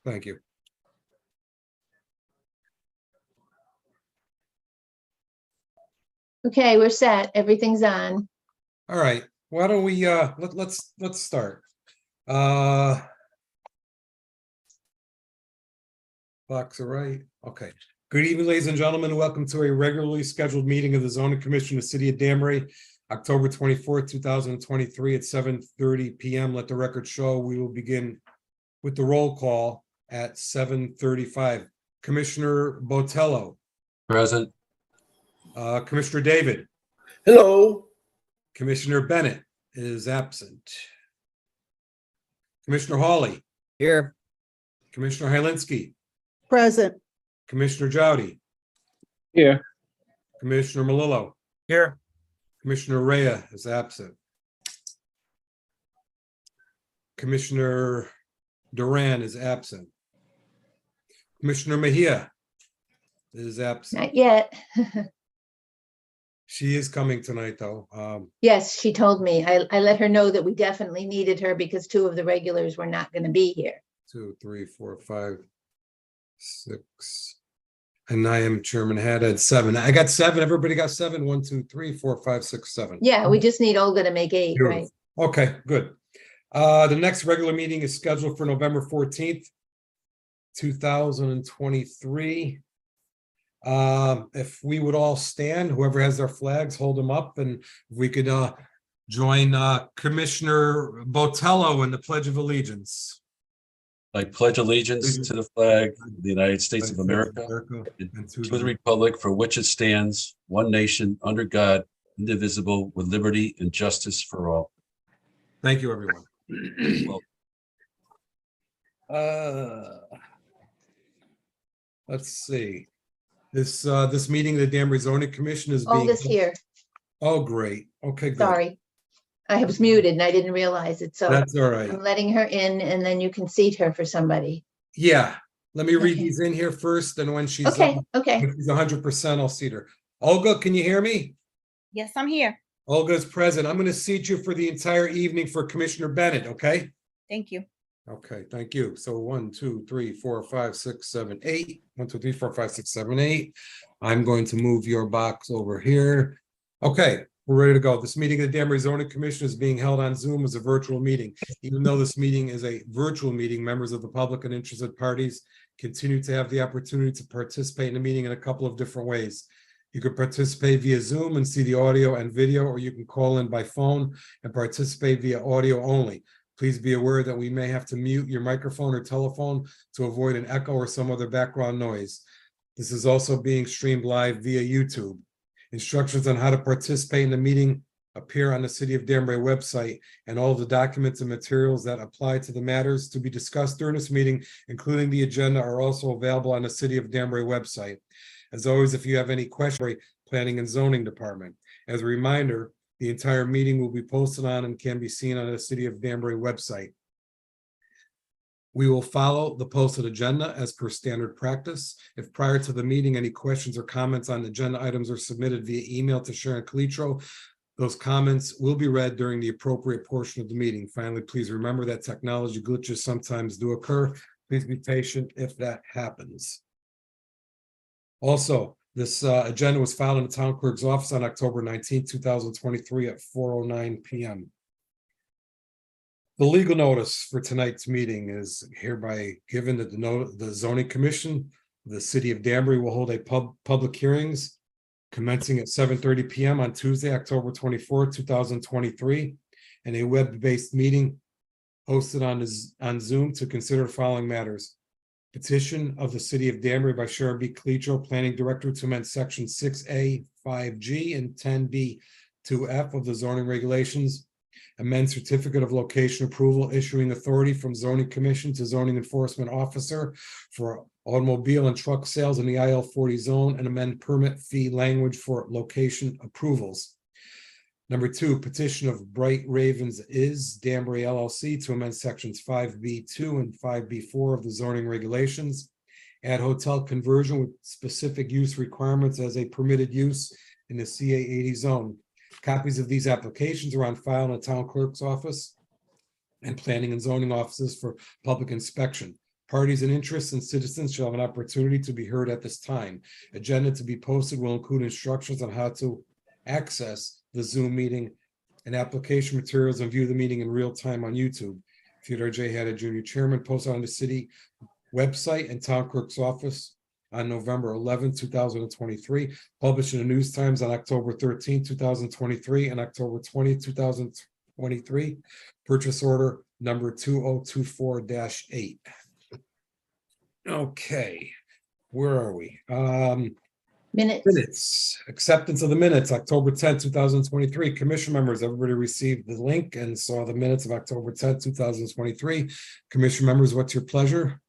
Thank you. Okay, we're set. Everything's on. All right, why don't we let's start. Clocks are right. Okay. Good evening, ladies and gentlemen. Welcome to a regularly scheduled meeting of the Zoning Commission of the City of Danbury, October 24th, 2023 at 7:30 p.m. Let the record show we will begin with the roll call at 7:35. Commissioner Botello. Present. Commissioner David. Hello. Commissioner Bennett is absent. Commissioner Hawley. Here. Commissioner Hylinski. Present. Commissioner Jowdy. Here. Commissioner Malillo. Here. Commissioner Rea is absent. Commissioner Duran is absent. Commissioner Mejia is absent. Not yet. She is coming tonight, though. Yes, she told me. I let her know that we definitely needed her because two of the regulars were not going to be here. 2, 3, 4, 5, 6. And I am Chairman had 7. I got 7. Everybody got 7. 1, 2, 3, 4, 5, 6, 7. Yeah, we just need Olga to make 8, right? Okay, good. The next regular meeting is scheduled for November 14th, 2023. If we would all stand, whoever has their flags, hold them up, and if we could join Commissioner Botello in the Pledge of Allegiance. I pledge allegiance to the flag of the United States of America and to the republic for which it stands, one nation, under God, indivisible, with liberty and justice for all. Thank you, everyone. Let's see. This meeting of the Danbury Zoning Commission is being. Olga's here. Oh, great. Okay, good. Sorry. I was muted and I didn't realize it. So That's all right. I'm letting her in and then you can seat her for somebody. Yeah, let me read Okay. these in here first, and when she's Okay, okay. when she's 100%, I'll seat her. Olga, can you hear me? Yes, I'm here. Olga's present. I'm going to seat you for the entire evening for Commissioner Bennett, okay? Thank you. Okay, thank you. So 1, 2, 3, 4, 5, 6, 7, 8. 1, 2, 3, 4, 5, 6, 7, 8. I'm going to move your box over here. Okay, we're ready to go. This meeting of the Danbury Zoning Commission is being held on Zoom as a virtual meeting. Even though this meeting is a virtual meeting, members of the public and interested parties continue to have the opportunity to participate in the meeting in a couple of different ways. You could participate via Zoom and see the audio and video, or you can call in by phone and participate via audio only. Please be aware that we may have to mute your microphone or telephone to avoid an echo or some other background noise. This is also being streamed live via YouTube. Instructions on how to participate in the meeting appear on the City of Danbury website, and all of the documents and materials that apply to the matters to be discussed during this meeting, including the agenda, are also available on the City of Danbury website. As always, if you have any questions, Planning and Zoning Department. As a reminder, the entire meeting will be posted on and can be seen on the City of Danbury website. We will follow the posted agenda as per standard practice. If prior to the meeting, any questions or comments on agenda items are submitted via email to Sharon Calitro, those comments will be read during the appropriate portion of the meeting. Finally, please remember that technology glitches sometimes do occur. Please be patient if that happens. Also, this agenda was filed in the town clerk's office on October 19, 2023 at 4:09 p.m. The legal notice for tonight's meeting is hereby given that the zoning commission, the City of Danbury, will hold a public hearings commencing at 7:30 p.m. on Tuesday, October 24, 2023, and a web-based meeting hosted on Zoom to consider the following matters. Petition of the City of Danbury by Sharon B. Calitro, Planning Director, to amend Section 6A, 5G, and 10B, 2F of the zoning regulations. Amend certificate of location approval issuing authority from zoning commission to zoning enforcement officer for automobile and truck sales in the IL 40 zone, and amend permit fee language for location approvals. Number 2, petition of Bright Ravens is Danbury LLC to amend sections 5B2 and 5B4 of the zoning regulations. Add hotel conversion with specific use requirements as a permitted use in the CA 80 zone. Copies of these applications are on file in the town clerk's office. and planning and zoning offices for public inspection. Parties and interests and citizens shall have an opportunity to be heard at this time. Agenda to be posted will include instructions on how to access the Zoom meeting and application materials and view the meeting in real time on YouTube. Theodore J. Haddad Jr. Chairman, posted on the city website and town clerk's office on November 11, 2023, published in the News Times on October 13, 2023, and October 20, 2023. Purchase order number 2024-8. Okay, where are we? Minutes. Minutes, acceptance of the minutes, October 10th, 2023. Commission members, everybody received the link and saw the minutes of October 10th, 2023. Commission members, what's your pleasure?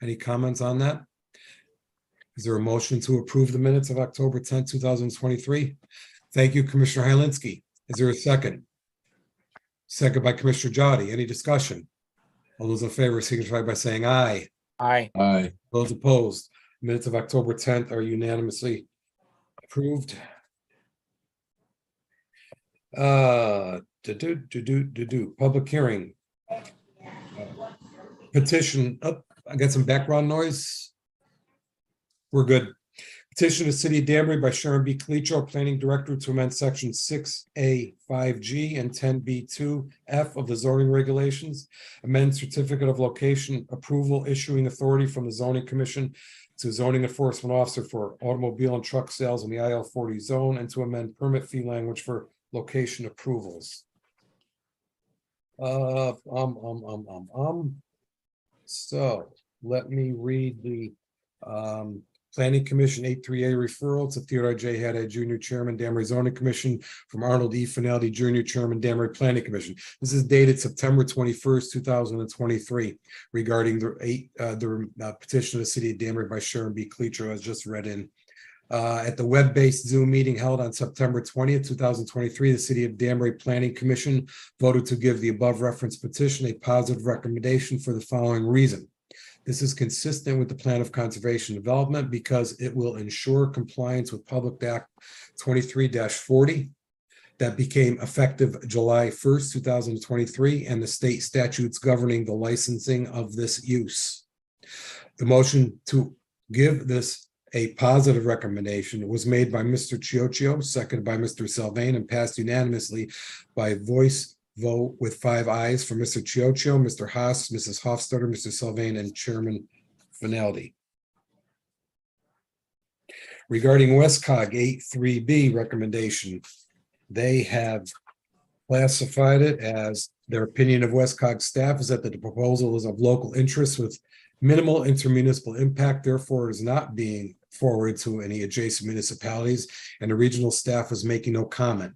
Any comments on that? Is there a motion to approve the minutes of October 10th, 2023? Thank you, Commissioner Hylinski. Is there a second? Second by Commissioner Jody. Any discussion? All those in favor signify by saying aye. Aye. Aye. Those opposed, minutes of October 10th are unanimously approved. Public hearing. Petition, I got some background noise. We're good. Petition to City of Danbury by Sharon B. Calitro, Planning Director, to amend section 6A 5G and 10B 2F of the zoning regulations. Amend certificate of location approval issuing authority from the zoning commission to zoning enforcement officer for automobile and truck sales in the IL 40 zone, and to amend permit fee language for location approvals. So let me read the Planning Commission 8-3A referral to Theodore J. Haddad Jr. Chairman, Danbury Zoning Commission, from Arnold E. Finaldi Jr. Chairman, Danbury Planning Commission. This is dated September 21st, 2023, regarding the petition of the City of Danbury by Sharon B. Calitro, as just read in. At the web-based Zoom meeting held on September 20th, 2023, the City of Danbury Planning Commission voted to give the above referenced petition a positive recommendation for the following reason. This is consistent with the Plan of Conservation Development because it will ensure compliance with Public Act 23-40 that became effective July 1st, 2023, and the state statutes governing the licensing of this use. The motion to give this a positive recommendation was made by Mr. Chioccio, seconded by Mr. Sylvain, and passed unanimously by voice vote with 5 ayes for Mr. Chioccio, Mr. Haas, Mrs. Hofstadter, Mr. Sylvain, and Chairman Finaldi. Regarding Westcog 8-3B recommendation, they have classified it as their opinion of Westcog staff is that the proposal is of local interest with minimal intermunicipal impact, therefore is not being forwarded to any adjacent municipalities, and the regional staff is making no comment.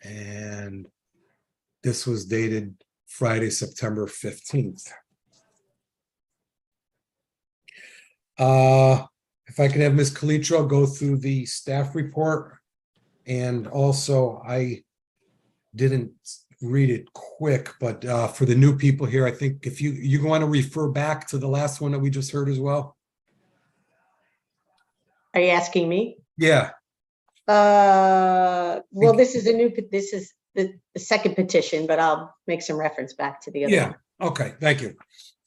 And this was dated Friday, September 15th. If I could have Ms. Calitro go through the staff report. And also, I didn't read it quick, but for the new people here, I think if you want to refer back to the last one that we just heard as well. Are you asking me? Yeah. Well, this is the second petition, but I'll make some reference back to the other Yeah. one. Okay. Thank you.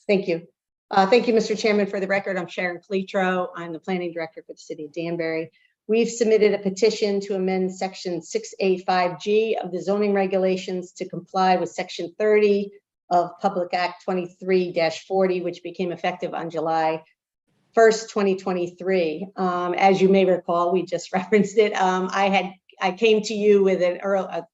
Thank you. Thank you, Mr. Chairman. For the record, I'm Sharon Calitro. I'm the planning director for the city of Danbury. We've submitted a petition to amend section 6A5G of the zoning regulations to comply with section 30 of Public Act 23-40, which became effective on July 1st, 2023. As you may recall, we just referenced it. I came to you with a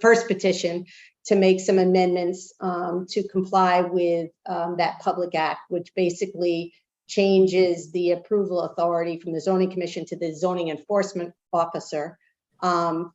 first petition to make some amendments to comply with that Public Act, which basically changes the approval authority from the zoning commission to the zoning enforcement officer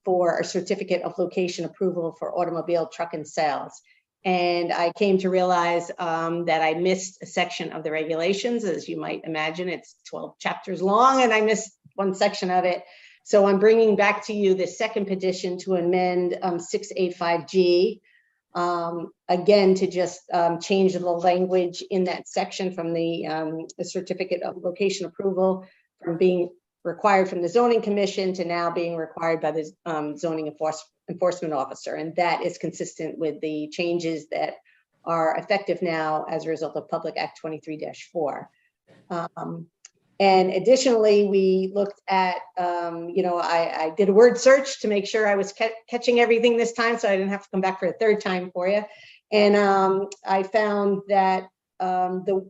for a certificate of location approval for automobile, truck, and sales. And I came to realize that I missed a section of the regulations. As you might imagine, it's 12 chapters long, and I missed one section of it. So I'm bringing back to you the second petition to amend 6A5G. Again, to just change the language in that section from the certificate of location approval from being required from the zoning commission to now being required by the zoning enforcement officer, and that is consistent with the changes that are effective now as a result of Public Act 23-4. And additionally, we looked at, I did a word search to make sure I was catching everything this time, so I didn't have to come back for a third time for you. And I found that the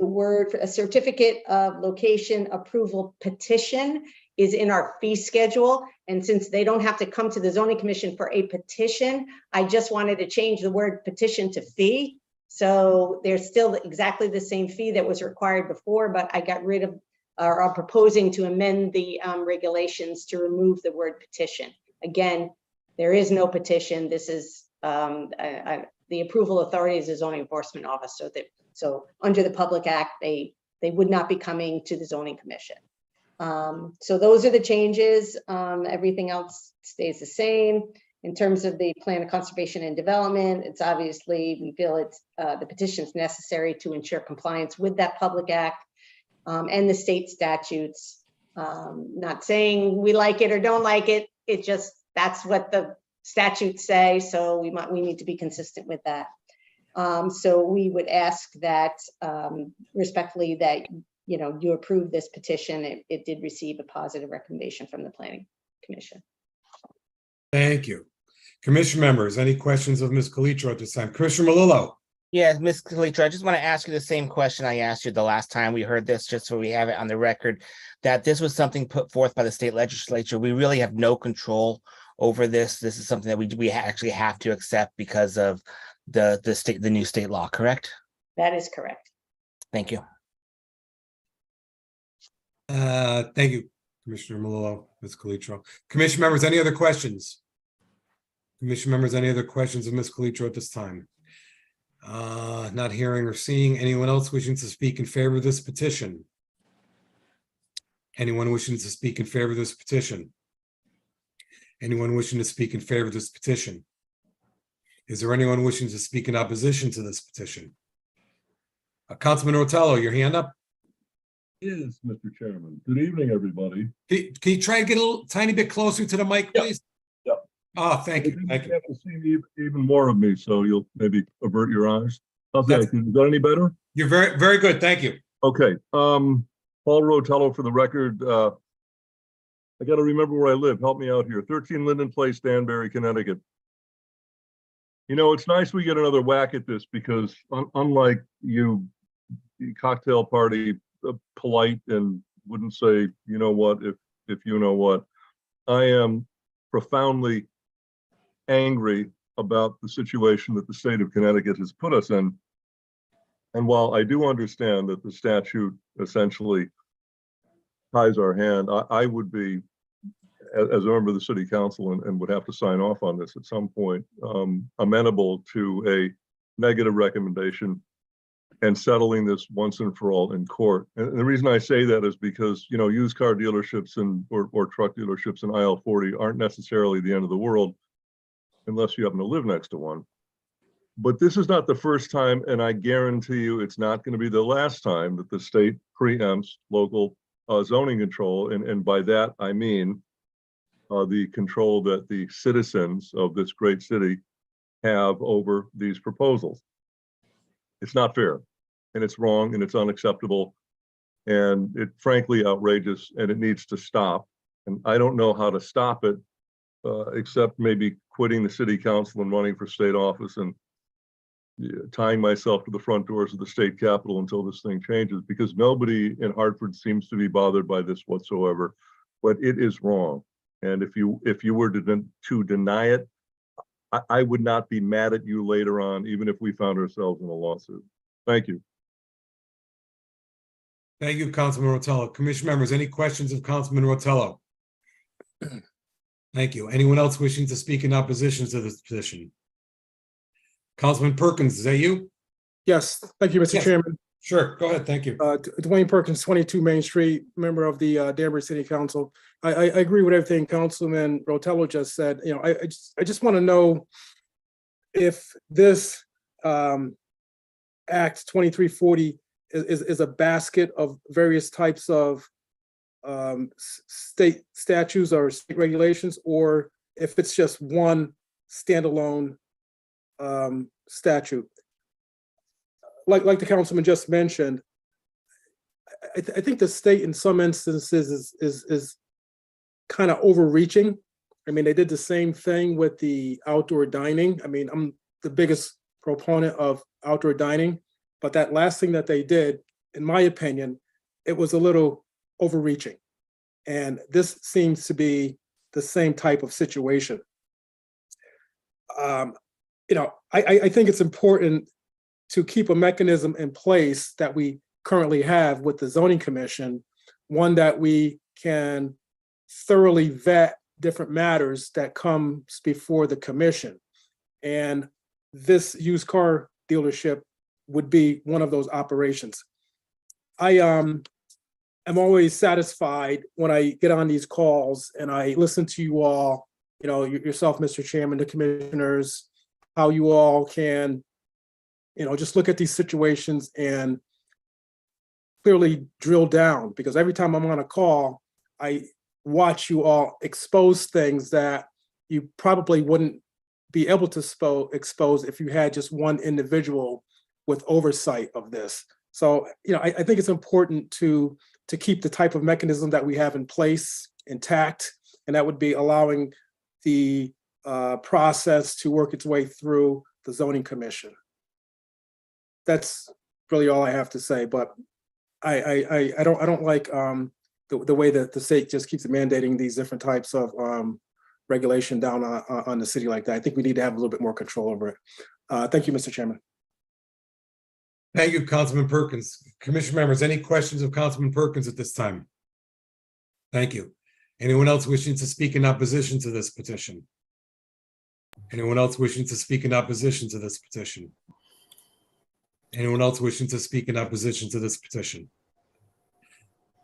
word for a certificate of location approval petition is in our fee schedule. And since they don't have to come to the zoning commission for a petition, I just wanted to change the word petition to fee. So there's still exactly the same fee that was required before, but I got rid of, or I'm proposing to amend the regulations to remove the word petition. Again, there is no petition. This is the approval authority is the zoning enforcement officer. So under the Public Act, they would not be coming to the zoning commission. So those are the changes. Everything else stays the same. In terms of the plan of conservation and development, it's obviously, we feel it's the petition is necessary to ensure compliance with that Public Act and the state statutes. Not saying we like it or don't like it. It just, that's what the statutes say. So we need to be consistent with that. So we would ask that respectfully that, you approve this petition. It did receive a positive recommendation from the Planning Commission. Thank you. Commission members, any questions of Ms. Calitro at this time? Commissioner Melillo? Yeah, Ms. Calitro, I just want to ask you the same question I asked you the last time we heard this, just so we have it on the record, that this was something put forth by the state legislature. We really have no control over this. This is something that we actually have to accept because of the new state law, correct? That is correct. Thank you. Thank you, Commissioner Melillo, Ms. Calitro. Commission members, any other questions? Commission members, any other questions of Ms. Calitro at this time? Not hearing or seeing. Anyone else wishing to speak in favor of this petition? Anyone wishing to speak in favor of this petition? Anyone wishing to speak in favor of this petition? Is there anyone wishing to speak in opposition to this petition? Councilman Rotello, your hand up? Yes, Mr. Chairman. Good evening, everybody. Can you try and get a little tiny bit closer to the mic, Yeah. please? Yeah. Oh, thank you. You Thank you. have to see even more of me, so you'll maybe avert your eyes. How's that? That's- Is that any better? You're very, very good. Thank you. Okay. Paul Rotello for the record. I got to remember where I live. Help me out here. 13 Linden Place, Danbury, Connecticut. It's nice we get another whack at this because unlike you, the cocktail party, polite and wouldn't say, you know what, if you know what, I am profoundly angry about the situation that the state of Connecticut has put us in. And while I do understand that the statute essentially ties our hand, I would be, as a member of the city council and would have to sign off on this at some point, amenable to a negative recommendation and settling this once and for all in court. And the reason I say that is because, used car dealerships or truck dealerships in aisle 40 aren't necessarily the end of the world unless you happen to live next to one. But this is not the first time, and I guarantee you it's not going to be the last time that the state preempts local zoning control. And by that, I mean the control that the citizens of this great city have over these proposals. It's not fair, and it's wrong, and it's unacceptable, and it frankly outrageous, and it needs to stop. And I don't know how to stop it, except maybe quitting the city council and running for state office and tying myself to the front doors of the state capitol until this thing changes, because nobody in Hartford seems to be bothered by this whatsoever. But it is wrong, and if you were to deny it, I would not be mad at you later on, even if we found ourselves in a lawsuit. Thank you. Thank you, Councilman Rotello. Commission members, any questions of Councilman Rotello? Thank you. Anyone else wishing to speak in opposition to this petition? Councilman Perkins, is that you? Yes, thank you, Mr. Yes. Chairman. Sure, go ahead. Thank you. Dwayne Perkins, 22 Main Street, member of the Danbury City Council. I agree with everything Councilman Rotello just said. I just want to know if this Act 2340 is a basket of various types of state statutes or state regulations, or if it's just one standalone statute. Like the councilman just mentioned, I think the state in some instances is kind of overreaching. I mean, they did the same thing with the outdoor dining. I mean, I'm the biggest proponent of outdoor dining, but that last thing that they did, in my opinion, it was a little overreaching. And this seems to be the same type of situation. You know, I think it's important to keep a mechanism in place that we currently have with the zoning commission, one that we can thoroughly vet different matters that comes before the commission. And this used car dealership would be one of those operations. I am always satisfied when I get on these calls and I listen to you all, you know, yourself, Mr. Chairman, the commissioners, how you all can, you know, just look at these situations and clearly drill down, because every time I'm on a call, I watch you all expose things that you probably wouldn't be able to expose if you had just one individual with oversight of this. So, you know, I think it's important to keep the type of mechanism that we have in place intact, and that would be allowing the process to work its way through the zoning commission. That's really all I have to say, but I don't like the way that the state just keeps mandating these different types of regulation down on the city like that. I think we need to have a little bit more control over it. Thank you, Mr. Chairman. Thank you, Councilman Perkins. Commission members, any questions of Councilman Perkins at this time? Thank you. Anyone else wishing to speak in opposition to this petition? Anyone else wishing to speak in opposition to this petition? Anyone else wishing to speak in opposition to this petition?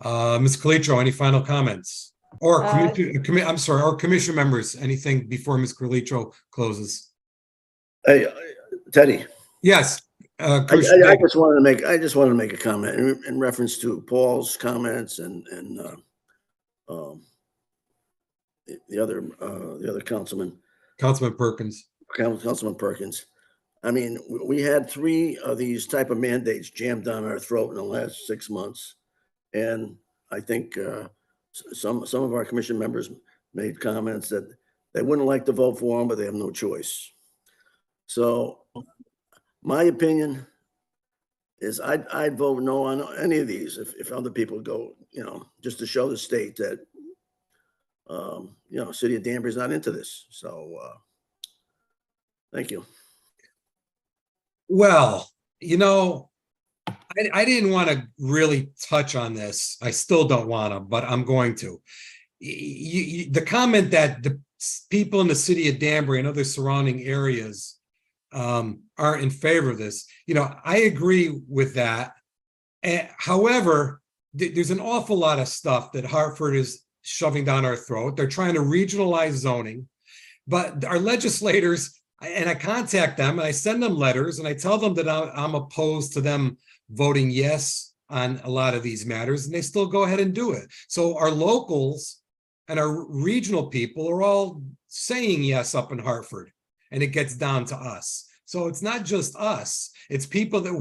Ms. Calitro, any final comments? Or or commission members, anything before Ms. Calitro closes? Hey, Teddy, Yes. I just wanted to make a comment in reference to Paul's comments and the other councilman. Councilman Perkins. Councilman Perkins. I mean, we had 3 of these type of mandates jammed down our throat in the last 6 months. And I think some of our commission members made comments that they wouldn't like to vote for them, but they have no choice. So my opinion is I'd vote no on any of these if other people go, you know, just to show the state that, you know, City of Danbury's not into this. So thank you. Well, you know, I didn't want to really touch on this. I still don't want to, but I'm going to. The comment that the people in the city of Danbury and other surrounding areas aren't in favor of this, you know, I agree with that. However, there's an awful lot of stuff that Hartford is shoving down our throat. They're trying to regionalize zoning, but our legislators, and I contact them and I send them letters and I tell them that I'm opposed to them voting yes on a lot of these matters, and they still go ahead and do it. So our locals and our regional people are all saying yes up in Hartford, and it gets down to us. So it's not just us, it's people that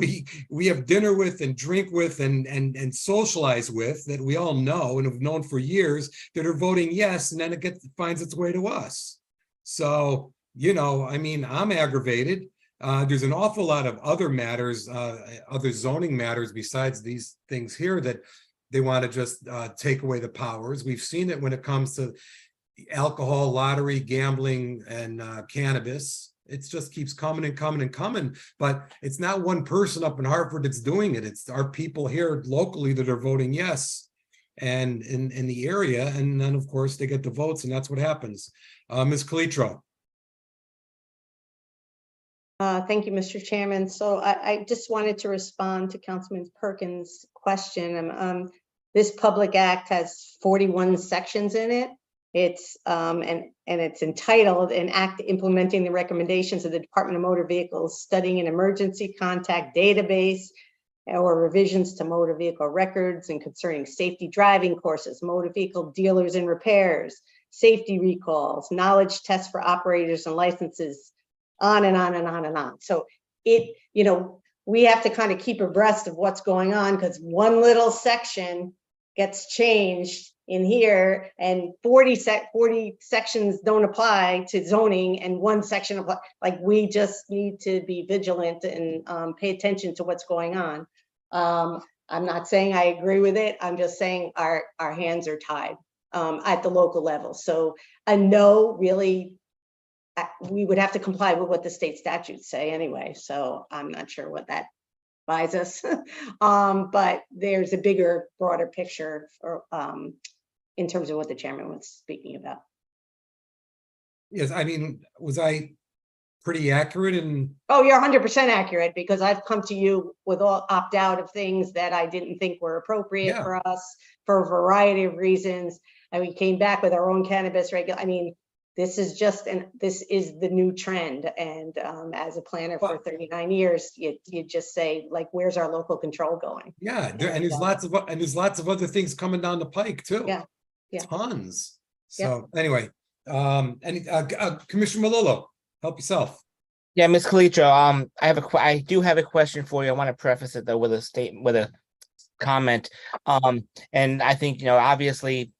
we have dinner with and drink with and socialize with that we all know and have known for years that are voting yes, and then it finds its way to us. So, you know, I mean, I'm aggravated. There's an awful lot of other matters, other zoning matters besides these things here that they want to just take away the powers. We've seen it when it comes to alcohol, lottery, gambling, and cannabis. It just keeps coming and coming and coming. But it's not one person up in Hartford that's doing it. It's our people here locally that are voting yes, and in the area. And then, of course, they get the votes, and that's what happens. Ms. Calitro. Thank you, Mr. Chairman. So I just wanted to respond to Councilman Perkins' question. This Public Act has 41 sections in it. It's and it's entitled "An Act Implementing the Recommendations of the Department of Motor Vehicles, Studying an Emergency Contact Database, or revisions to motor vehicle records and concerning safety driving courses, motor vehicle dealers and repairs, safety recalls, knowledge tests for operators and licenses, on and on and on and on. So it, we have to kind of keep abreast of what's going on, because one little section gets changed in here and 40 sections don't apply to zoning and one section apply. Like, we just need to be vigilant and pay attention to what's going on. I'm not saying I agree with it. I'm just saying our hands are tied at the local level. So a no, really, we would have to comply with what the state statutes say anyway. So I'm not sure what that buys us. But there's a bigger, broader picture for, in terms of what the chairman was speaking about. Yes, I mean, was I pretty accurate in? Oh, you're 100% accurate, because I've come to you with all opt out of things that I didn't think were appropriate Yeah. for us for a variety of reasons. And we came back with our own cannabis I mean, this is just, this is the new trend. And as a planner for 39 years, you just say, like, where's our local control going? Yeah, and there's lots of other things coming down the pike too. Yeah, yeah. Tons. So anyway, Commissioner Melillo, help yourself. Yeah, Ms. Calitro, I do have a question for you. I want to preface it though with a comment. And I think, obviously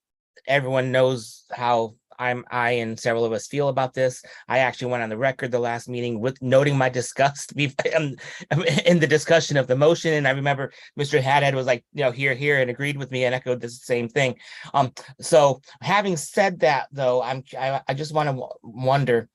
everyone knows how I and several of us feel about this. I actually went on the record the last meeting with noting my disgust in the discussion of the motion. And I remember Mr. Haddad was like, here, and agreed with me and echoed the same thing. So having said that, though, I just want to wonder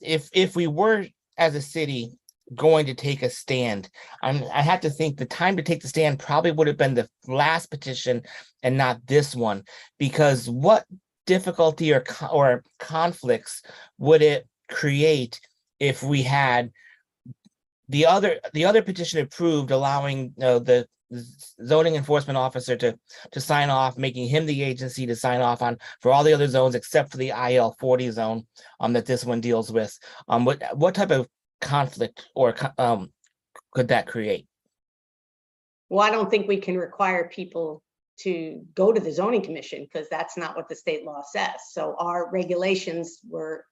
if we were as a city going to take a stand, I have to think the time to take the stand probably would have been the last petition and not this one, because what difficulty or conflicts would it create if we had the other petition approved, allowing the zoning enforcement officer to sign off, making him the agency to sign off on for all the other zones except for the IL 40 zone that this one deals with? What type of conflict or could that create? Well, I don't think we can require people to go to the zoning commission, because that's not what the state law says. So our regulations were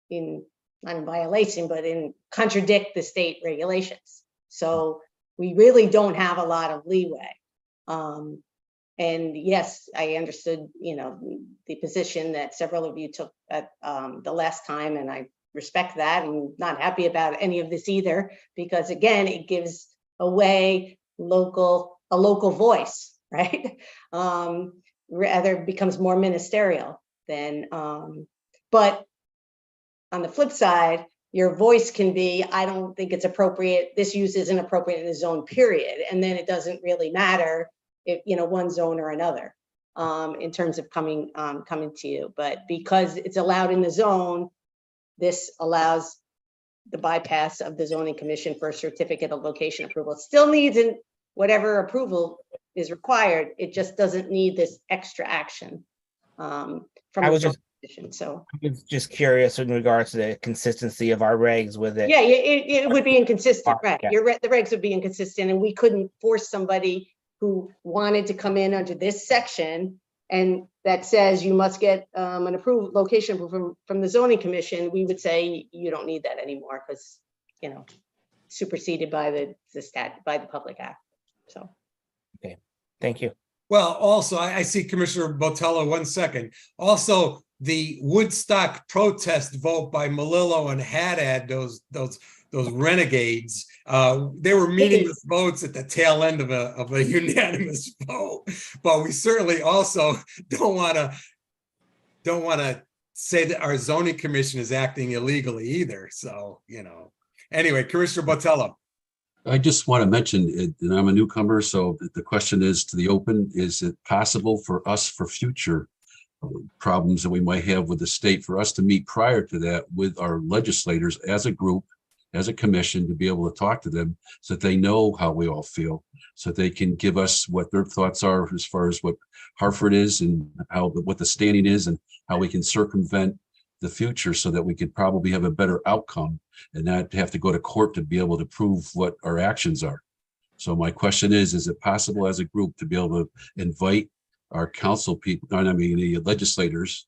not in violation, but contradict the state regulations. So we really don't have a lot of leeway. And yes, I understood, the position that several of you took at the last time, and I respect that. I'm not happy about any of this either, because again, it gives away a local voice, right? Rather becomes more ministerial than, but on the flip side, your voice can be, I don't think it's appropriate. This use isn't appropriate in the zone, period. And then it doesn't really matter if, one zone or another, in terms of coming to you. But because it's allowed in the zone, this allows the bypass of the zoning commission for a certificate of location approval. It still needs whatever approval is required. It just doesn't need this extra action from the zoning commission. So I was just curious in regards to the consistency of our regs with it. yeah, it would be inconsistent, right? Yeah. You're right. The regs would be inconsistent, and we couldn't force somebody who wanted to come in under this section and that says you must get an approved location approval from the zoning commission. We would say you don't need that anymore, because superseded by by the Public Act. So Okay, thank you. Well, also, I see Commissioner Botello, 1 second. Also, the Woodstock protest vote by Melillo and Haddad, those renegades, they were meaningless votes at the tail end of a unanimous vote. But we certainly also don't want to say that our zoning commission is acting illegally either. So, anyway, Commissioner Botello. I just want to mention it, and I'm a newcomer, so the question is to the open, is it possible for us for future problems that we might have with the state, for us to meet prior to that with our legislators as a group, as a commission, to be able to talk to them so that they know how we all feel, so they can give us what their thoughts are as far as what Hartford is and what the standing is and how we can circumvent the future, so that we could probably have a better outcome and not have to go to court to be able to prove what our actions are. So my question is it possible as a group to be able to invite our council people, the legislators,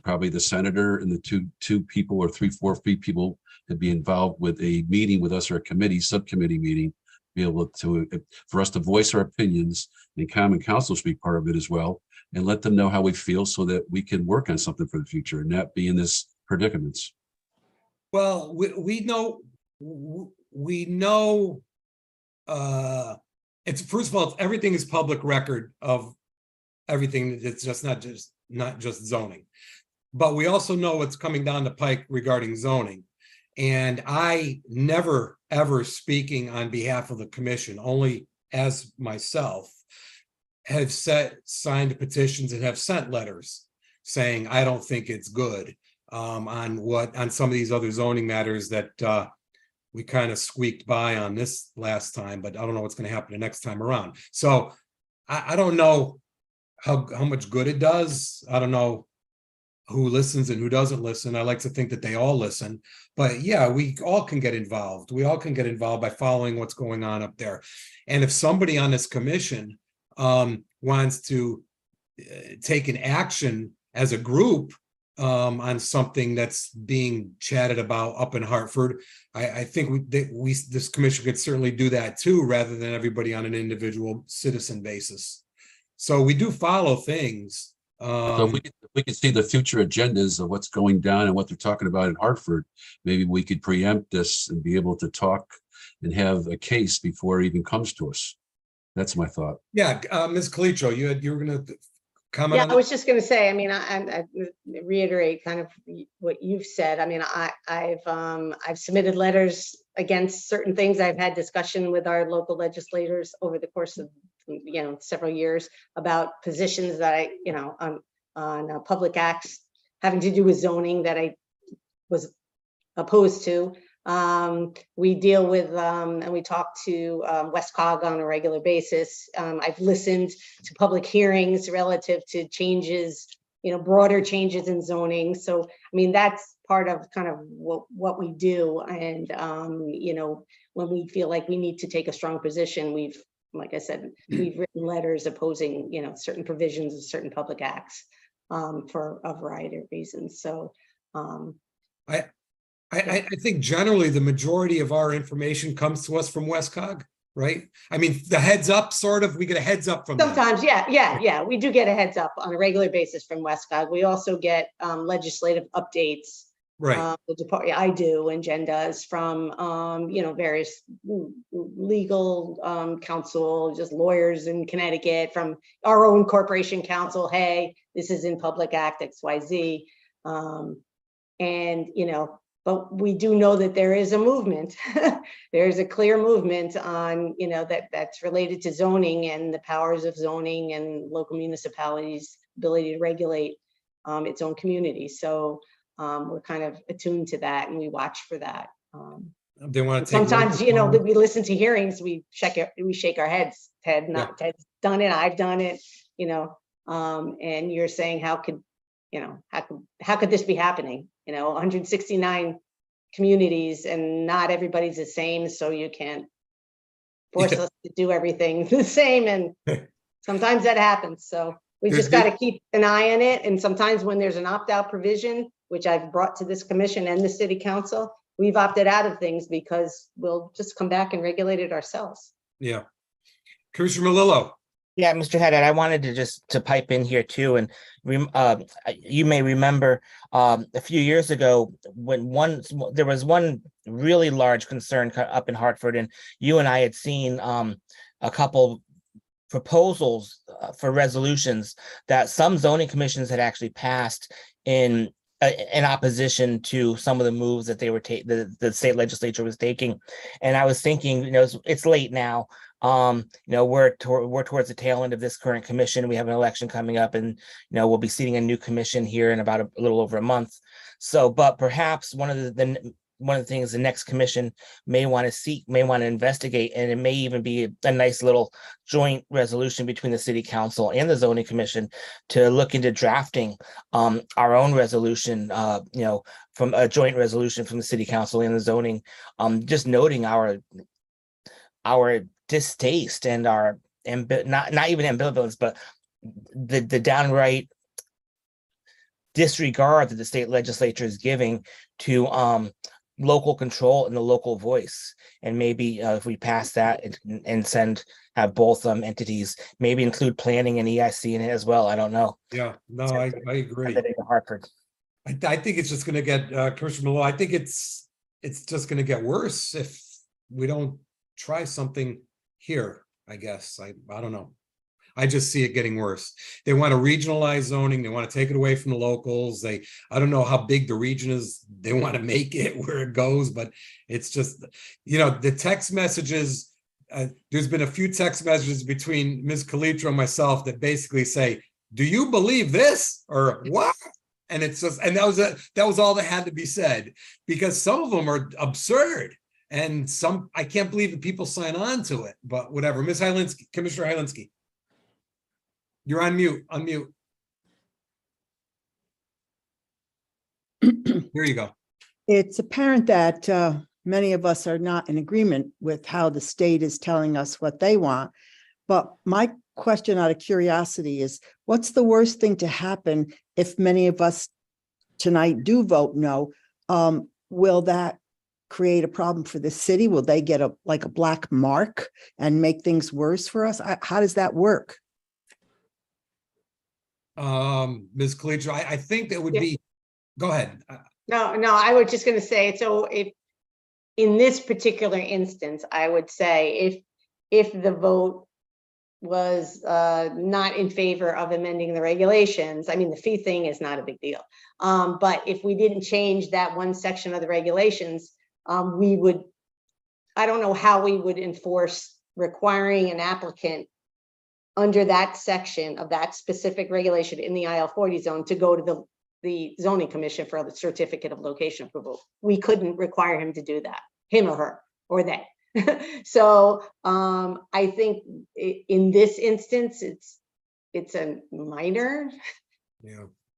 probably the senator and the two people or 3 people to be involved with a meeting with us or a committee, subcommittee meeting, be able to, for us to voice our opinions, and common council should be part of it as well, and let them know how we feel so that we can work on something for the future and not be in this predicaments. Well, we know, it's, first of all, everything is public record of everything. It's just not just zoning. But we also know what's coming down the pike regarding zoning. And I never, ever speaking on behalf of the commission, only as myself, have signed petitions and have sent letters saying, I don't think it's good on some of these other zoning matters that we kind of squeaked by on this last time, but I don't know what's going to happen the next time around. So I don't know how much good it does. I don't know who listens and who doesn't listen. I like to think that they all listen, but yeah, we all can get involved. We all can get involved by following what's going on up there. And if somebody on this commission wants to take an action as a group on something that's being chatted about up in Hartford, I think this commission could certainly do that too, rather than everybody on an individual citizen basis. So we do follow things. So if we could see the future agendas of what's going down and what they're talking about in Hartford, maybe we could preempt this and be able to talk and have a case before it even comes to us. That's my thought. Yeah, Ms. Calitro, you were going to comment Yeah, on I was just going to say, I mean, I reiterate kind of what you've said. I mean, I've submitted letters against certain things. I've had discussion with our local legislators over the course of, several years about positions that on public acts having to do with zoning that I was opposed to. We deal with and we talk to WestCog on a regular basis. I've listened to public hearings relative to changes, broader changes in zoning. So, I mean, that's part of kind of what we do. And, when we feel like we need to take a strong position, like I said, we've written letters opposing, certain provisions of certain public acts for a variety of reasons. So, I think generally the majority of our information comes to us from WestCog, right? I mean, the heads up, we get a heads up from them. sometimes, yeah, we do get a heads up on a regular basis from WestCog. We also get legislative updates. Right. The department, I do, and Jen does, from various legal counsel, just lawyers in Connecticut, from our own corporation counsel. Hey, this is in Public Act XYZ, and but we do know that there is a movement. There is a clear movement on that's related to zoning and the powers of zoning and local municipalities' ability to regulate its own community. So. We're kind of attuned to that, and we watch for that. They want to sometimes, we listen to hearings, we shake our heads. Ted's done it, I've done it, and you're saying, how could this be happening? 169 communities, and not everybody's the same, so you can't force us to do everything the same. And sometimes that happens. So we just got to keep an eye on it. And sometimes when there's an opt-out provision, which I've brought to this commission and the city council, we've opted out of things because we'll just come back and regulate it ourselves. Yeah. Commissioner Melillo. Yeah, Mr. Haddad, I wanted to pipe in here too. And you may remember a few years ago when there was one really large concern up in Hartford, and you and I had seen a couple proposals for resolutions that some zoning commissions had actually passed in opposition to some of the moves that they were the state legislature was taking. And I was thinking, it's late now. We're towards the tail end of this current commission. We have an election coming up, and we'll be seating a new commission here in about a little over a month. So, but perhaps one of the things the next commission may want to investigate, and it may even be a nice little joint resolution between the city council and the zoning commission to look into drafting our own resolution, from a joint resolution from the city council and the zoning, just noting our distaste and our not even ambivalence, but the downright disregard that the state legislature is giving to local control and the local voice. And maybe if we pass that and have both entities, maybe include planning and EIC in it as well. I don't know. Yeah, no, I agree. Hartford. I think it's just gonna get, Commissioner Malloy, I think it's just gonna get worse if we don't try something here, I guess. I don't know. I just see it getting worse. They want to regionalize zoning. They want to take it away from the locals. I don't know how big the region is. They want to make it where it goes, but it's just, the text messages, there's been a few text messages between Ms. Calitro and myself that basically say, do you believe this or what? And it's just, and that was all that had to be said, because some of them are absurd. And some, I can't believe that people sign on to it, but whatever. Ms. Hylinski, Commissioner Hylinski. You're on mute, unmute. Here you go. It's apparent that many of us are not in agreement with how the state is telling us what they want. But my question out of curiosity is, what's the worst thing to happen if many of us tonight do vote no? Will that create a problem for the city? Will they get a black mark and make things worse for us? How does that work? Ms. Calitro, I think that would be, go ahead. No, I was just going to say, so if in this particular instance, I would say if the vote was not in favor of amending the regulations, I mean, the fee thing is not a big deal. But if we didn't change that one section of the regulations, I don't know how we would enforce requiring an applicant under that section of that specific regulation in the IL40 zone to go to the zoning commission for the certificate of location approval. We couldn't require him to do that, him or her, or they. So I think in this instance, it's a minor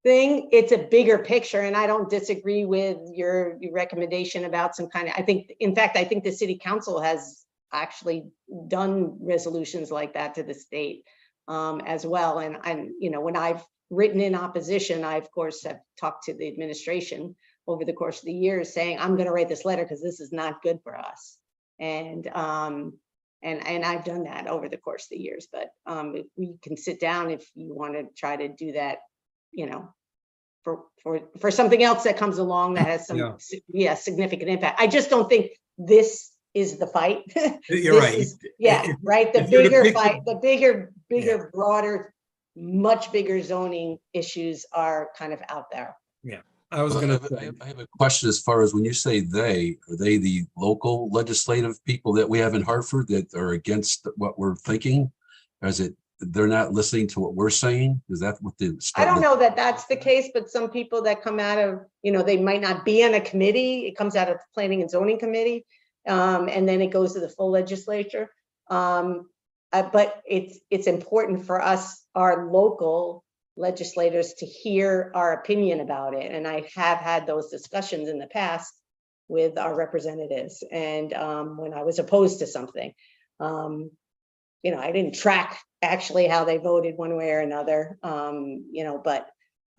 thing. It's a bigger picture, and I don't disagree with your recommendation about some kind of, in fact, I think the city council has actually done resolutions like that to the state as well. And when I've written in opposition, I of course have talked to the administration over the course of the years saying, I'm going to write this letter because this is not good for us. And I've done that over the course of the years. But if we can sit down, if you want to try to do that, for something else that comes along that has some significant impact. I just don't think this is the fight. You're right. Right. The bigger fight, the bigger, broader, much bigger zoning issues are kind of out there. Yeah. I was gonna. I have a question as far as when you say are they the local legislative people that we have in Hartford that are against what we're thinking? Or is it they're not listening to what we're saying? Is that what I don't know that that's the case, but some people that come out of, they might not be on a committee. It comes out of the Planning and Zoning Committee, and then it goes to the full legislature. But it's important for us, our local legislators, to hear our opinion about it. And I have had those discussions in the past with our representatives. And when I was opposed to something, I didn't track actually how they voted one way or another, but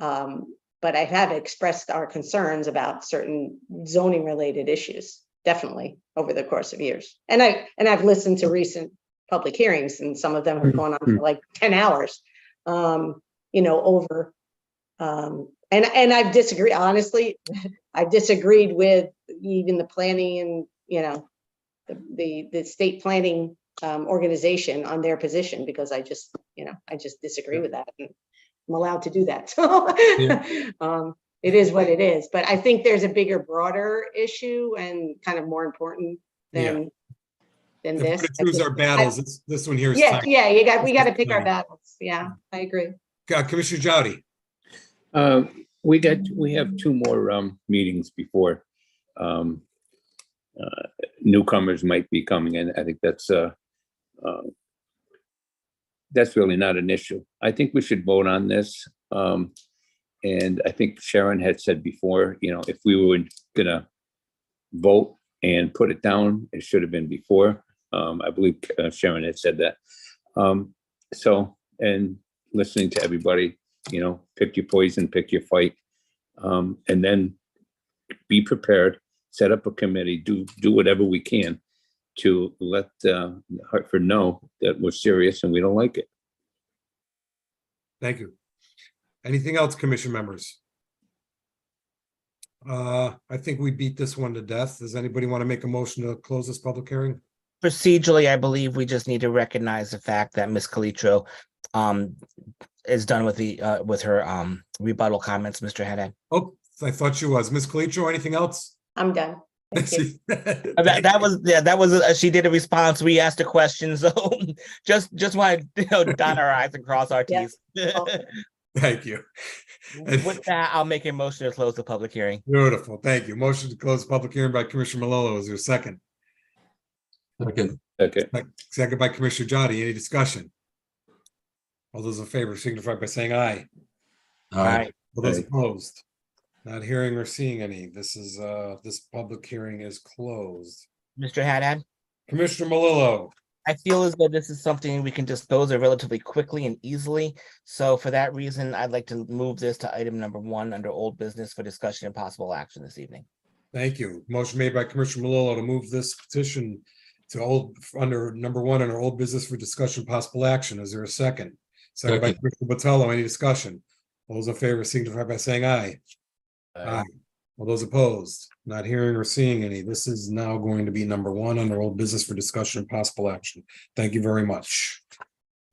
I have expressed our concerns about certain zoning related issues, definitely over the course of years. And I've listened to recent public hearings, and some of them have gone on for like 10 hours, over, and I've disagreed, honestly, I've disagreed with even the planning and, the state planning organization on their position, because I just disagree with that, and I'm allowed to do that. So it is what it is, but I think there's a bigger, broader issue and kind of more important than this. Choose our battles. This one here is we got to pick our battles. Yeah, I agree. Commissioner Jowdy. We have two more meetings before newcomers might be coming in. I think that's really not an issue. I think we should vote on this. And I think Sharon had said before, if we were gonna vote and put it down, it should have been before. I believe Sharon had said that. And listening to everybody, pick your poison, pick your fight. And then be prepared, set up a committee, do whatever we can to let Hartford know that we're serious and we don't like it. Thank you. Anything else, commission members? I think we beat this one to death. Does anybody want to make a motion to close this public hearing? Procedurally, I believe we just need to recognize the fact that Ms. Calitro is done with her rebuttal comments, Mr. Haddad. Oh, I thought she was. Ms. Calitro, anything else? I'm done. Thank you. That was she did a response. We asked a question, so just want to dot our i's and cross our Yeah. t's. Thank you. With that, I'll make a motion to close the public hearing. Beautiful. Thank you. Motion to close the public hearing by Commissioner Malolo. Is there a second? Second. Okay. Second by Commissioner Johnny. Any discussion? All those in favor signify by saying aye. All right. All those Aye. opposed? Not hearing or seeing any. This public hearing is closed. Mr. Haddad, Commissioner Malillo. I feel as though this is something we can dispose of relatively quickly and easily. So for that reason, I'd like to move this to item number 1 under old business for discussion and possible action this evening. Thank you. Motion made by Commissioner Malillo to move this petition to under number 1 under old business for discussion, possible action. Is there a second? Second by Second. Commissioner Botello. Any discussion? All those in favor signify by saying aye. Aye. All those opposed? Not hearing or seeing any. This is now going to be number 1 under old business for discussion and possible action. Thank you very much.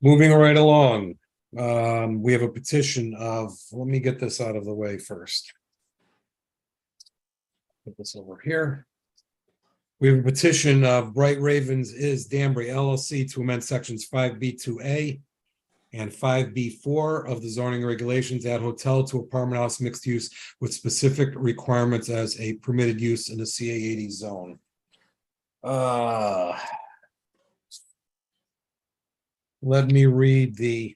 Moving right along. We have a petition of, let me get this out of the way first. Put this over here. We have a petition of Bright Ravens is Danbury LLC to amend sections 5B2A and 5B4 of the zoning regulations, add hotel to apartment house mixed use with specific requirements as a permitted use in the CA 80 zone. Let me read the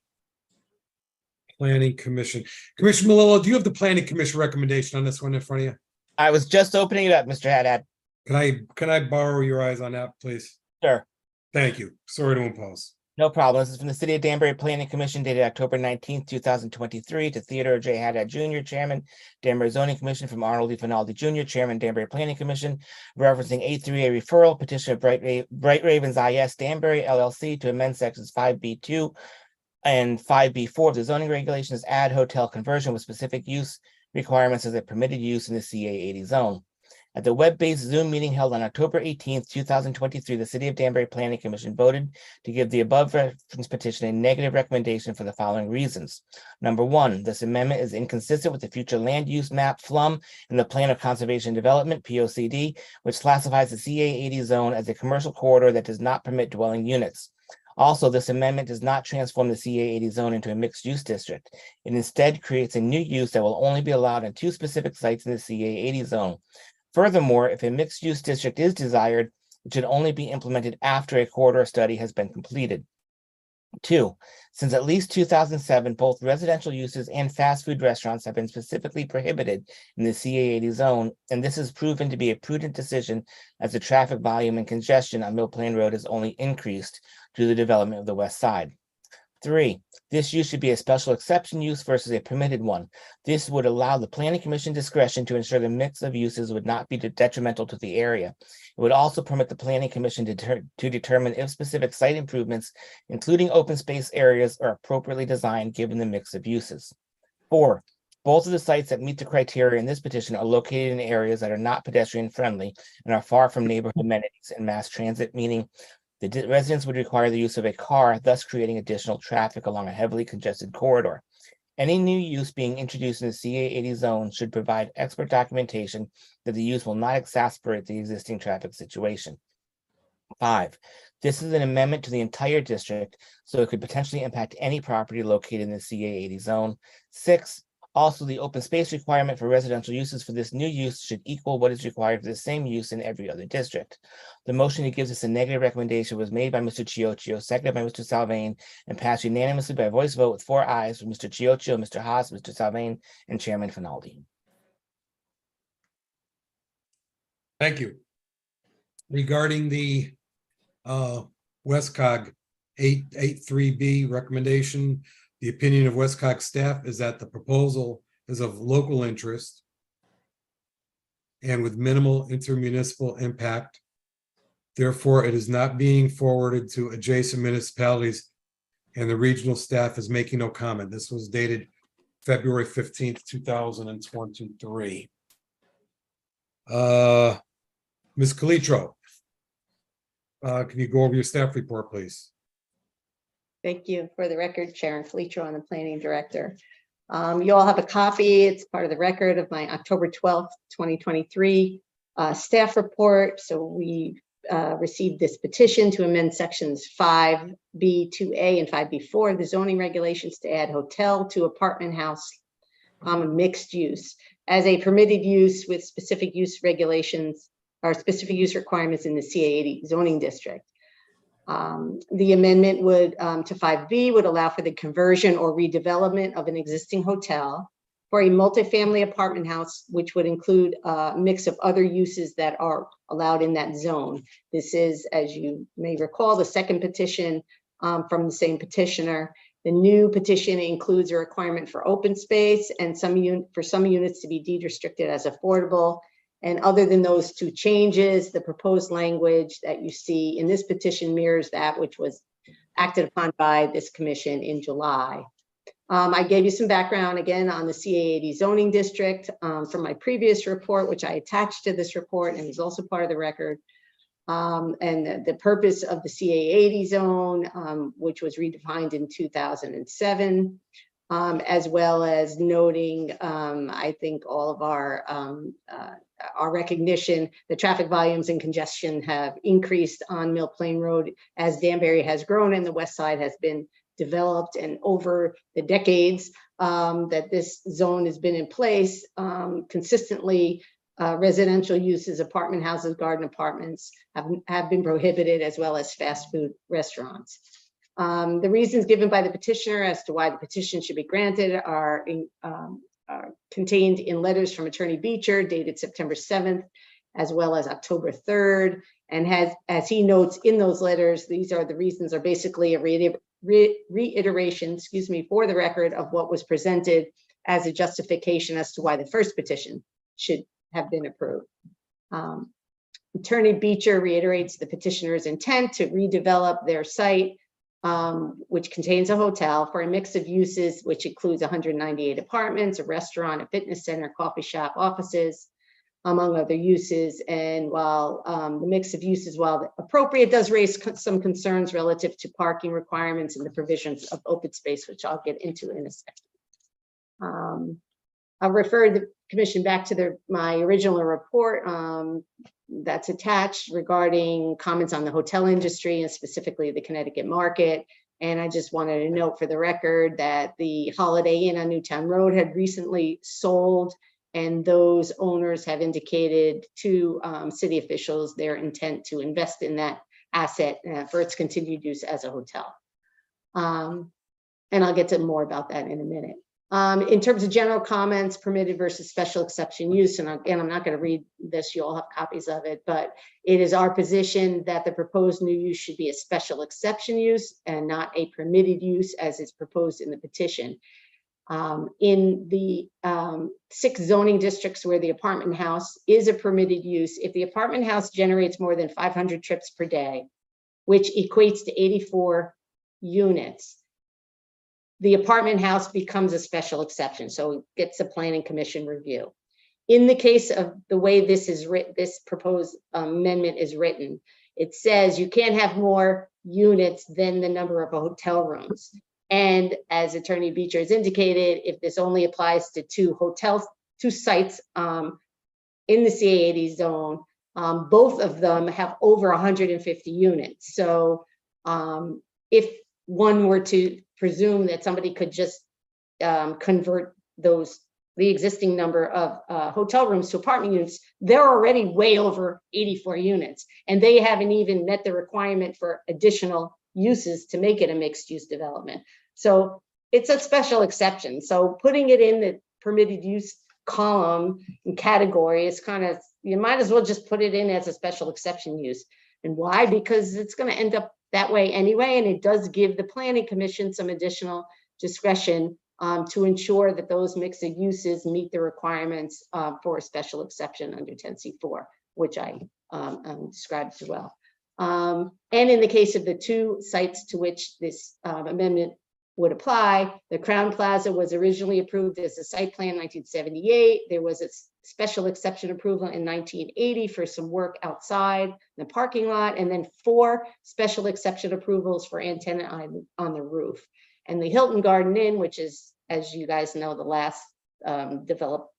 planning commission. Commissioner Malillo, do you have the planning commission recommendation on this one in front of you? I was just opening it up, Mr. Haddad. Can I borrow your eyes on that, please? Sure. Thank you. Sorry to impose. No problem. This is from the City of Danbury Planning Commission dated October 19th, 2023 to Theodore J. Haddad Jr., Chairman, Danbury Zoning Commission, from Arnold E. Finaldi Jr., Chairman, Danbury Planning Commission, referencing 838 referral petition of Bright Ravens IS Danbury LLC to amend sections 5B2 and 5B4 of the zoning regulations, add hotel conversion with specific use requirements as a permitted use in the CA 80 zone. At the web-based Zoom meeting held on October 18th, 2023, the City of Danbury Planning Commission voted to give the above reference petition a negative recommendation for the following reasons. Number 1, this amendment is inconsistent with the future land use map FLUM and the Plan of Conservation Development POCD, which classifies the CA 80 zone as a commercial corridor that does not permit dwelling units. Also, this amendment does not transform the CA 80 zone into a mixed-use district. It instead creates a new use that will only be allowed on 2 specific sites in the CA 80 zone. Furthermore, if a mixed-use district is desired, it should only be implemented after a corridor study has been completed. 2, since at least 2007, both residential uses and fast food restaurants have been specifically prohibited in the CA 80 zone, and this has proven to be a prudent decision as the traffic volume and congestion on Mill Plain Road has only increased due to the development of the west side. 3, this use should be a special exception use versus a permitted one. This would allow the Planning Commission discretion to ensure the mix of uses would not be detrimental to the area. It would also permit the Planning Commission to determine if specific site improvements, including open space areas, are appropriately designed given the mix of uses. 4, both of the sites that meet the criteria in this petition are located in areas that are not pedestrian friendly and are far from neighborhood amenities and mass transit, meaning the residents would require the use of a car, thus creating additional traffic along a heavily congested corridor. Any new use being introduced in the CA 80 zone should provide expert documentation that the use will not exacerbate the existing traffic situation. 5, this is an amendment to the entire district, so it could potentially impact any property located in the CA 80 zone. 6, also, the open space requirement for residential uses for this new use should equal what is required for the same use in every other district. The motion that gives us a negative recommendation was made by Mr. Chioccio, seconded by Mr. Salvain, and passed unanimously by voice vote with 4 ayes from Mr. Chioccio, Mr. Haas, Mr. Salvain, and Chairman Finaldi. Thank you. Regarding the Westcog 883B recommendation, the opinion of Westcog staff is that the proposal is of local interest and with minimal intermunicipal impact. Therefore, it is not being forwarded to adjacent municipalities, and the regional staff is making no comment. This was dated February 15th, 2023. Ms. Calitro, can you go over your staff report, please? Thank you. For the record, Sharon Fletcher, I'm the planning director. You all have a copy. It's part of the record of my October 12th, 2023 staff report. So we received this petition to amend sections 5B2A and 5B4 of the zoning regulations to add hotel to apartment house mixed use as a permitted use with specific use regulations or specific use requirements in the CA80 zoning district. The amendment would to 5B would allow for the conversion or redevelopment of an existing hotel for a multifamily apartment house, which would include a mix of other uses that are allowed in that zone. This is, as you may recall, the second petition from the same petitioner. The new petition includes a requirement for open space and for some units to be deed restricted as affordable. And other than those two changes, the proposed language that you see in this petition mirrors that which was acted upon by this commission in July. I gave you some background again on the CA80 zoning district from my previous report, which I attached to this report and is also part of the record. And the purpose of the CA80 zone, which was redefined in 2007, as well as noting, I think all of our recognition, the traffic volumes and congestion have increased on Mill Plain Road as Danbury has grown and the west side has been developed. And over the decades that this zone has been in place, consistently residential uses, apartment houses, garden apartments have been prohibited, as well as fast food restaurants. The reasons given by the petitioner as to why the petition should be granted are contained in letters from Attorney Beecher dated September 7th, as well as October 3rd. And as he notes in those letters, these are the reasons are basically a reiteration, for the record of what was presented as a justification as to why the first petition should have been approved. Attorney Beecher reiterates the petitioner's intent to redevelop their site, which contains a hotel, for a mix of uses, which includes 198 apartments, a restaurant, a fitness center, coffee shop, offices, among other uses. And while the mix of uses, while appropriate, does raise some concerns relative to parking requirements and the provisions of open space, which I'll get into in a second. I'll refer the commission back to my original report that's attached regarding comments on the hotel industry and specifically the Connecticut market. And I just wanted to note for the record that the Holiday Inn on Newtown Road had recently sold, and those owners have indicated to city officials their intent to invest in that asset for its continued use as a hotel. And I'll get to more about that in a minute. In terms of general comments, permitted versus special exception use, and again, I'm not going to read this, you all have copies of it, but it is our position that the proposed new use should be a special exception use and not a permitted use as is proposed in the petition. In the 6 zoning districts where the apartment house is a permitted use, if the apartment house generates more than 500 trips per day, which equates to 84 units, the apartment house becomes a special exception, so it gets a planning commission review. In the case of the way this is written, this proposed amendment is written, it says you can't have more units than the number of hotel rooms. And as Attorney Beecher has indicated, if this only applies to 2 sites in the CA80 zone, both of them have over 150 units. So if one were to presume that somebody could just convert the existing number of hotel rooms to apartment units, they're already way over 84 units, and they haven't even met the requirement for additional uses to make it a mixed use development. So it's a special exception. So putting it in the permitted use column and category is kind of, you might as well just put it in as a special exception use. And why? Because it's going to end up that way anyway, and it does give the planning commission some additional discretion to ensure that those mix of uses meet the requirements for a special exception under 10C4, which I described as well. And in the case of the two sites to which this amendment would apply, the Crown Plaza was originally approved as a site plan in 1978. There was a special exception approval in 1980 for some work outside the parking lot, and then 4 special exception approvals for antenna on the roof. And the Hilton Garden Inn, which is, as you guys know, the last developed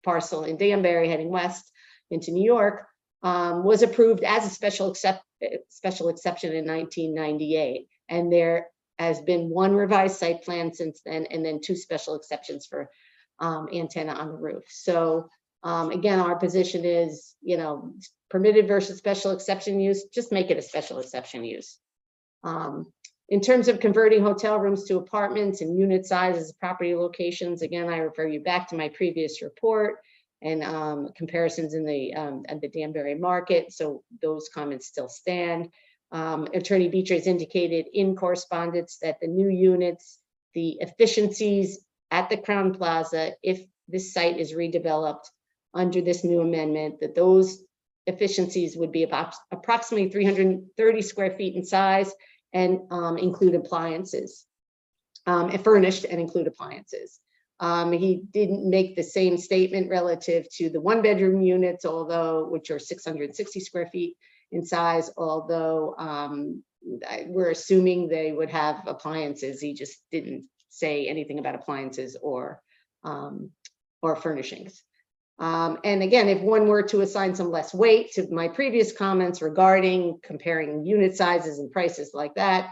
parcel in Danbury heading west into New York, was approved as a special exception in 1998. And there has been 1 revised site plan since then, and then 2 special exceptions for antenna on the roof. So again, our position is, you know, permitted versus special exception use, just make it a special exception use. In terms of converting hotel rooms to apartments and unit sizes, property locations, again, I refer you back to my previous report and comparisons in the Danbury market. So those comments still stand. Attorney Beecher has indicated in correspondence that the new units, the efficiencies at the Crown Plaza, if this site is redeveloped under this new amendment, that those efficiencies would be about approximately 330 square feet in size and include appliances, and furnished and include appliances. He didn't make the same statement relative to the 1-bedroom units, although, which are 660 square feet in size, although we're assuming they would have appliances. He just didn't say anything about appliances or furnishings. And again, if one were to assign some less weight to my previous comments regarding comparing unit sizes and prices like that,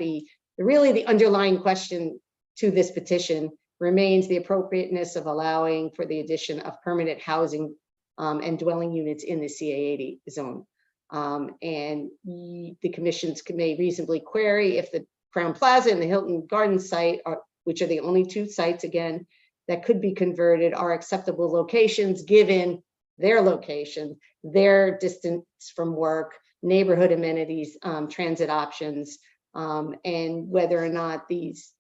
really the underlying question to this petition remains the appropriateness of allowing for the addition of permanent housing and dwelling units in the CA80 zone. And the commissions may reasonably query if the Crown Plaza and the Hilton Garden site, which are the only 2 sites, again, that could be converted, are acceptable locations given their location, their distance from work, neighborhood amenities, transit options, and whether or not these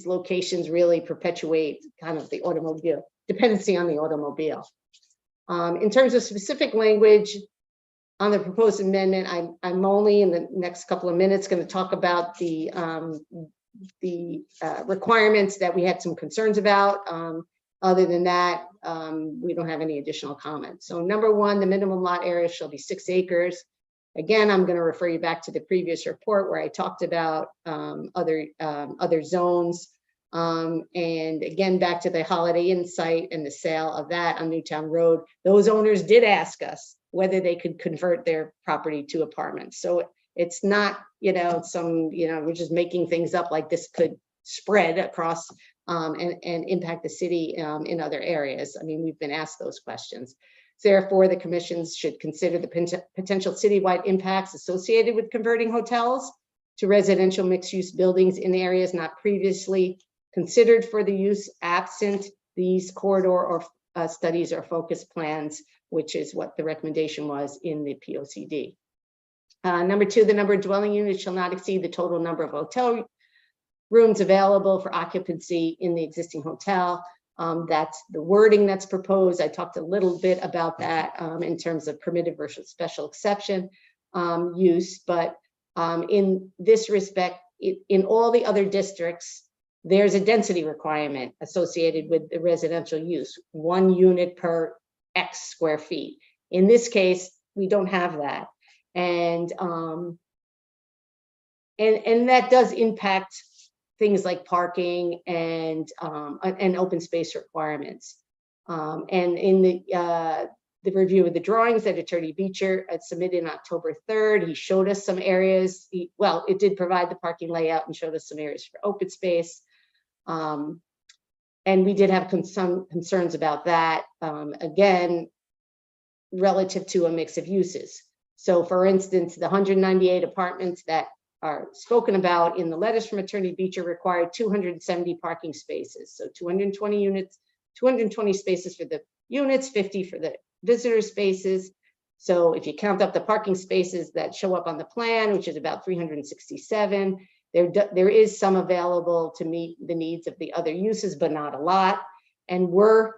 locations really perpetuate kind of the automobile dependency on the automobile. In terms of specific language on the proposed amendment, I'm only in the next couple of minutes going to talk about the requirements that we had some concerns about. Other than that, we don't have any additional comments. So number 1, the minimum lot area shall be 6 acres. Again, I'm going to refer you back to the previous report where I talked about other zones. And again, back to the Holiday Inn site and the sale of that on Newtown Road. Those owners did ask us whether they could convert their property to apartments. So it's not, we're just making things up like this could spread across and impact the city in other areas. I mean, we've been asked those questions. Therefore, the commissions should consider the potential citywide impacts associated with converting hotels to residential mixed-use buildings in areas not previously considered for the use, absent these corridor or studies or focus plans, which is what the recommendation was in the POCD. Number 2, the number of dwelling units shall not exceed the total number of hotel rooms available for occupancy in the existing hotel. That's the wording that's proposed. I talked a little bit about that in terms of permitted versus special exception use, but in this respect, in all the other districts, there's a density requirement associated with the residential use, 1 unit per X square feet. In this case, we don't have that. And that does impact things like parking and open space requirements. And in the review of the drawings that Attorney Beecher had submitted on October 3rd, he showed us some areas. It did provide the parking layout and showed us some areas for open space. And we did have some concerns about that, again, relative to a mix of uses. So for instance, the 198 apartments that are spoken about in the letters from Attorney Beecher required 270 parking spaces. So 220 units, 220 spaces for the units, 50 for the visitor spaces. So if you count up the parking spaces that show up on the plan, which is about 367, There is some available to meet the needs of the other uses, but not a lot. And we're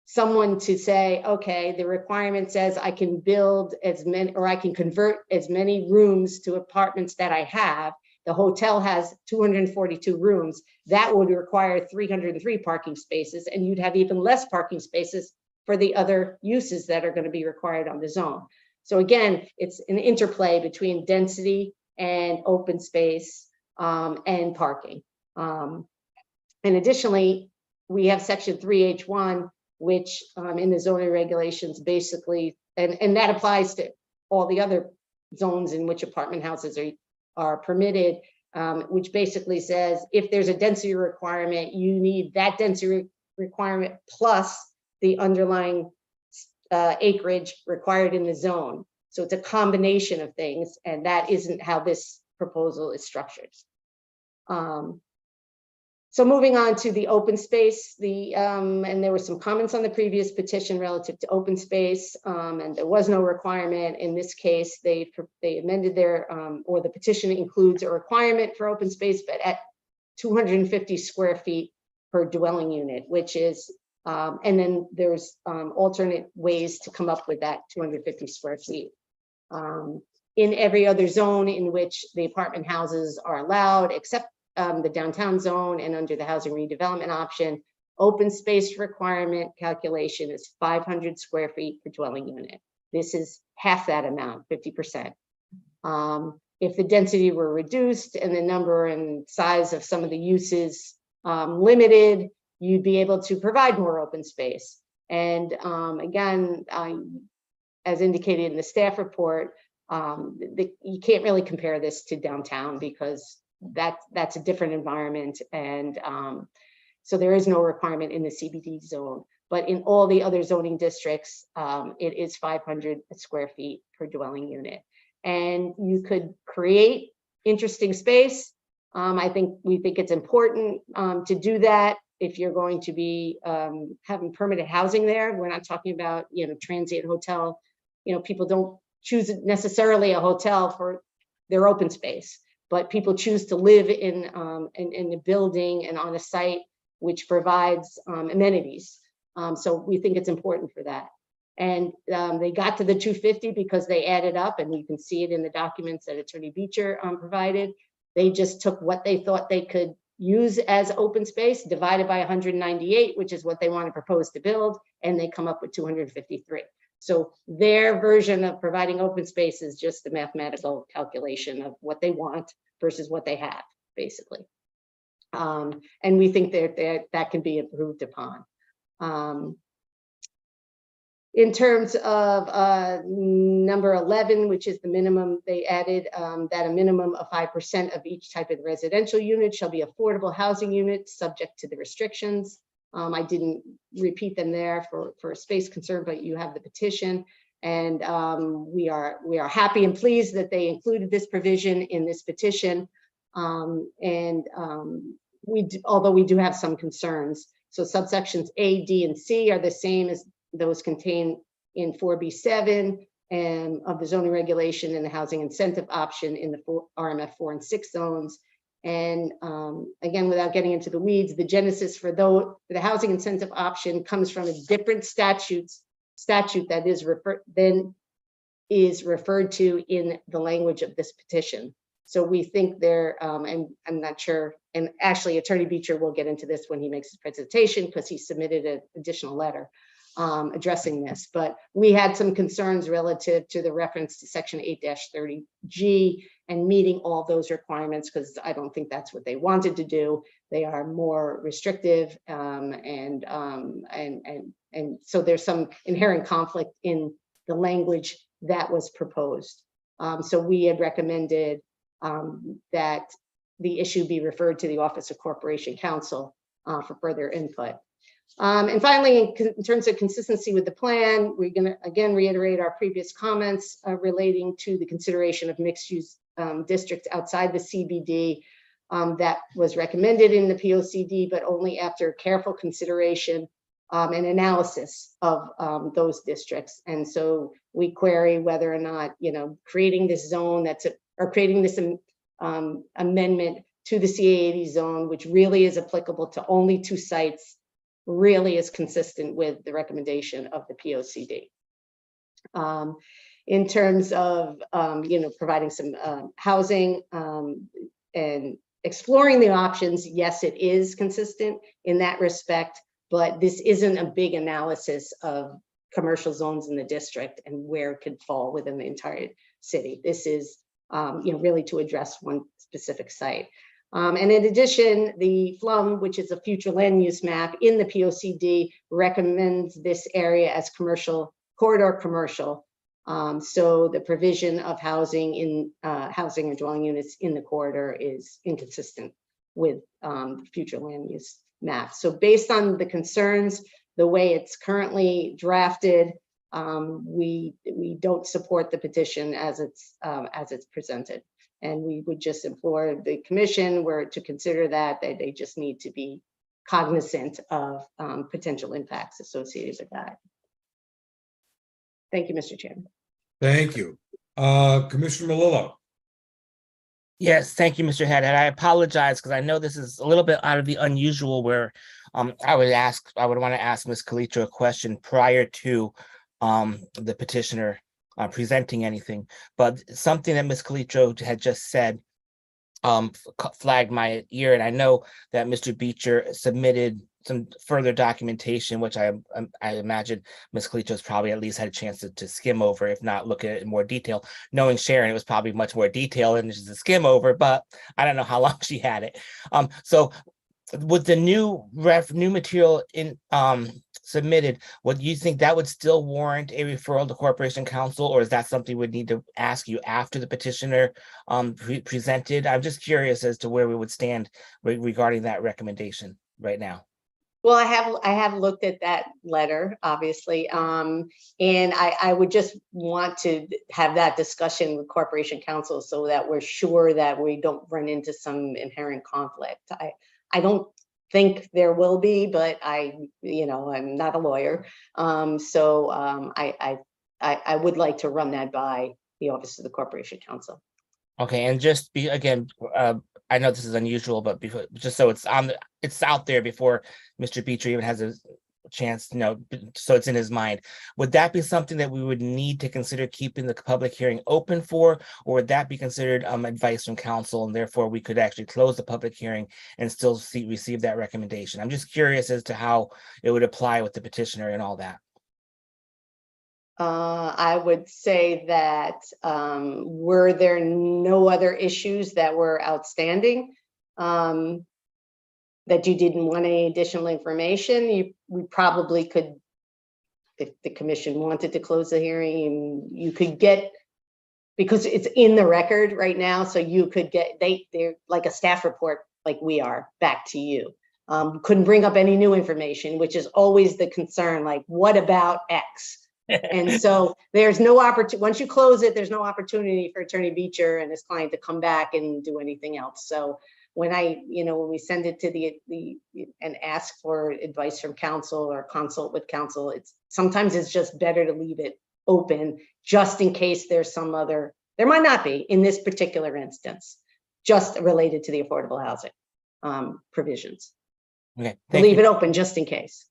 someone to say, okay, the requirement says I can build as many, or I can convert as many rooms to apartments that I have. The hotel has 242 rooms. That would require 303 parking spaces, and you'd have even less parking spaces for the other uses that are going to be required on the zone. So again, it's an interplay between density and open space and parking. And additionally, we have section 3H1, which in the zoning regulations basically, and that applies to all the other zones in which apartment houses are permitted, which basically says if there's a density requirement, you need that density requirement plus the underlying acreage required in the zone. So it's a combination of things, and that isn't how this proposal is structured. So moving on to the open space, and there were some comments on the previous petition relative to open space, and there was no requirement. In this case, they amended their, or the petition includes a requirement for open space, but at 250 square feet per dwelling unit, which is, and then there's alternate ways to come up with that 250 square feet. In every other zone in which the apartment houses are allowed, except the downtown zone and under the housing redevelopment option, open space requirement calculation is 500 square feet per dwelling unit. This is half that amount, 50%. If the density were reduced and the number and size of some of the uses limited, you'd be able to provide more open space. And again, as indicated in the staff report, you can't really compare this to downtown because that's a different environment, and so there is no requirement in the CBD zone. But in all the other zoning districts, it is 500 square feet per dwelling unit, and you could create interesting space. We think it's important to do that if you're going to be having permanent housing there. We're not talking about transient hotel. People don't choose necessarily a hotel for their open space, but people choose to live in a building and on a site which provides amenities. So we think it's important for that. And they got to the 250 because they added up, and you can see it in the documents that Attorney Beecher provided. They just took what they thought they could use as open space, divided by 198, which is what they want to propose to build, and they come up with 253. So their version of providing open space is just the mathematical calculation of what they want versus what they have, basically. And we think that can be improved upon. In terms of number 11, which is the minimum, they added that a minimum of 5% of each type of residential unit shall be affordable housing units subject to the restrictions. I didn't repeat them there for space concern, but you have the petition, and we are happy and pleased that they included this provision in this petition. Although we do have some concerns. So subsections A, D, and C are the same as those contained in 4B7 and of the zoning regulation and the housing incentive option in the RMF 4 and 6 zones. And again, without getting into the weeds, the genesis for the housing incentive option comes from a different statute that is referred to in the language of this petition. So we think and I'm not sure, and actually Attorney Beecher will get into this when he makes his presentation because he submitted an additional letter addressing this. But we had some concerns relative to the reference to section 8-30G and meeting all those requirements, because I don't think that's what they wanted to do. They are more restrictive, and so there's some inherent conflict in the language that was proposed. So we had recommended that the issue be referred to the Office of Corporation Counsel for further input. And finally, in terms of consistency with the plan, we're going to again reiterate our previous comments relating to the consideration of mixed-use districts outside the CBD that was recommended in the POCD, but only after careful consideration and analysis of those districts. And so we query whether or not, creating this zone or creating this amendment to the CA80 zone, which really is applicable to only 2 sites, really is consistent with the recommendation of the POCD. In terms of, providing some housing and exploring the options, yes, it is consistent in that respect, but this isn't a big analysis of commercial zones in the district and where it could fall within the entire city. This is, really to address one specific site. And in addition, the FLUM, which is a future land use map in the POCD, recommends this area as corridor commercial. So the provision of housing in housing or dwelling units in the corridor is inconsistent with future land use map. So based on the concerns, the way it's currently drafted, we don't support the petition as it's presented. And we would just implore the commission to consider that they just need to be cognizant of potential impacts associated with that. Thank you, Mr. Chairman. Thank you. Commissioner Melillo. Yes, thank you, Mr. Haddad. I apologize because I know this is a little bit out of the unusual where I would want to ask Ms. Calitro a question prior to the petitioner presenting anything, but something that Ms. Calitro had just said flagged my ear, and I know that Mr. Beecher submitted some further documentation, which I imagine Ms. Calitro's probably at least had a chance to skim over, if not look at it in more detail. Knowing Sharon, it was probably much more detailed than just a skim over, but I don't know how long she had it. So with the new material in submitted, what you think that would still warrant a referral to Corporation Counsel, or is that something we'd need to ask you after the petitioner presented? I'm just curious as to where we would stand regarding that recommendation right now. Well, I have looked at that letter, obviously, and I would just want to have that discussion with Corporation Counsel so that we're sure that we don't run into some inherent conflict. I don't think there will be, but I'm not a lawyer, so I would like to run that by the Office of the Corporation Counsel. Okay, and just I know this is unusual, but just so it's out there before Mr. Beecher even has a chance to know, so it's in his mind. Would that be something that we would need to consider keeping the public hearing open for, or would that be considered advice from counsel, and therefore we could actually close the public hearing and still receive that recommendation? I'm just curious as to how it would apply with the petitioner and all that. I would say that were there no other issues that were outstanding, that you didn't want any additional information, we probably could, if the commission wanted to close the hearing, you could get, because it's in the record right now, so you could get, they're like a staff report like we are back to you. Couldn't bring up any new information, which is always the concern, like what about X? And so there's no opportunity, once you close it, there's no opportunity for Attorney Beecher and his client to come back and do anything else. So when when we send it to and ask for advice from counsel or consult with counsel, sometimes it's just better to leave it open just in case there's some other, there might not be in this particular instance, just related to the affordable housing provisions. Okay, leave it open just in case.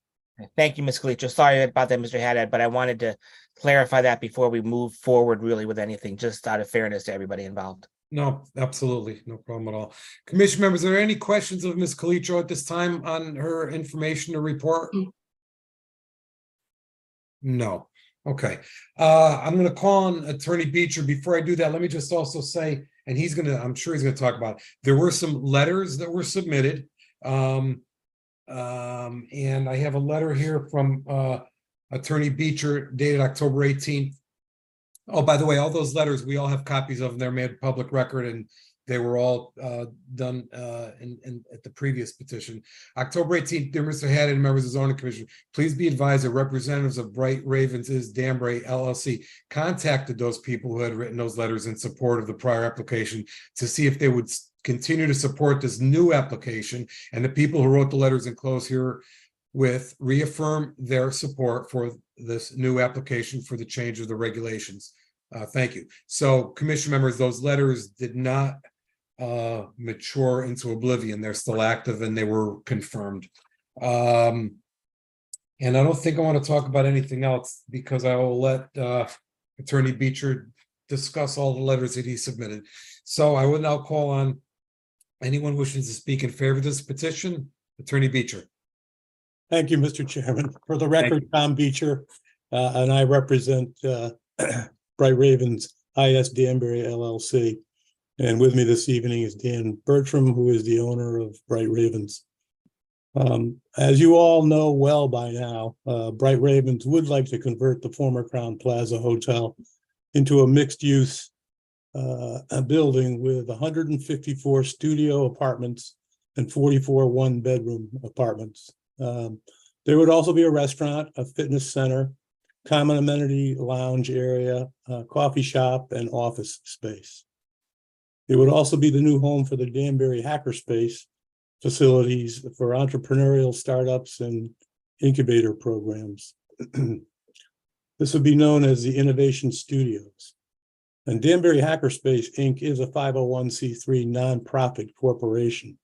Thank you, Ms. Calitro. Sorry about that, Mr. Haddad, but I wanted to clarify that before we move forward really with anything, just out of fairness to everybody involved. No, absolutely. No problem at all. Commission members, are there any questions of Ms. Calitro at this time on her information to report? No. Okay. I'm going to call on Attorney Beecher. Before I do that, let me just also say, and I'm sure he's going to talk about it. There were some letters that were submitted. And I have a letter here from Attorney Beecher dated October 18th. Oh, by the way, all those letters, we all have copies of them. They're made public record, and they were all done at the previous petition. October 18th, dear Mr. Haddad and members of the Zoning Commission, please be advised that representatives of Bright Ravens is Danbury LLC contacted those people who had written those letters in support of the prior application to see if they would continue to support this new application, and the people who wrote the letters enclosed here with reaffirm their support for this new application for the change of the regulations. Thank you. So, commission members, those letters did not mature into oblivion. They're still active and they were confirmed. And I don't think I want to talk about anything else because I will let Attorney Beecher discuss all the letters that he submitted. So I will now call on anyone wishing to speak in favor of this petition. Attorney Beecher. Thank you, Mr. Chairman. For the record, Tom Beecher, and I represent Bright Ravens IS Danbury LLC. And with me this evening is Dan Bertram, who is the owner of Bright Ravens. As you all know well by now, Bright Ravens would like to convert the former Crown Plaza Hotel into a mixed-use building with 154 studio apartments and 44 one-bedroom apartments. There would also be a restaurant, a fitness center, common amenity lounge area, coffee shop, and office space. It would also be the new home for the Danbury Hackerspace facilities for entrepreneurial startups and incubator programs. This would be known as the Innovation Studios. And Danbury Hackerspace, Inc. is a 501c3 nonprofit corporation.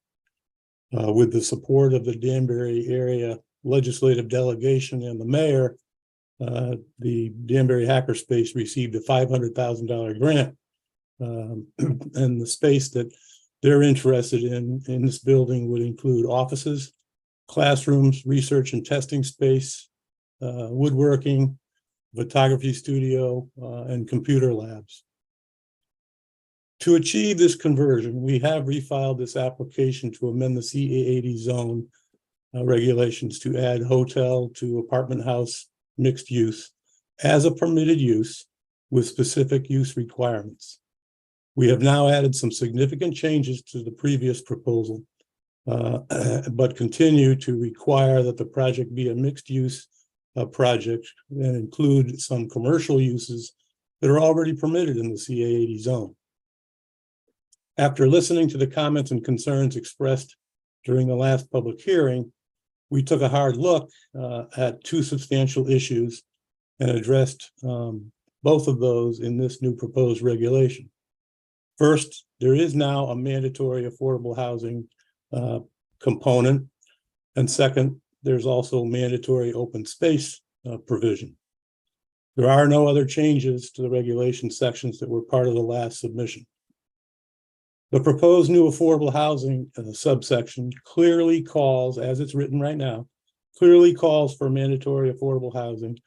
With the support of the Danbury area legislative delegation and the mayor, the Danbury Hackerspace received a $500,000 grant. And the space that they're interested in this building would include offices, classrooms, research and testing space, woodworking, photography studio, and computer labs. To achieve this conversion, we have refiled this application to amend the CA80 zone regulations to add hotel to apartment house mixed use as a permitted use with specific use requirements. We have now added some significant changes to the previous proposal, but continue to require that the project be a mixed use project and include some commercial uses that are already permitted in the CA80 zone. After listening to the comments and concerns expressed during the last public hearing, we took a hard look at two substantial issues and addressed both of those in this new proposed regulation. First, there is now a mandatory affordable housing component. And second, there's also mandatory open space provision. There are no other changes to the regulation sections that were part of the last submission. The proposed new affordable housing subsection clearly calls, as it's written right now, clearly calls for mandatory affordable housing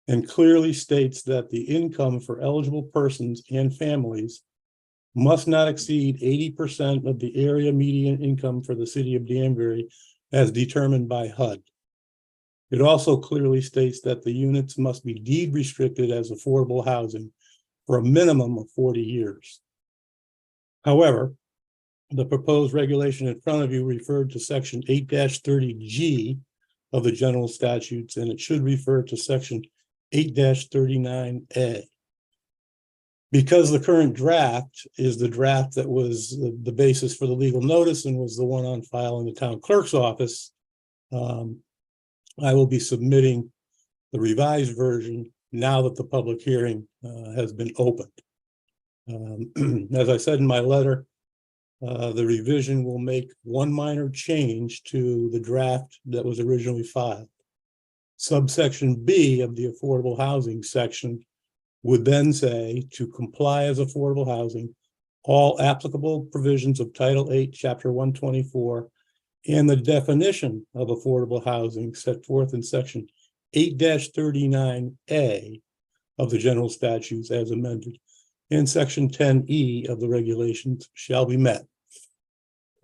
and clearly states that the income for eligible persons and families must not exceed 80% of the area median income for the city of Danbury as determined by HUD. It also clearly states that the units must be deed restricted as affordable housing for a minimum of 40 years. However, the proposed regulation in front of you referred to section 8-30G of the general statutes, and it should refer to section 8-39A. Because the current draft is the draft that was the basis for the legal notice and was the one on file in the town clerk's office, I will be submitting the revised version now that the public hearing has been opened. As I said in my letter, the revision will make one minor change to the draft that was originally filed. Subsection B of the affordable housing section would then say, to comply as affordable housing, all applicable provisions of Title 8, Chapter 124, and the definition of affordable housing set forth in section 8-39A of the general statutes as amended, and section 10E of the regulations shall be met.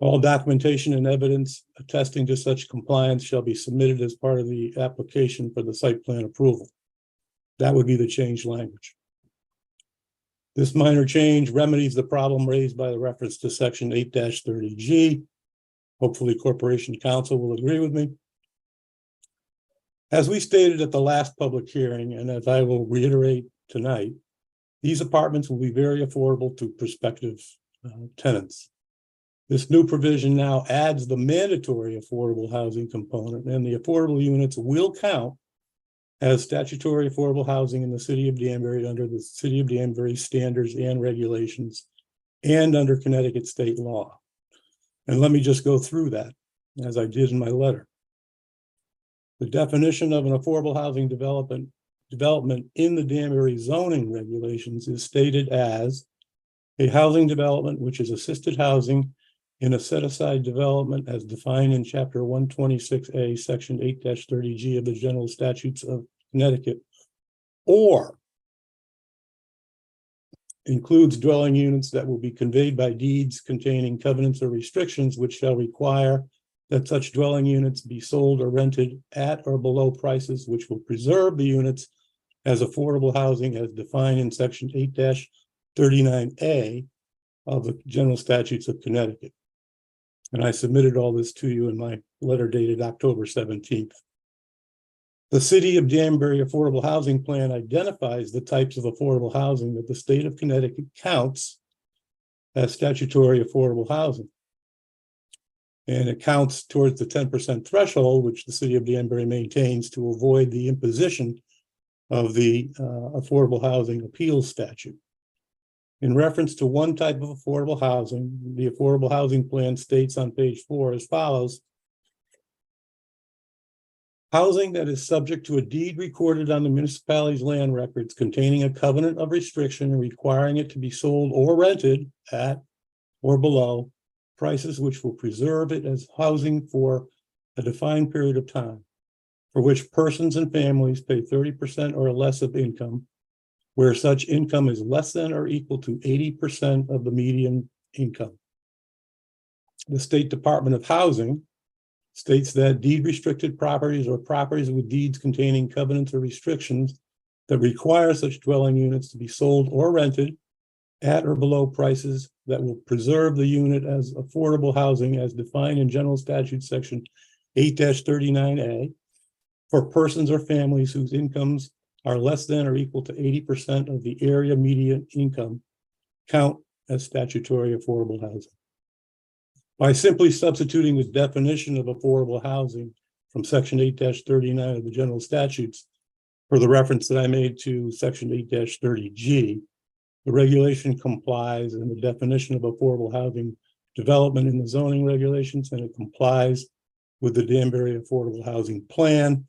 All documentation and evidence attesting to such compliance shall be submitted as part of the application for the site plan approval. That would be the changed language. This minor change remedies the problem raised by the reference to section 8-30G. Hopefully, Corporation Counsel will agree with me. As we stated at the last public hearing, and as I will reiterate tonight, these apartments will be very affordable to prospective tenants. This new provision now adds the mandatory affordable housing component, and the affordable units will count as statutory affordable housing in the city of Danbury under the city of Danbury standards and regulations and under Connecticut state law. And let me just go through that as I did in my letter. The definition of an affordable housing development in the Danbury zoning regulations is stated as a housing development which is assisted housing in a set-aside development as defined in Chapter 126A, Section 8-30G of the General Statutes of Connecticut, or includes dwelling units that will be conveyed by deeds containing covenants or restrictions which shall require that such dwelling units be sold or rented at or below prices which will preserve the units as affordable housing as defined in Section 8-39A of the General Statutes of Connecticut. And I submitted all this to you in my letter dated October 17th. The City of Danbury Affordable Housing Plan identifies the types of affordable housing that the state of Connecticut counts as statutory affordable housing. And it counts towards the 10% threshold, which the City of Danbury maintains to avoid the imposition of the Affordable Housing Appeals Statute. In reference to one type of affordable housing, the Affordable Housing Plan states on page 4 as follows: housing that is subject to a deed recorded on the municipality's land records containing a covenant of restriction and requiring it to be sold or rented at or below prices which will preserve it as housing for a defined period of time, for which persons and families pay 30% or less of income, where such income is less than or equal to 80% of the median income. The State Department of Housing states that deed restricted properties or properties with deeds containing covenants or restrictions that require such dwelling units to be sold or rented at or below prices that will preserve the unit as affordable housing as defined in General Statute Section 8-39A for persons or families whose incomes are less than or equal to 80% of the area median income count as statutory affordable housing. By simply substituting the definition of affordable housing from Section 8-39 of the General Statutes for the reference that I made to Section 8-30G, the regulation complies in the definition of affordable housing development in the zoning regulations, and it complies with the Danbury Affordable Housing Plan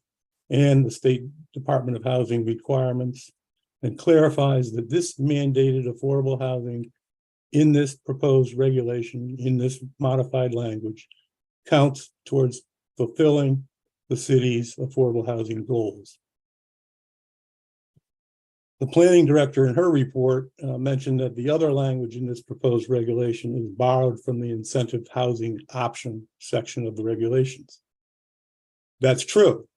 and the State Department of Housing requirements, and clarifies that this mandated affordable housing in this proposed regulation, in this modified language, counts towards fulfilling the city's affordable housing goals. The planning director in her report mentioned that the other language in this proposed regulation is borrowed from the incentive housing option section of the regulations. That's true,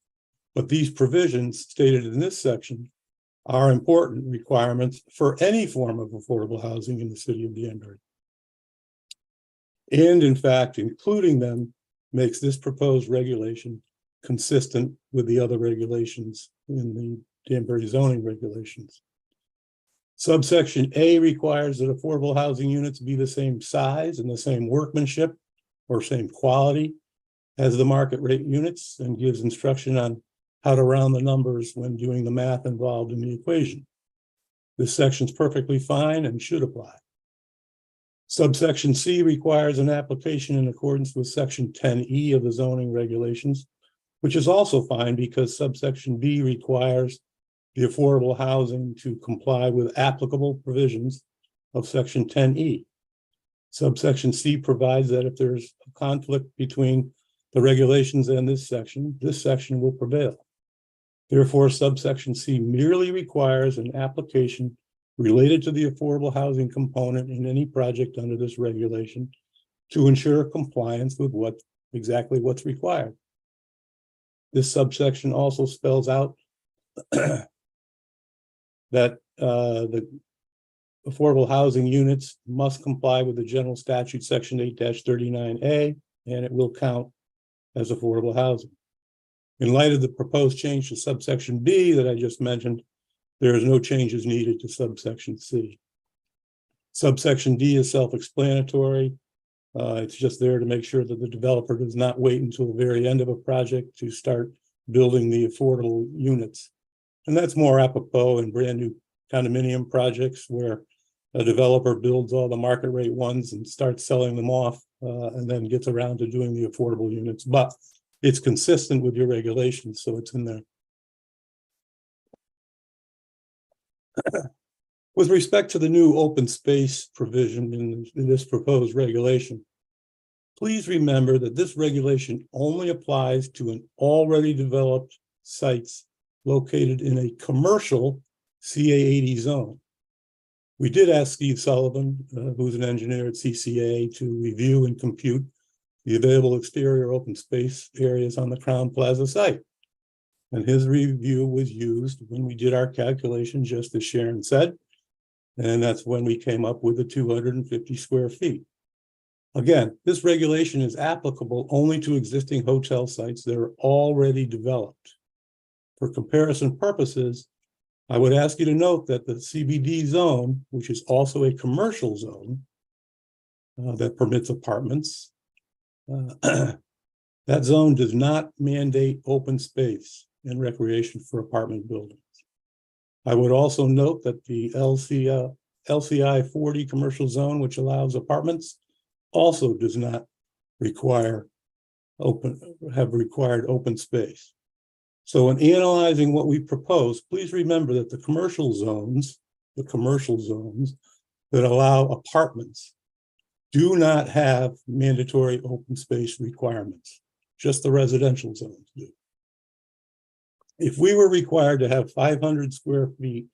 but these provisions stated in this section are important requirements for any form of affordable housing in the city of Danbury. And in fact, including them makes this proposed regulation consistent with the other regulations in the Danbury zoning regulations. Subsection A requires that affordable housing units be the same size and the same workmanship or same quality as the market rate units, and gives instruction on how to round the numbers when doing the math involved in the equation. This section is perfectly fine and should apply. Subsection C requires an application in accordance with Section 10E of the zoning regulations, which is also fine because subsection B requires the affordable housing to comply with applicable provisions of Section 10E. Subsection C provides that if there's a conflict between the regulations and this section will prevail. Therefore, subsection C merely requires an application related to the affordable housing component in any project under this regulation to ensure compliance with exactly what's required. This subsection also spells out that the affordable housing units must comply with the General Statute Section 8-39A, and it will count as affordable housing. In light of the proposed change to subsection B that I just mentioned, there is no changes needed to subsection C. Subsection D is self-explanatory. It's just there to make sure that the developer does not wait until the very end of a project to start building the affordable units. And that's more apropos in brand new condominium projects where a developer builds all the market rate ones and starts selling them off, and then gets around to doing the affordable units, but it's consistent with your regulations, so it's in there. With respect to the new open space provision in this proposed regulation, please remember that this regulation only applies to an already developed sites located in a commercial CA80 zone. We did ask Steve Sullivan, who's an engineer at CCA, to review and compute the available exterior open space areas on the Crown Plaza site. And his review was used when we did our calculation, just as Sharon said. And that's when we came up with the 250 square feet. Again, this regulation is applicable only to existing hotel sites that are already developed. For comparison purposes, I would ask you to note that the CBD zone, which is also a commercial zone that permits apartments, that zone does not mandate open space and recreation for apartment buildings. I would also note that the LCI 40 commercial zone, which allows apartments, also does not required open space. So in analyzing what we propose, please remember that the commercial zones that allow apartments do not have mandatory open space requirements. Just the residential zones do. If we were required to have 500 square feet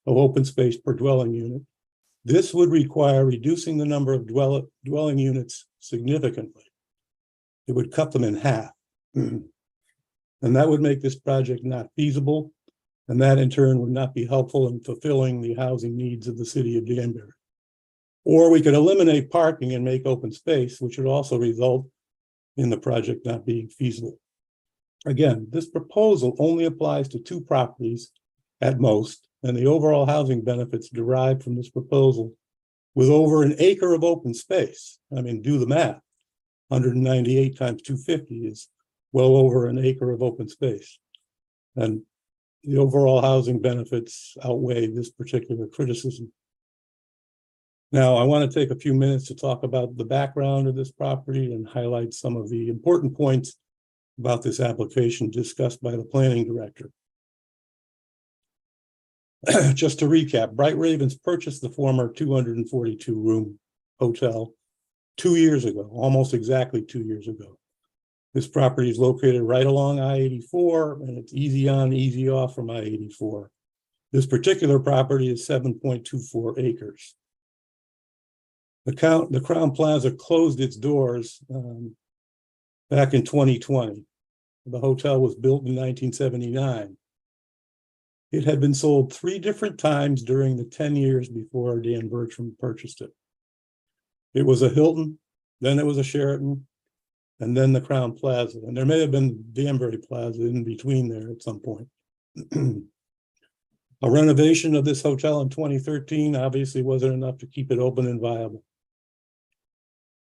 of open space per dwelling unit, this would require reducing the number of dwelling units significantly. It would cut them in half. And that would make this project not feasible. And that in turn would not be helpful in fulfilling the housing needs of the city of Danbury. Or we could eliminate parking and make open space, which would also result in the project not being feasible. Again, this proposal only applies to 2 properties at most, and the overall housing benefits derived from this proposal with over an acre of open space. I mean, do the math. 198 times 250 is well over an acre of open space. And the overall housing benefits outweigh this particular criticism. Now, I want to take a few minutes to talk about the background of this property and highlight some of the important points about this application discussed by the planning director. Just to recap, Bright Ravens purchased the former 242-room hotel 2 years ago, almost exactly 2 years ago. This property is located right along I-84, and it's easy on, easy off from I-84. This particular property is 7.24 acres. The Crown Plaza closed its doors back in 2020. The hotel was built in 1979. It had been sold 3 different times during the 10 years before Dan Bertram purchased it. It was a Hilton, then it was a Sheraton, and then the Crown Plaza. And there may have been Danbury Plaza in between there at some point. A renovation of this hotel in 2013 obviously wasn't enough to keep it open and viable.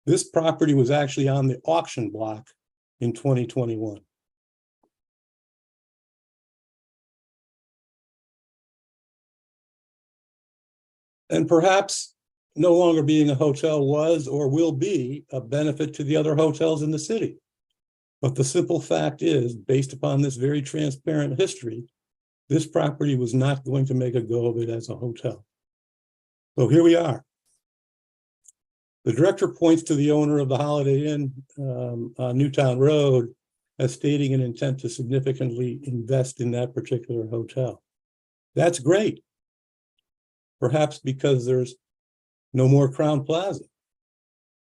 This property was actually on the auction block in 2021. And perhaps no longer being a hotel was or will be a benefit to the other hotels in the city. But the simple fact is, based upon this very transparent history, this property was not going to make a go of it as a hotel. So here we are. The director points to the owner of the Holiday Inn on Newtown Road as stating an intent to significantly invest in that particular hotel. That's great. Perhaps because there's no more Crown Plaza.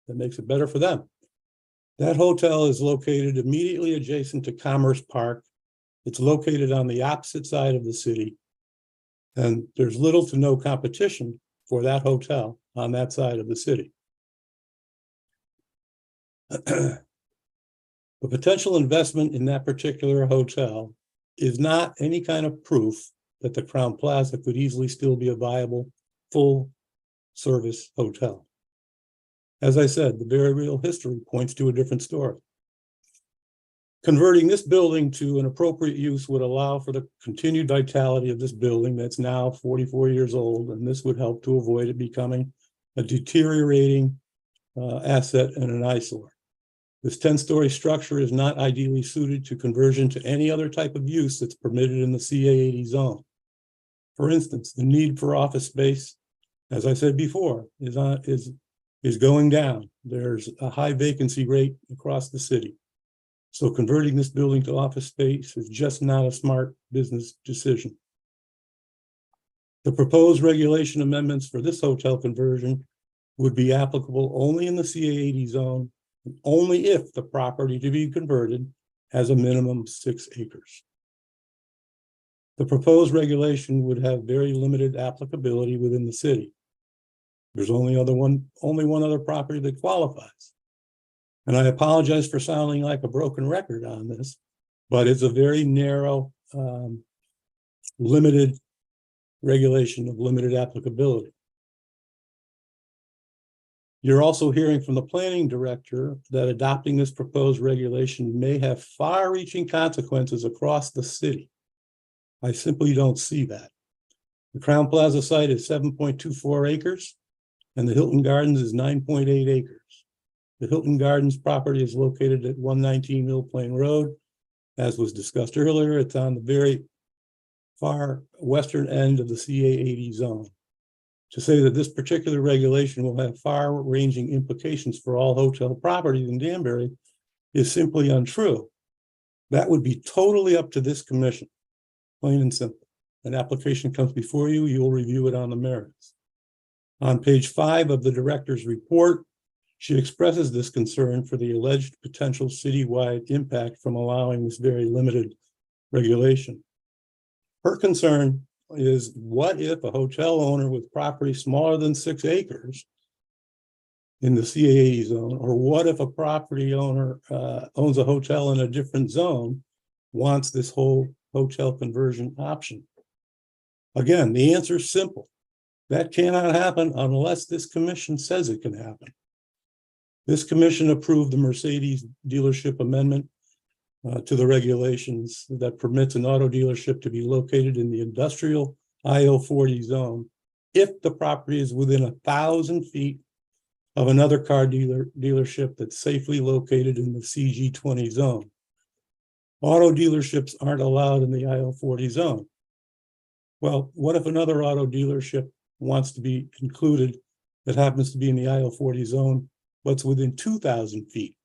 That makes it better for them. That hotel is located immediately adjacent to Commerce Park. It's located on the opposite side of the city. And there's little to no competition for that hotel on that side of the city. The potential investment in that particular hotel is not any kind of proof that the Crown Plaza could easily still be a viable full-service hotel. As I said, the very real history points to a different story. Converting this building to an appropriate use would allow for the continued vitality of this building that's now 44 years old, and this would help to avoid it becoming a deteriorating asset and an eyesore. This 10-story structure is not ideally suited to conversion to any other type of use that's permitted in the CA80 zone. For instance, the need for office space, as I said before, is going down. There's a high vacancy rate across the city. So converting this building to office space is just not a smart business decision. The proposed regulation amendments for this hotel conversion would be applicable only in the CA80 zone, and only if the property to be converted has a minimum 6 acres. The proposed regulation would have very limited applicability within the city. There's only one other property that qualifies. And I apologize for sounding like a broken record on this, but it's a very narrow, limited regulation of limited applicability. You're also hearing from the planning director that adopting this proposed regulation may have far-reaching consequences across the city. I simply don't see that. The Crown Plaza site is 7.24 acres, and the Hilton Gardens is 9.8 acres. The Hilton Gardens property is located at 119 Mill Plain Road. As was discussed earlier, it's on the very far western end of the CA80 zone. To say that this particular regulation will have far-ranging implications for all hotel properties in Danbury is simply untrue. That would be totally up to this commission, plain and simple. An application comes before you, you'll review it on the merits. On page 5 of the director's report, she expresses this concern for the alleged potential citywide impact from allowing this very limited regulation. Her concern is, what if a hotel owner with property smaller than 6 acres in the CA80 zone, or what if a property owner owns a hotel in a different zone, wants this whole hotel conversion option? Again, the answer is simple. That cannot happen unless this commission says it can happen. This commission approved the Mercedes dealership amendment to the regulations that permits an auto dealership to be located in the industrial IL40 zone if the property is within 1,000 feet of another car dealership that's safely located in the CG20 zone. Auto dealerships aren't allowed in the IL40 zone. Well, what if another auto dealership wants to be included that happens to be in the IL40 zone, but within 2,000 feet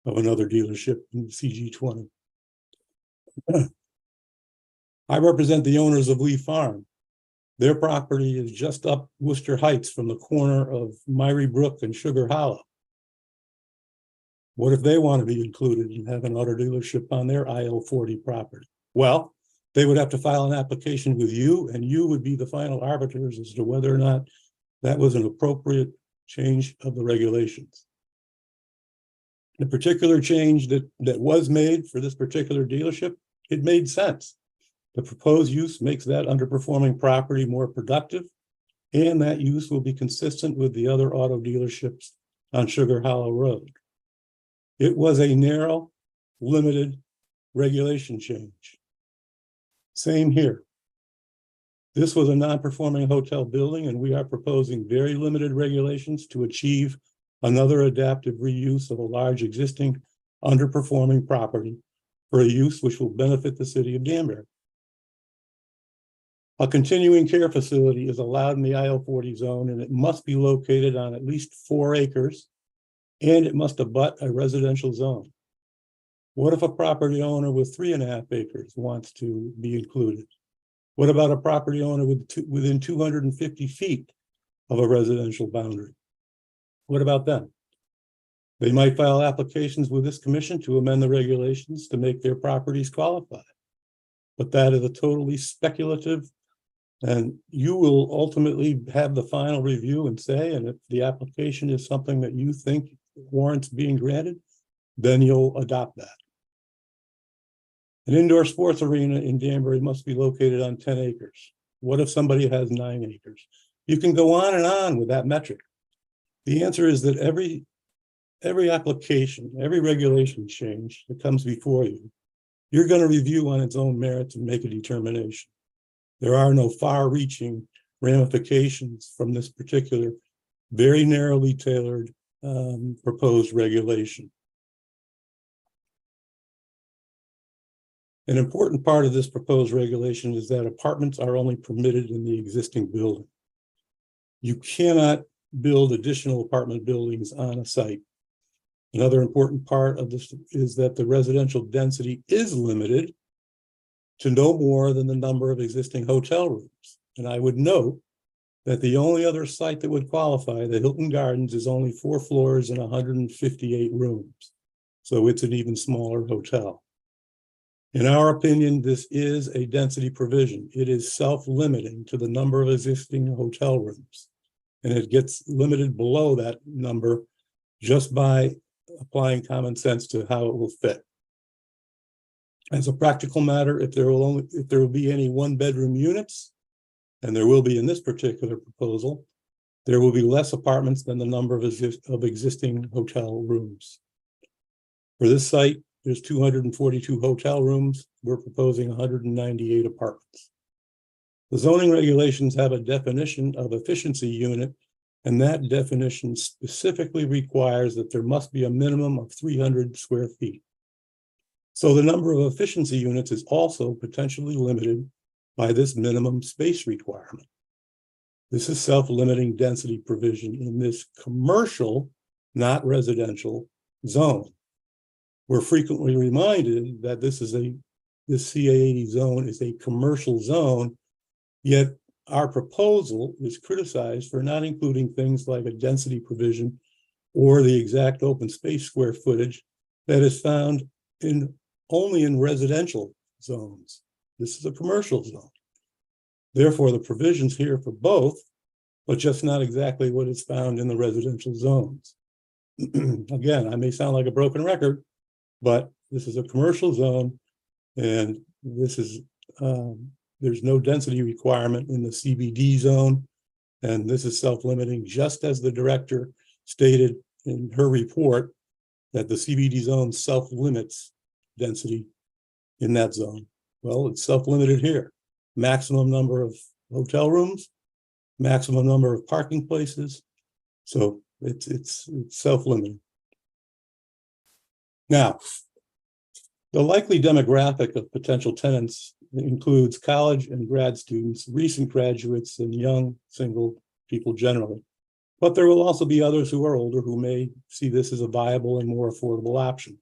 of another dealership in the CG20? I represent the owners of Lee Farm. Their property is just up Worcester Heights from the corner of Myrie Brook and Sugar Hollow. What if they want to be included and have an auto dealership on their IL40 property? Well, they would have to file an application with you, and you would be the final arbiters as to whether or not that was an appropriate change of the regulations. The particular change that was made for this particular dealership, it made sense. The proposed use makes that underperforming property more productive, and that use will be consistent with the other auto dealerships on Sugar Hollow Road. It was a narrow, limited regulation change. Same here. This was a non-performing hotel building, and we are proposing very limited regulations to achieve another adaptive reuse of a large existing underperforming property for a use which will benefit the city of Danbury. A continuing care facility is allowed in the IL40 zone, and it must be located on at least 4 acres, and it must abut a residential zone. What if a property owner with 3.5 acres wants to be included? What about a property owner within 250 feet of a residential boundary? What about them? They might file applications with this commission to amend the regulations to make their properties qualify. But that is a totally speculative, and you will ultimately have the final review and say, and if the application is something that you think warrants being granted, then you'll adopt that. An indoor sports arena in Danbury must be located on 10 acres. What if somebody has 9 acres? You can go on and on with that metric. The answer is that every every application, every regulation change that comes before you, you're going to review on its own merits and make a determination. There are no far-reaching ramifications from this particular, very narrowly tailored proposed regulation. An important part of this proposed regulation is that apartments are only permitted in the existing building. You cannot build additional apartment buildings on a site. Another important part of this is that the residential density is limited to no more than the number of existing hotel rooms. And I would note that the only other site that would qualify, the Hilton Gardens, is only 4 floors and 158 rooms. So it's an even smaller hotel. In our opinion, this is a density provision. It is self-limiting to the number of existing hotel rooms. And it gets limited below that number just by applying common sense to how it will fit. As a practical matter, if there will be any 1-bedroom units, and there will be in this particular proposal, there will be less apartments than the number of existing hotel rooms. For this site, there's 242 hotel rooms. We're proposing 198 apartments. The zoning regulations have a definition of efficiency unit, and that definition specifically requires that there must be a minimum of 300 square feet. So the number of efficiency units is also potentially limited by this minimum space requirement. This is self-limiting density provision in this commercial, not residential zone. We're frequently reminded that this CA80 zone is a commercial zone, yet our proposal is criticized for not including things like a density provision or the exact open space square footage that is found only in residential zones. This is a commercial zone. Therefore, the provisions here for both, but just not exactly what is found in the residential zones. Again, I may sound like a broken record, but this is a commercial zone, and this is there's no density requirement in the CBD zone, and this is self-limiting, just as the director stated in her report that the CBD zone self-limits density in that zone. Well, it's self-limited here. Maximum number of hotel rooms, maximum number of parking places. So it's self-limiting. Now, the likely demographic of potential tenants includes college and grad students, recent graduates, and young single people generally. But there will also be others who are older who may see this as a viable and more affordable option.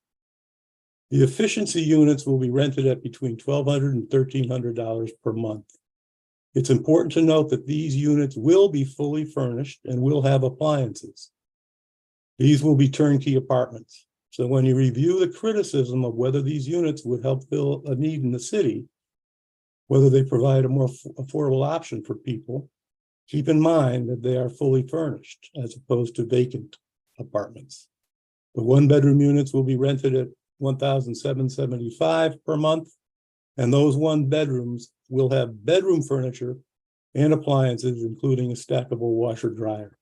The efficiency units will be rented at between $1,200 and $1,300 per month. It's important to note that these units will be fully furnished and will have appliances. These will be turnkey apartments. So when you review the criticism of whether these units would help fill a need in the city, whether they provide a more affordable option for people, keep in mind that they are fully furnished as opposed to vacant apartments. The 1-bedroom units will be rented at $1,775 per month, and those 1 bedrooms will have bedroom furniture and appliances, including a stackable washer dryer.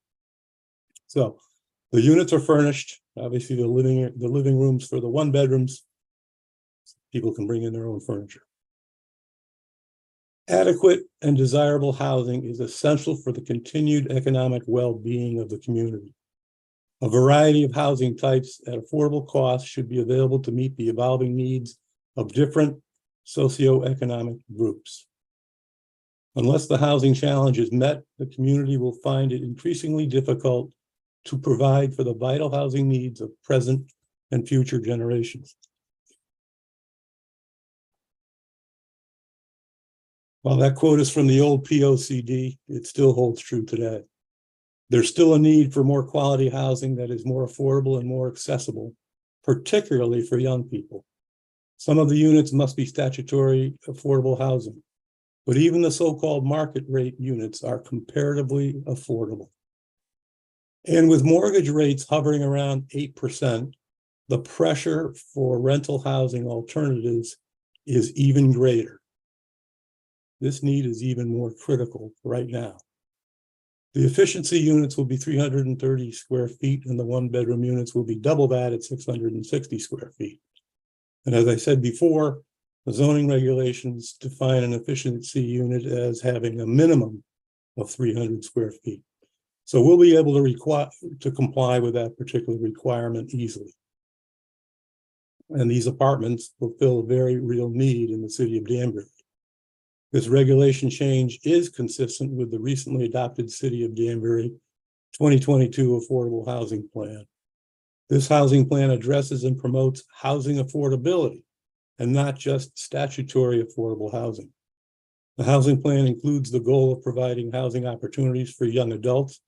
So the units are furnished. Obviously, the living rooms for the 1 bedrooms, people can bring in their own furniture. Adequate and desirable housing is essential for the continued economic well-being of the community. A variety of housing types at affordable costs should be available to meet the evolving needs of different socioeconomic groups. Unless the housing challenge is met, the community will find it increasingly difficult to provide for the vital housing needs of present and future generations. While that quote is from the old POCD, it still holds true today. There's still a need for more quality housing that is more affordable and more accessible, particularly for young people. Some of the units must be statutory affordable housing, but even the so-called market rate units are comparatively affordable. And with mortgage rates hovering around 8%, the pressure for rental housing alternatives is even greater. This need is even more critical right now. The efficiency units will be 330 square feet, and the one-bedroom units will be double that at 660 square feet. And as I said before, the zoning regulations define an efficiency unit as having a minimum of 300 square feet. So we'll be able to comply with that particular requirement easily. And these apartments will fill a very real need in the city of Danbury. This regulation change is consistent with the recently adopted City of Danbury 2022 Affordable Housing Plan. This housing plan addresses and promotes housing affordability and not just statutory affordable housing. The housing plan includes the goal of providing housing opportunities for young adults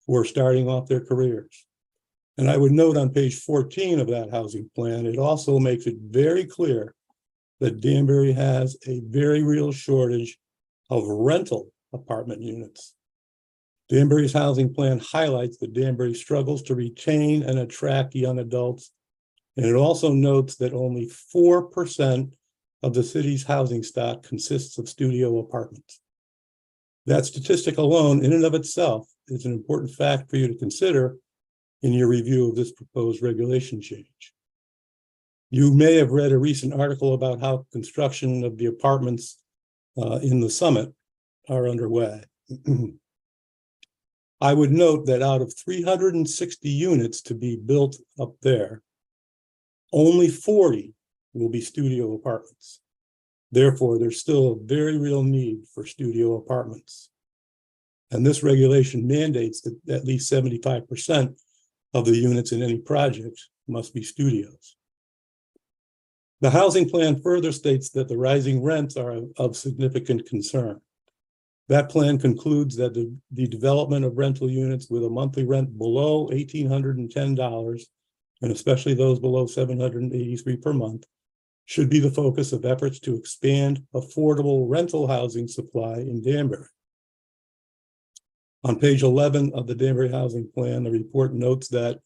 who are starting off their careers. And I would note on page 14 of that housing plan, it also makes it very clear that Danbury has a very real shortage of rental apartment units. Danbury's housing plan highlights that Danbury struggles to retain and attract young adults. And it also notes that only 4% of the city's housing stock consists of studio apartments. That statistic alone, in and of itself, is an important fact for you to consider in your review of this proposed regulation change. You may have read a recent article about how construction of the apartments in the Summit are underway. I would note that out of 360 units to be built up there, only 40 will be studio apartments. Therefore, there's still a very real need for studio apartments. And this regulation mandates that at least 75% of the units in any project must be studios. The housing plan further states that the rising rents are of significant concern. That plan concludes that the development of rental units with a monthly rent below $1,810, and especially those below $783 per month, should be the focus of efforts to expand affordable rental housing supply in Danbury. On page 11 of the Danbury Housing Plan, the report notes that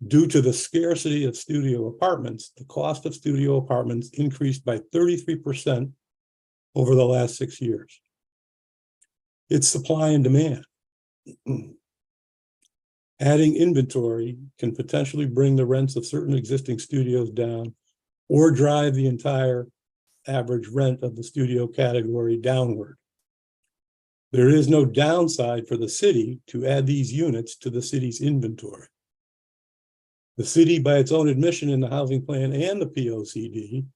due to the scarcity of studio apartments, the cost of studio apartments increased by 33% over the last 6 years. It's supply and demand. Adding inventory can potentially bring the rents of certain existing studios down or drive the entire average rent of the studio category downward. There is no downside for the city to add these units to the city's inventory. The city, by its own admission in the housing plan and the POCD,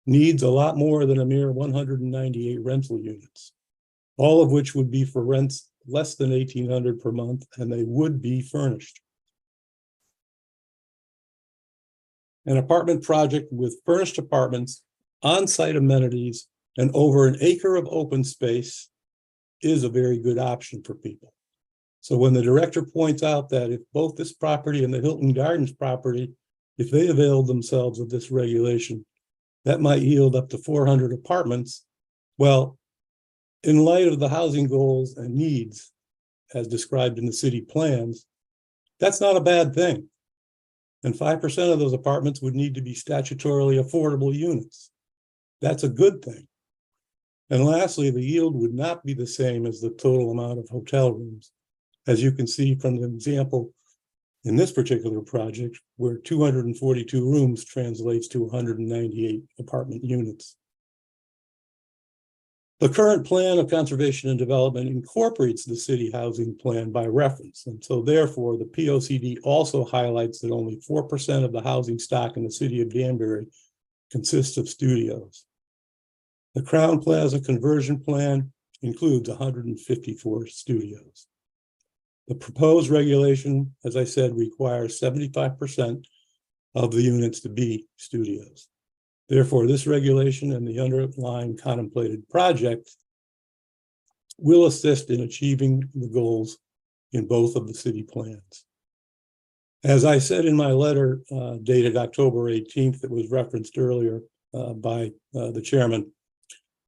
needs a lot more than a mere 198 rental units, all of which would be for rents less than $1,800 per month, and they would be furnished. An apartment project with furnished apartments, on-site amenities, and over an acre of open space is a very good option for people. So when the director points out that if both this property and the Hilton Gardens property, if they availed themselves of this regulation, that might yield up to 400 apartments. Well, in light of the housing goals and needs as described in the city plans, that's not a bad thing. And 5% of those apartments would need to be statutorily affordable units. That's a good thing. And lastly, the yield would not be the same as the total amount of hotel rooms. As you can see from the example in this particular project, where 242 rooms translates to 198 apartment units. The current plan of conservation and development incorporates the city housing plan by reference. And so therefore, the POCD also highlights that only 4% of the housing stock in the city of Danbury consists of studios. The Crown Plaza conversion plan includes 154 studios. The proposed regulation, as I said, requires 75% of the units to be studios. Therefore, this regulation and the underlying contemplated project will assist in achieving the goals in both of the city plans. As I said in my letter dated October 18th, that was referenced earlier by the chairman,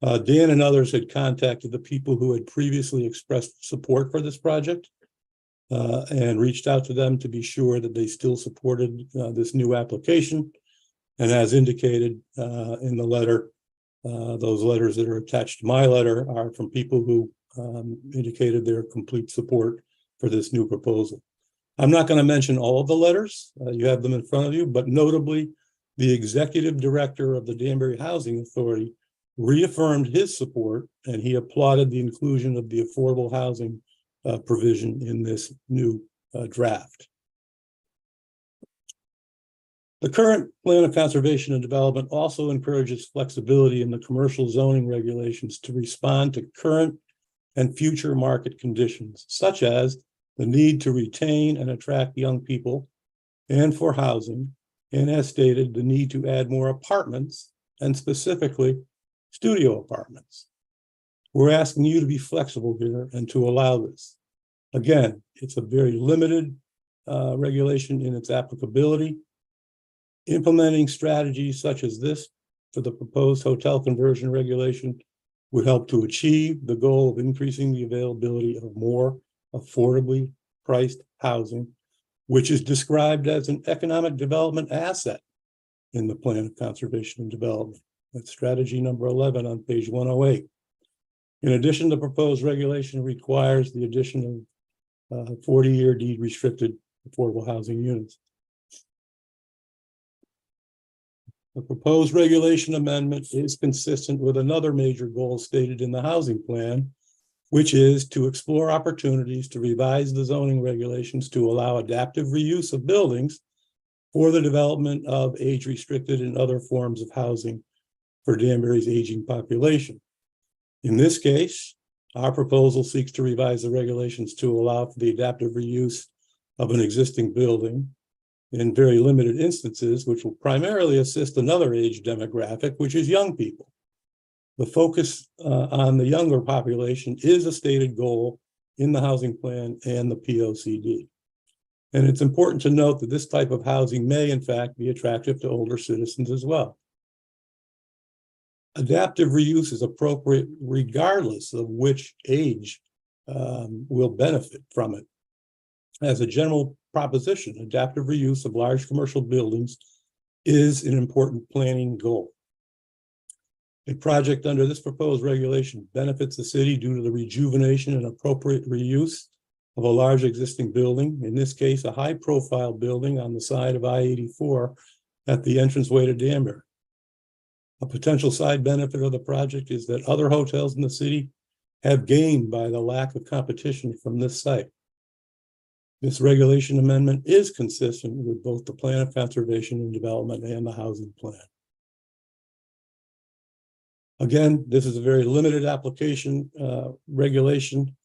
Dan and others had contacted the people who had previously expressed support for this project and reached out to them to be sure that they still supported this new application. And as indicated in the letter, those letters that are attached to my letter are from people who indicated their complete support for this new proposal. I'm not going to mention all of the letters. You have them in front of you, but notably, the executive director of the Danbury Housing Authority reaffirmed his support, and he applauded the inclusion of the affordable housing provision in this new draft. The current plan of conservation and development also encourages flexibility in the commercial zoning regulations to respond to current and future market conditions, such as the need to retain and attract young people and for housing, and as stated, the need to add more apartments and specifically studio apartments. We're asking you to be flexible here and to allow this. Again, it's a very limited regulation in its applicability. Implementing strategies such as this for the proposed hotel conversion regulation would help to achieve the goal of increasing the availability of more affordably priced housing, which is described as an economic development asset in the Plan of Conservation and Development. That's strategy number 11 on page 108. In addition, the proposed regulation requires the addition of 40-year deed restricted affordable housing units. The proposed regulation amendment is consistent with another major goal stated in the housing plan, which is to explore opportunities to revise the zoning regulations to allow adaptive reuse of buildings for the development of age-restricted and other forms of housing for Danbury's aging population. In this case, our proposal seeks to revise the regulations to allow for the adaptive reuse of an existing building in very limited instances, which will primarily assist another age demographic, which is young people. The focus on the younger population is a stated goal in the housing plan and the POCD. And it's important to note that this type of housing may, in fact, be attractive to older citizens as well. Adaptive reuse is appropriate regardless of which age will benefit from it. As a general proposition, adaptive reuse of large commercial buildings is an important planning goal. A project under this proposed regulation benefits the city due to the rejuvenation and appropriate reuse of a large existing building, in this case, a high-profile building on the side of I-84 at the entranceway to Danbury. A potential side benefit of the project is that other hotels in the city have gained by the lack of competition from this site. This regulation amendment is consistent with both the Plan of Conservation and Development and the housing plan. Again, this is a very limited application regulation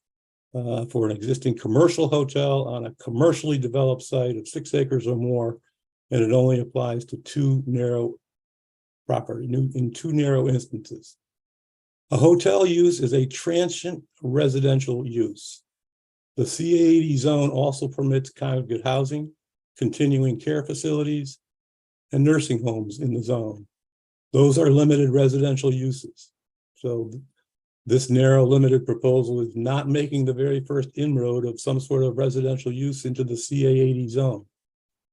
for an existing commercial hotel on a commercially developed site of 6 acres or more, and it only applies to two narrow instances. A hotel use is a transient residential use. The CA80 zone also permits congregate housing, continuing care facilities, and nursing homes in the zone. Those are limited residential uses. So this narrow limited proposal is not making the very first inroad of some sort of residential use into the CA80 zone.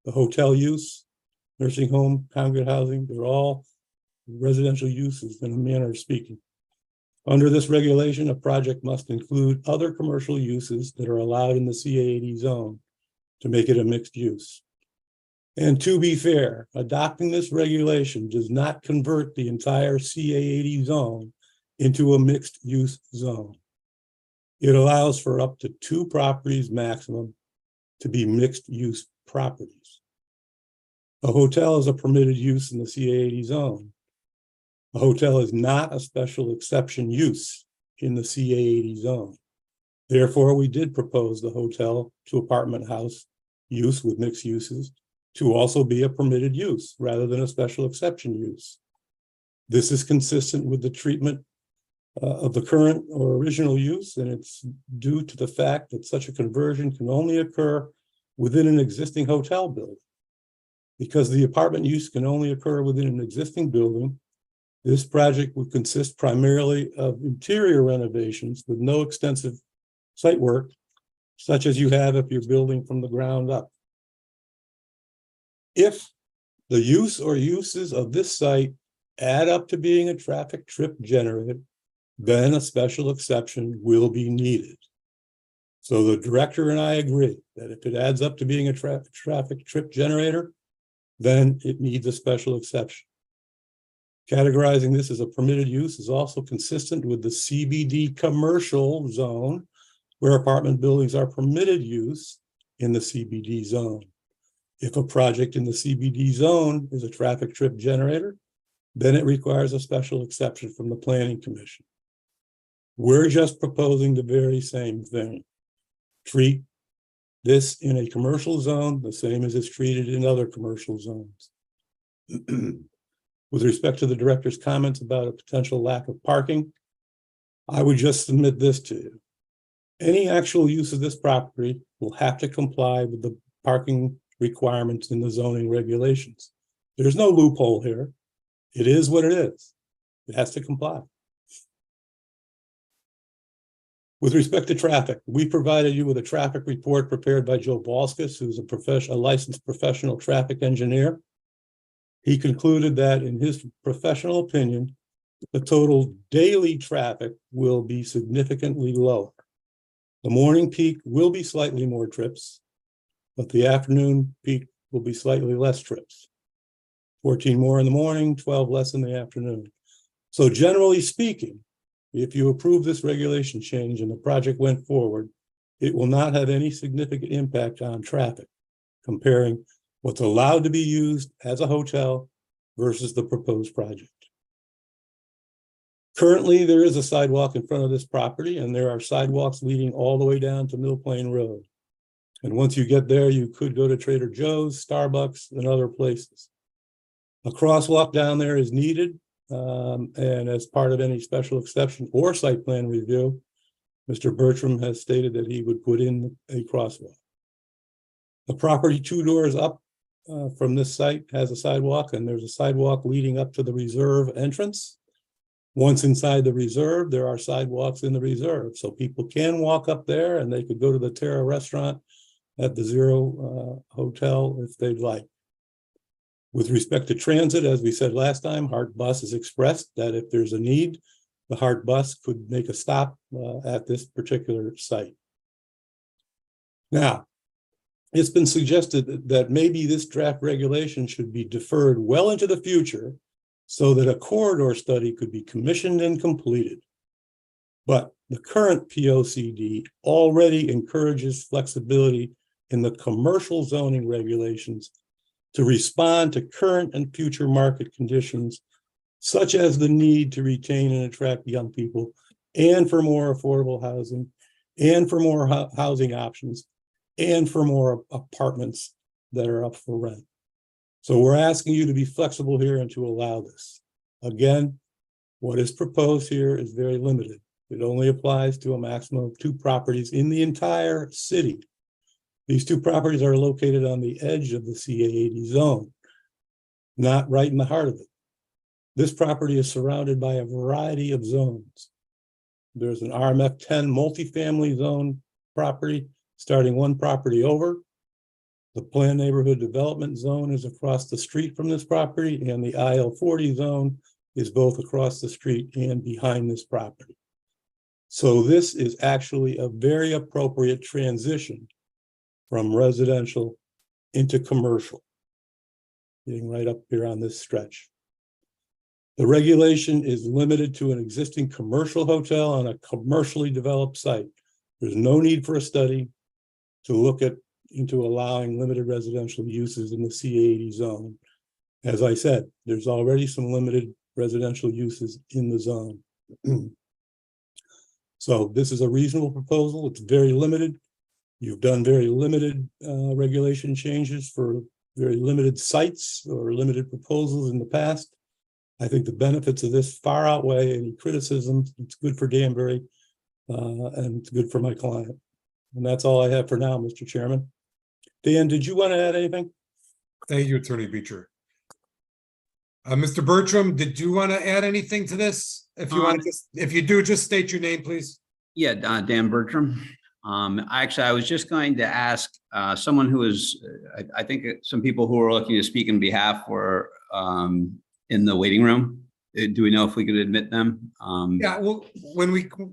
The hotel use, nursing home, congregate housing, they're all residential uses in a manner of speaking. Under this regulation, a project must include other commercial uses that are allowed in the CA80 zone to make it a mixed use. And to be fair, adopting this regulation does not convert the entire CA80 zone into a mixed use zone. It allows for up to 2 properties maximum to be mixed use properties. A hotel is a permitted use in the CA80 zone. A hotel is not a special exception use in the CA80 zone. Therefore, we did propose the hotel to apartment house use with mixed uses to also be a permitted use rather than a special exception use. This is consistent with the treatment of the current or original use, and it's due to the fact that such a conversion can only occur within an existing hotel building. Because the apartment use can only occur within an existing building, this project would consist primarily of interior renovations with no extensive site work, such as you have if you're building from the ground up. If the use or uses of this site add up to being a traffic trip generated, then a special exception will be needed. So the director and I agree that if it adds up to being a traffic trip generator, then it needs a special exception. Categorizing this as a permitted use is also consistent with the CBD commercial zone, where apartment buildings are permitted use in the CBD zone. If a project in the CBD zone is a traffic trip generator, then it requires a special exception from the Planning Commission. We're just proposing the very same thing. Treat this in a commercial zone the same as it's treated in other commercial zones. With respect to the director's comments about a potential lack of parking, I would just submit this to you. Any actual use of this property will have to comply with the parking requirements in the zoning regulations. There's no loophole here. It is what it is. It has to comply. With respect to traffic, we provided you with a traffic report prepared by Joe Balskas, who's a licensed professional traffic engineer. He concluded that, in his professional opinion, the total daily traffic will be significantly lower. The morning peak will be slightly more trips, but the afternoon peak will be slightly less trips. 14 more in the morning, 12 less in the afternoon. So generally speaking, if you approve this regulation change and the project went forward, it will not have any significant impact on traffic, comparing what's allowed to be used as a hotel versus the proposed project. Currently, there is a sidewalk in front of this property, and there are sidewalks leading all the way down to Mill Plain Road. And once you get there, you could go to Trader Joe's, Starbucks, and other places. A crosswalk down there is needed, and as part of any special exception or site plan review, Mr. Bertram has stated that he would put in a crosswalk. The property 2 doors up from this site has a sidewalk, and there's a sidewalk leading up to the reserve entrance. Once inside the reserve, there are sidewalks in the reserve, so people can walk up there, and they could go to the Terra restaurant at the Zero Hotel if they'd like. With respect to transit, as we said last time, Hart Bus has expressed that if there's a need, the Hart Bus could make a stop at this particular site. Now, it's been suggested that maybe this draft regulation should be deferred well into the future so that a corridor study could be commissioned and completed. But the current POCD already encourages flexibility in the commercial zoning regulations to respond to current and future market conditions, such as the need to retain and attract young people, and for more affordable housing, and for more housing options, and for more apartments that are up for rent. So we're asking you to be flexible here and to allow this. Again, what is proposed here is very limited. It only applies to a maximum of 2 properties in the entire city. These 2 properties are located on the edge of the CA80 zone, not right in the heart of it. This property is surrounded by a variety of zones. There's an RMF 10 multifamily zone property starting 1 property over. The planned neighborhood development zone is across the street from this property, and the IL40 zone is both across the street and behind this property. So this is actually a very appropriate transition from residential into commercial, getting right up here on this stretch. The regulation is limited to an existing commercial hotel on a commercially developed site. There's no need for a study to look into allowing limited residential uses in the C80 zone. As I said, there's already some limited residential uses in the zone. So this is a reasonable proposal. It's very limited. You've done very limited regulation changes for very limited sites or limited proposals in the past. I think the benefits of this far outweigh any criticisms. It's good for Danbury and it's good for my client. And that's all I have for now, Mr. Chairman. Dan, did you want to add anything? Thank you, Attorney Beecher. Mr. Bertram, did you want to add anything to this? If you want to, if you do, just state your name, please. Yeah, Dan Bertram. Actually, I was just going to ask someone who is, I think some people who are looking to speak in behalf were in the waiting room. Do we know if we could admit them? Yeah, well,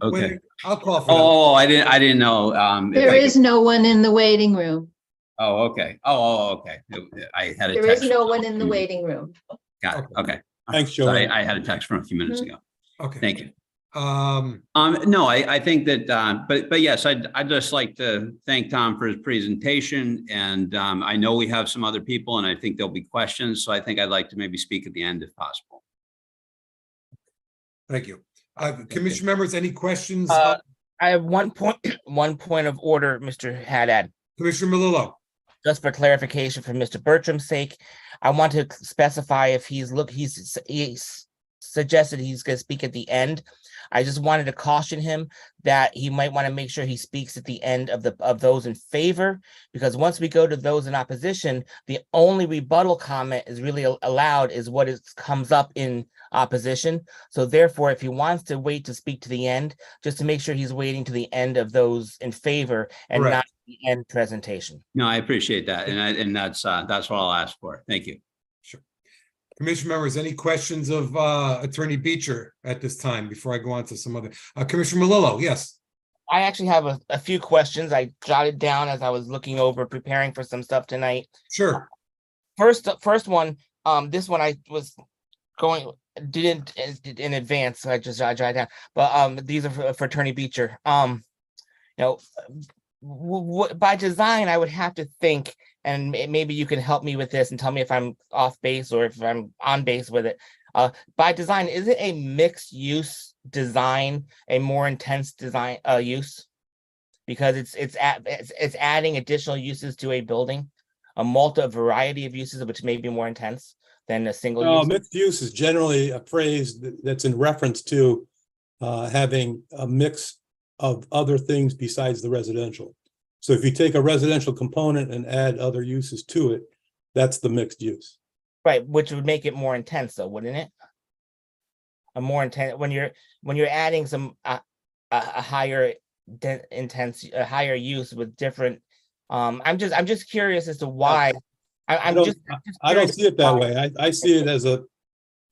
Okay. I'll call for them. Oh, I didn't know. If There I is could- no one in the waiting room. Oh, okay. Okay. I had a There is text. no one in the waiting room. Got it. Okay. Thanks, So Joanne. I had a text from a few minutes Mhm. ago. Okay. Thank you. Um, No, I think that, but yes, I'd just like to thank Tom for his presentation. And I know we have some other people and I think there'll be questions. So I think I'd like to maybe speak at the end if possible. thank you. Commission members, any questions? I have one point, one point of order, Mr. Haddad. Commissioner Melillo? Just for clarification for Mr. Bertram's sake, I want to specify if he's suggested he's going to speak at the end. I just wanted to caution him that he might want to make sure he speaks at the end of those in favor, because once we go to those in opposition, the only rebuttal comment is really allowed is what comes up in opposition. So therefore, if he wants to wait to speak to the end, just to make sure he's waiting to the end of those in favor and Correct. not the end presentation. No, I appreciate that. And that's what I'll ask for. Thank you. Commission members, any questions of Attorney Beecher at this time before I go on to some other? Commissioner Melillo, yes. I actually have a few questions I jotted down as I was looking over preparing for some stuff tonight. Sure. First one, this one I was didn't in advance, so I just jotted down. But these are for Attorney Beecher. By design, I would have to think, and maybe you can help me with this and tell me if I'm off base or if I'm on base with it. By design, is it a mixed use design, a more intense design use? Because it's adding additional uses to a building, a variety of uses which may be more intense than a single use. Mixed use is generally a phrase that's in reference to having a mix of other things besides the residential. So if you take a residential component and add other uses to it, that's the mixed use. Right, which would make it more intense though, wouldn't it? A more intense when you're adding some a higher higher use with different. I'm just curious as to why. I don't see it that way. I see it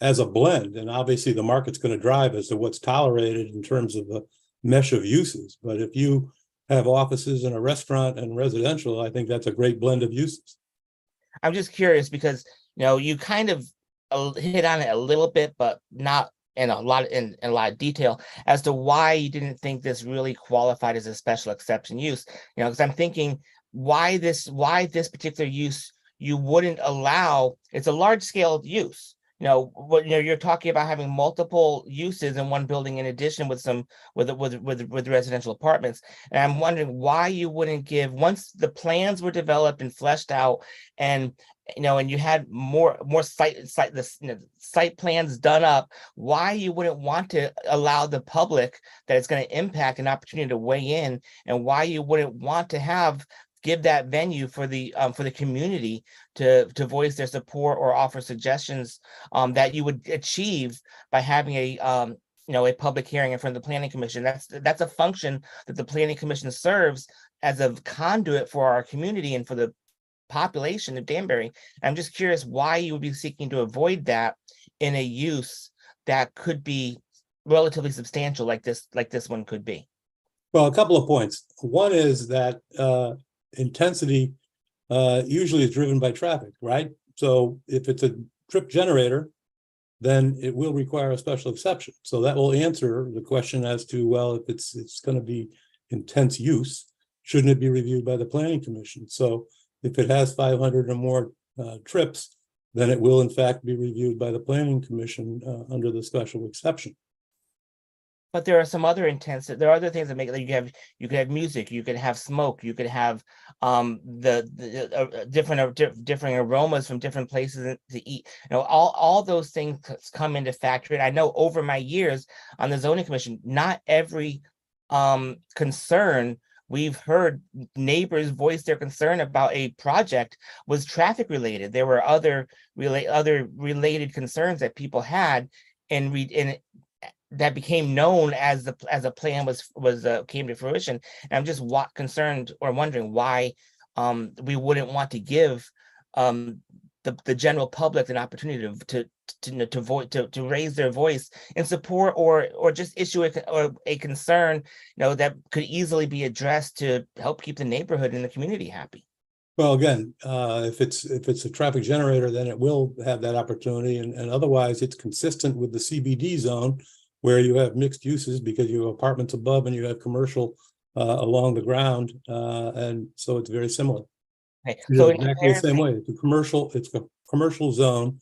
as a blend, and obviously the market's going to drive as to what's tolerated in terms of the mesh of uses. But if you have offices and a restaurant and residential, I think that's a great blend of uses. I'm just curious because you kind of hit on it a little bit, but not in a lot of detail as to why you didn't think this really qualified as a special exception use. Because I'm thinking why this particular use you wouldn't allow. It's a large scale use. You're talking about having multiple uses in one building in addition with residential apartments. And I'm wondering why you wouldn't give, once the plans were developed and fleshed out and you had more site plans done up, why you wouldn't want to allow the public that it's going to impact an opportunity to weigh in, and why you wouldn't want to give that venue for the community to voice their support or offer suggestions that you would achieve by having a public hearing in front of the Planning Commission. That's a function that the Planning Commission serves as a conduit for our community and for the population of Danbury. I'm just curious why you would be seeking to avoid that in a use that could be relatively substantial like this one could be. Well, a couple of points. One is that intensity usually is driven by traffic, right? So if it's a trip generator, then it will require a special exception. So that will answer the question as to, well, if it's going to be intense use, shouldn't it be reviewed by the Planning Commission? So if it has 500 or more trips, then it will in fact be reviewed by the Planning Commission under the special exception. But there are some other there are other things that make it, you could have music, you could have smoke, you could have different aromas from different places to eat. All those things come into factor. And I know over my years on the Zoning Commission, not every concern we've heard neighbors voice their concern about a project was traffic related. There were other related concerns that people had, and that became known as a plan came to fruition. And I'm just concerned or wondering why we wouldn't want to give the general public an opportunity to raise their voice in support or just issue a concern, that could easily be addressed to help keep the neighborhood and the community happy. Well, again, if it's a traffic generator, then it will have that opportunity, and otherwise it's consistent with the CBD zone where you have mixed uses because you have apartments above and you have commercial along the ground, and so it's very similar. Okay, It's so in exactly the same way. It's a commercial zone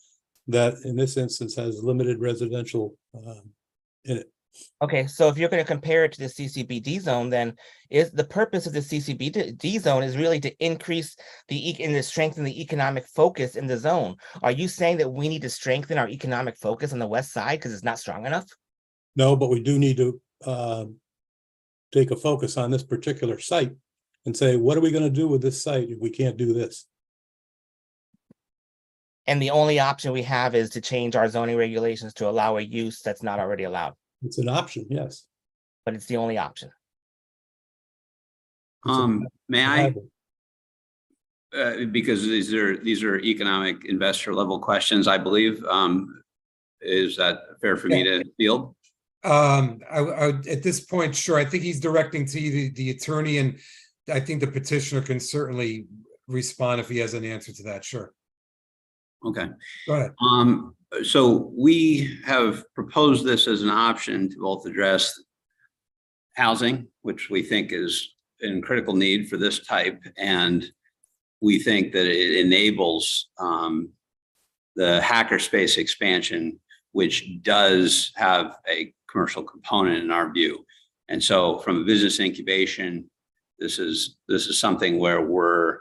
that in this instance has limited residential in it. Okay, so if you're going to compare it to the CCBD zone, then is the purpose of the CCBD zone is really to increase and to strengthen the economic focus in the zone. Are you saying that we need to strengthen our economic focus on the west side because it's not strong enough? No, but we do need to take a focus on this particular site and say, what are we going to do with this site if we can't do this? And the only option we have is to change our zoning regulations to allow a use that's not already allowed. It's an option, yes. But it's the only option. May I? Because these are economic investor level questions, I believe. Is that fair for me to field? I at this point, sure. I think he's directing to you, the attorney, and I think the petitioner can certainly respond if he has an answer to that. Sure. Okay. Go ahead. So we have proposed this as an option to both address housing, which we think is in critical need for this type, and we think that it enables the hackerspace expansion, which does have a commercial component in our view. And so from a business incubation, this is something where we're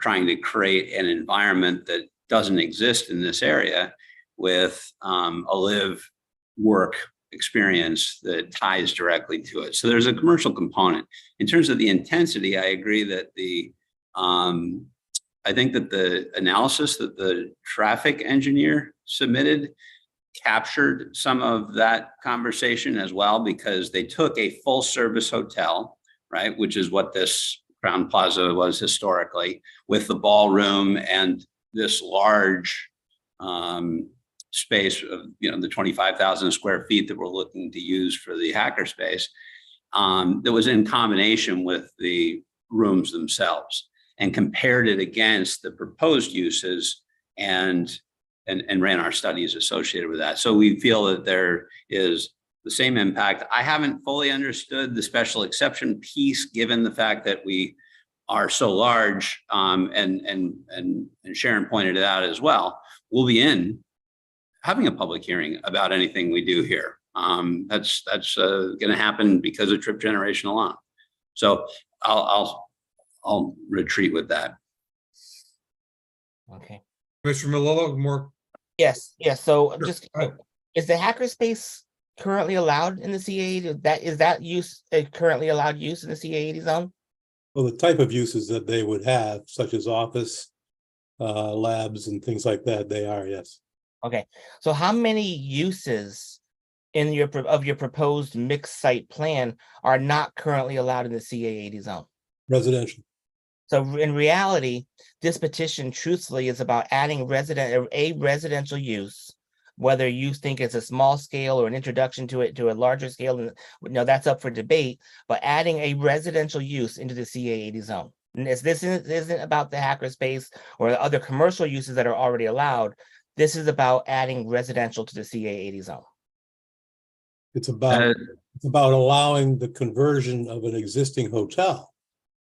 trying to create an environment that doesn't exist in this area with a live work experience that ties directly to it. So there's a commercial component. In terms of the intensity, I agree that I think that the analysis that the traffic engineer submitted captured some of that conversation as well, because they took a full service hotel, right, which is what this Crowne Plaza was historically, with the ballroom and this large space of, the 25,000 square feet that we're looking to use for the hackerspace, that was in combination with the rooms themselves, and compared it against the proposed uses and ran our studies associated with that. So we feel that there is the same impact. I haven't fully understood the special exception piece, given the fact that we are so large, and Sharon pointed it out as well. We'll be having a public hearing about anything we do here. That's going to happen because of Trip Generation alone. So I'll retreat with that. Okay. Mr. Malillo, more. Yes. So Sure. just, Go ahead. is the hackerspace currently allowed in the CA80? Is that use a currently allowed use in the CA80 zone? Well, the type of uses that they would have, such as office, labs and things like that, they are, yes. Okay, so how many uses in your proposed mixed site plan are not currently allowed in the CA80 zone? Residential. So in reality, this petition truthfully is about adding a residential use, whether you think it's a small scale or an introduction to it to a larger scale, that's up for debate, but adding a residential use into the CA80 zone. And this isn't about the hackerspace or the other commercial uses that are already allowed. This is about adding residential to the CA80 zone. It's about allowing the conversion of an existing hotel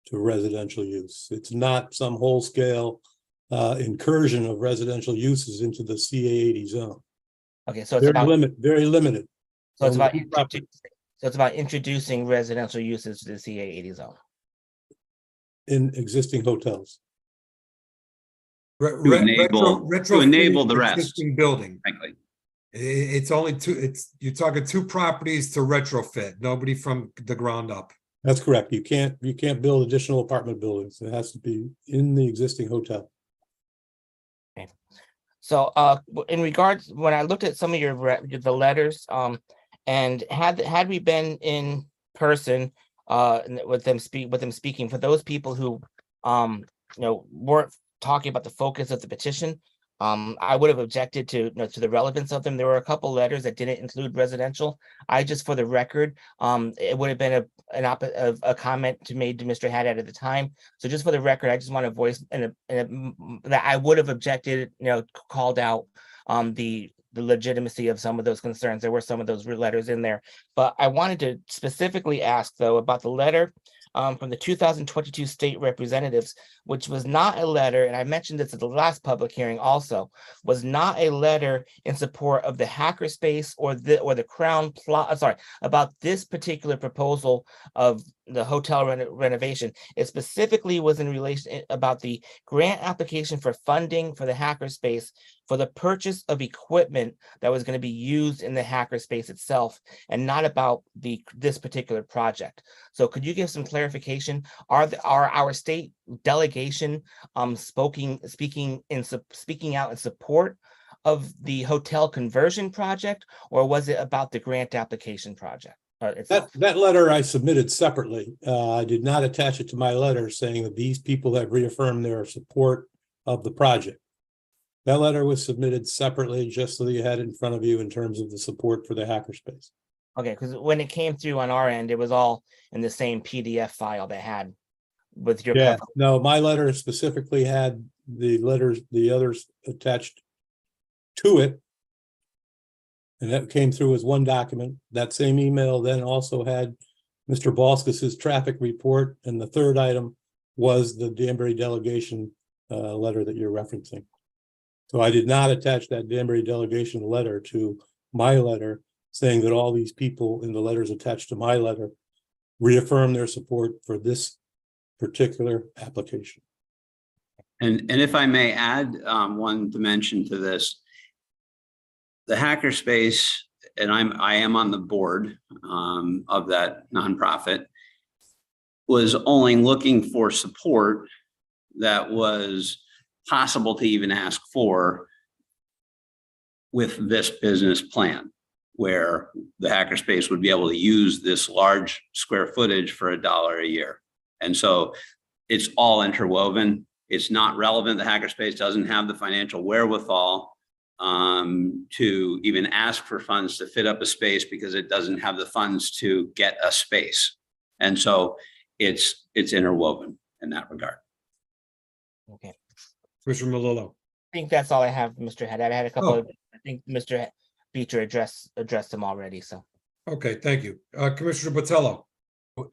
to residential use. It's not some whole scale incursion of residential uses into the CA80 zone. Okay, so it's very limited. So it's about introducing residential uses to the CA80 zone In existing hotels. To enable the rest. Existing building. Frankly. It's only you're talking two properties to retrofit, nobody from the ground up. That's correct. You can't build additional apartment buildings. It has to be in the existing hotel. Okay. So in regards, when I looked at some of the letters, and had we been in person with them speaking, for those people who weren't talking about the focus of the petition, I would have objected to the relevance of them. There were a couple letters that didn't include residential. I just, for the record, it would have been a comment made to Mr. Haddad at the time. So just for the record, I just want to voice that I would have objected, called out the legitimacy of some of those concerns. There were some of those letters in there, but I wanted to specifically ask though about the letter from the 2022 state representatives, which was not a letter, and I mentioned this at the last public hearing also, was not a letter in support of the hackerspace or the Crown Plaza, about this particular proposal of the hotel renovation. It specifically was in relation about the grant application for funding for the hackerspace for the purchase of equipment that was going to be used in the hackerspace itself, and not about this particular project. So could you give some clarification? Are our state delegation speaking out in support of the hotel conversion project, or was it about the grant application project? That letter I submitted separately. I did not attach it to my letter saying that these people have reaffirmed their support of the project. That letter was submitted separately, just so that you had it in front of you in terms of the support for the hackerspace. Okay, because when it came through on our end, it was all in the same PDF file that had with your. Yeah, no, my letter specifically had the others attached to it. And that came through as one document. That same email then also had Mr. Balskis's traffic report. And the third item was the Danbury delegation letter that you're referencing. So I did not attach that Danbury delegation letter to my letter, saying that all these people in the letters attached to my letter reaffirm their support for this particular application. And if I may add one dimension to this, the hackerspace, and I am on the board of that nonprofit, was only looking for support that was possible to even ask for with this business plan, where the hackerspace would be able to use this large square footage for $1 a year. And so it's all interwoven. It's not relevant. The hackerspace doesn't have the financial wherewithal to even ask for funds to fit up a space because it doesn't have the funds to get a space. And so it's interwoven in that regard. Okay. Commissioner Malillo. I think that's all I have, Mr. Haddad. I had a couple of, I think Mr. Beecher addressed them already, so. Okay, thank you. Commissioner Botello.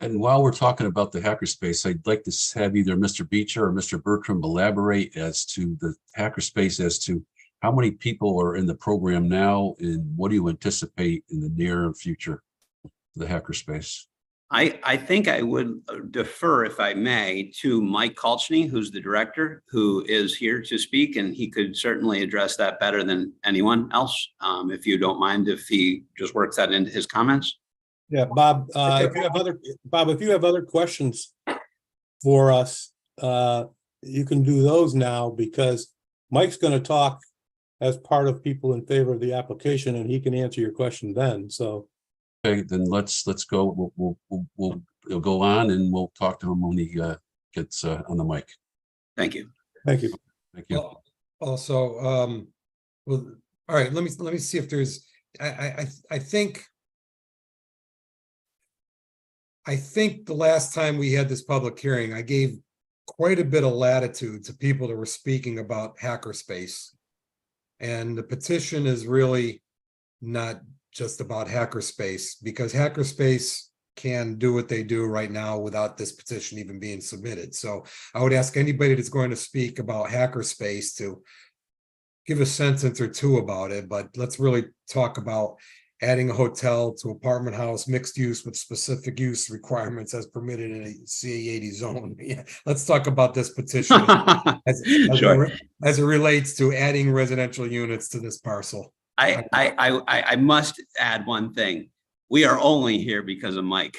And while we're talking about the hackerspace, I'd like to have either Mr. Beecher or Mr. Bertram elaborate as to the hackerspace, as to how many people are in the program now, and what do you anticipate in the near future for the hackerspace? I think I would defer, if I may, to Mike Kulchny, who's the director, who is here to speak, and he could certainly address that better than anyone else. If you don't mind, if he just works that into his comments. Yeah, Bob, if you have other questions for us, you can do those now, because Mike's going to talk as part of people in favor of the application, and he can answer your question then. So. Okay, then let's go. We'll go on, and we'll talk to him when he gets on the mic. Thank you. Thank you. Thank you. Also, well, all right, let me see if there's, I think the last time we had this public hearing, I gave quite a bit of latitude to people that were speaking about hackerspace. And the petition is really not just about hackerspace, because hackerspace can do what they do right now without this petition even being submitted. So I would ask anybody that's going to speak about hackerspace to give a sentence or two about it, but let's really talk about adding a hotel to apartment house, mixed use with specific use requirements as permitted in a CA80 zone. Yeah, let's talk about this petition as it relates to adding residential units to this parcel. I must add one thing. We are only here because of Mike.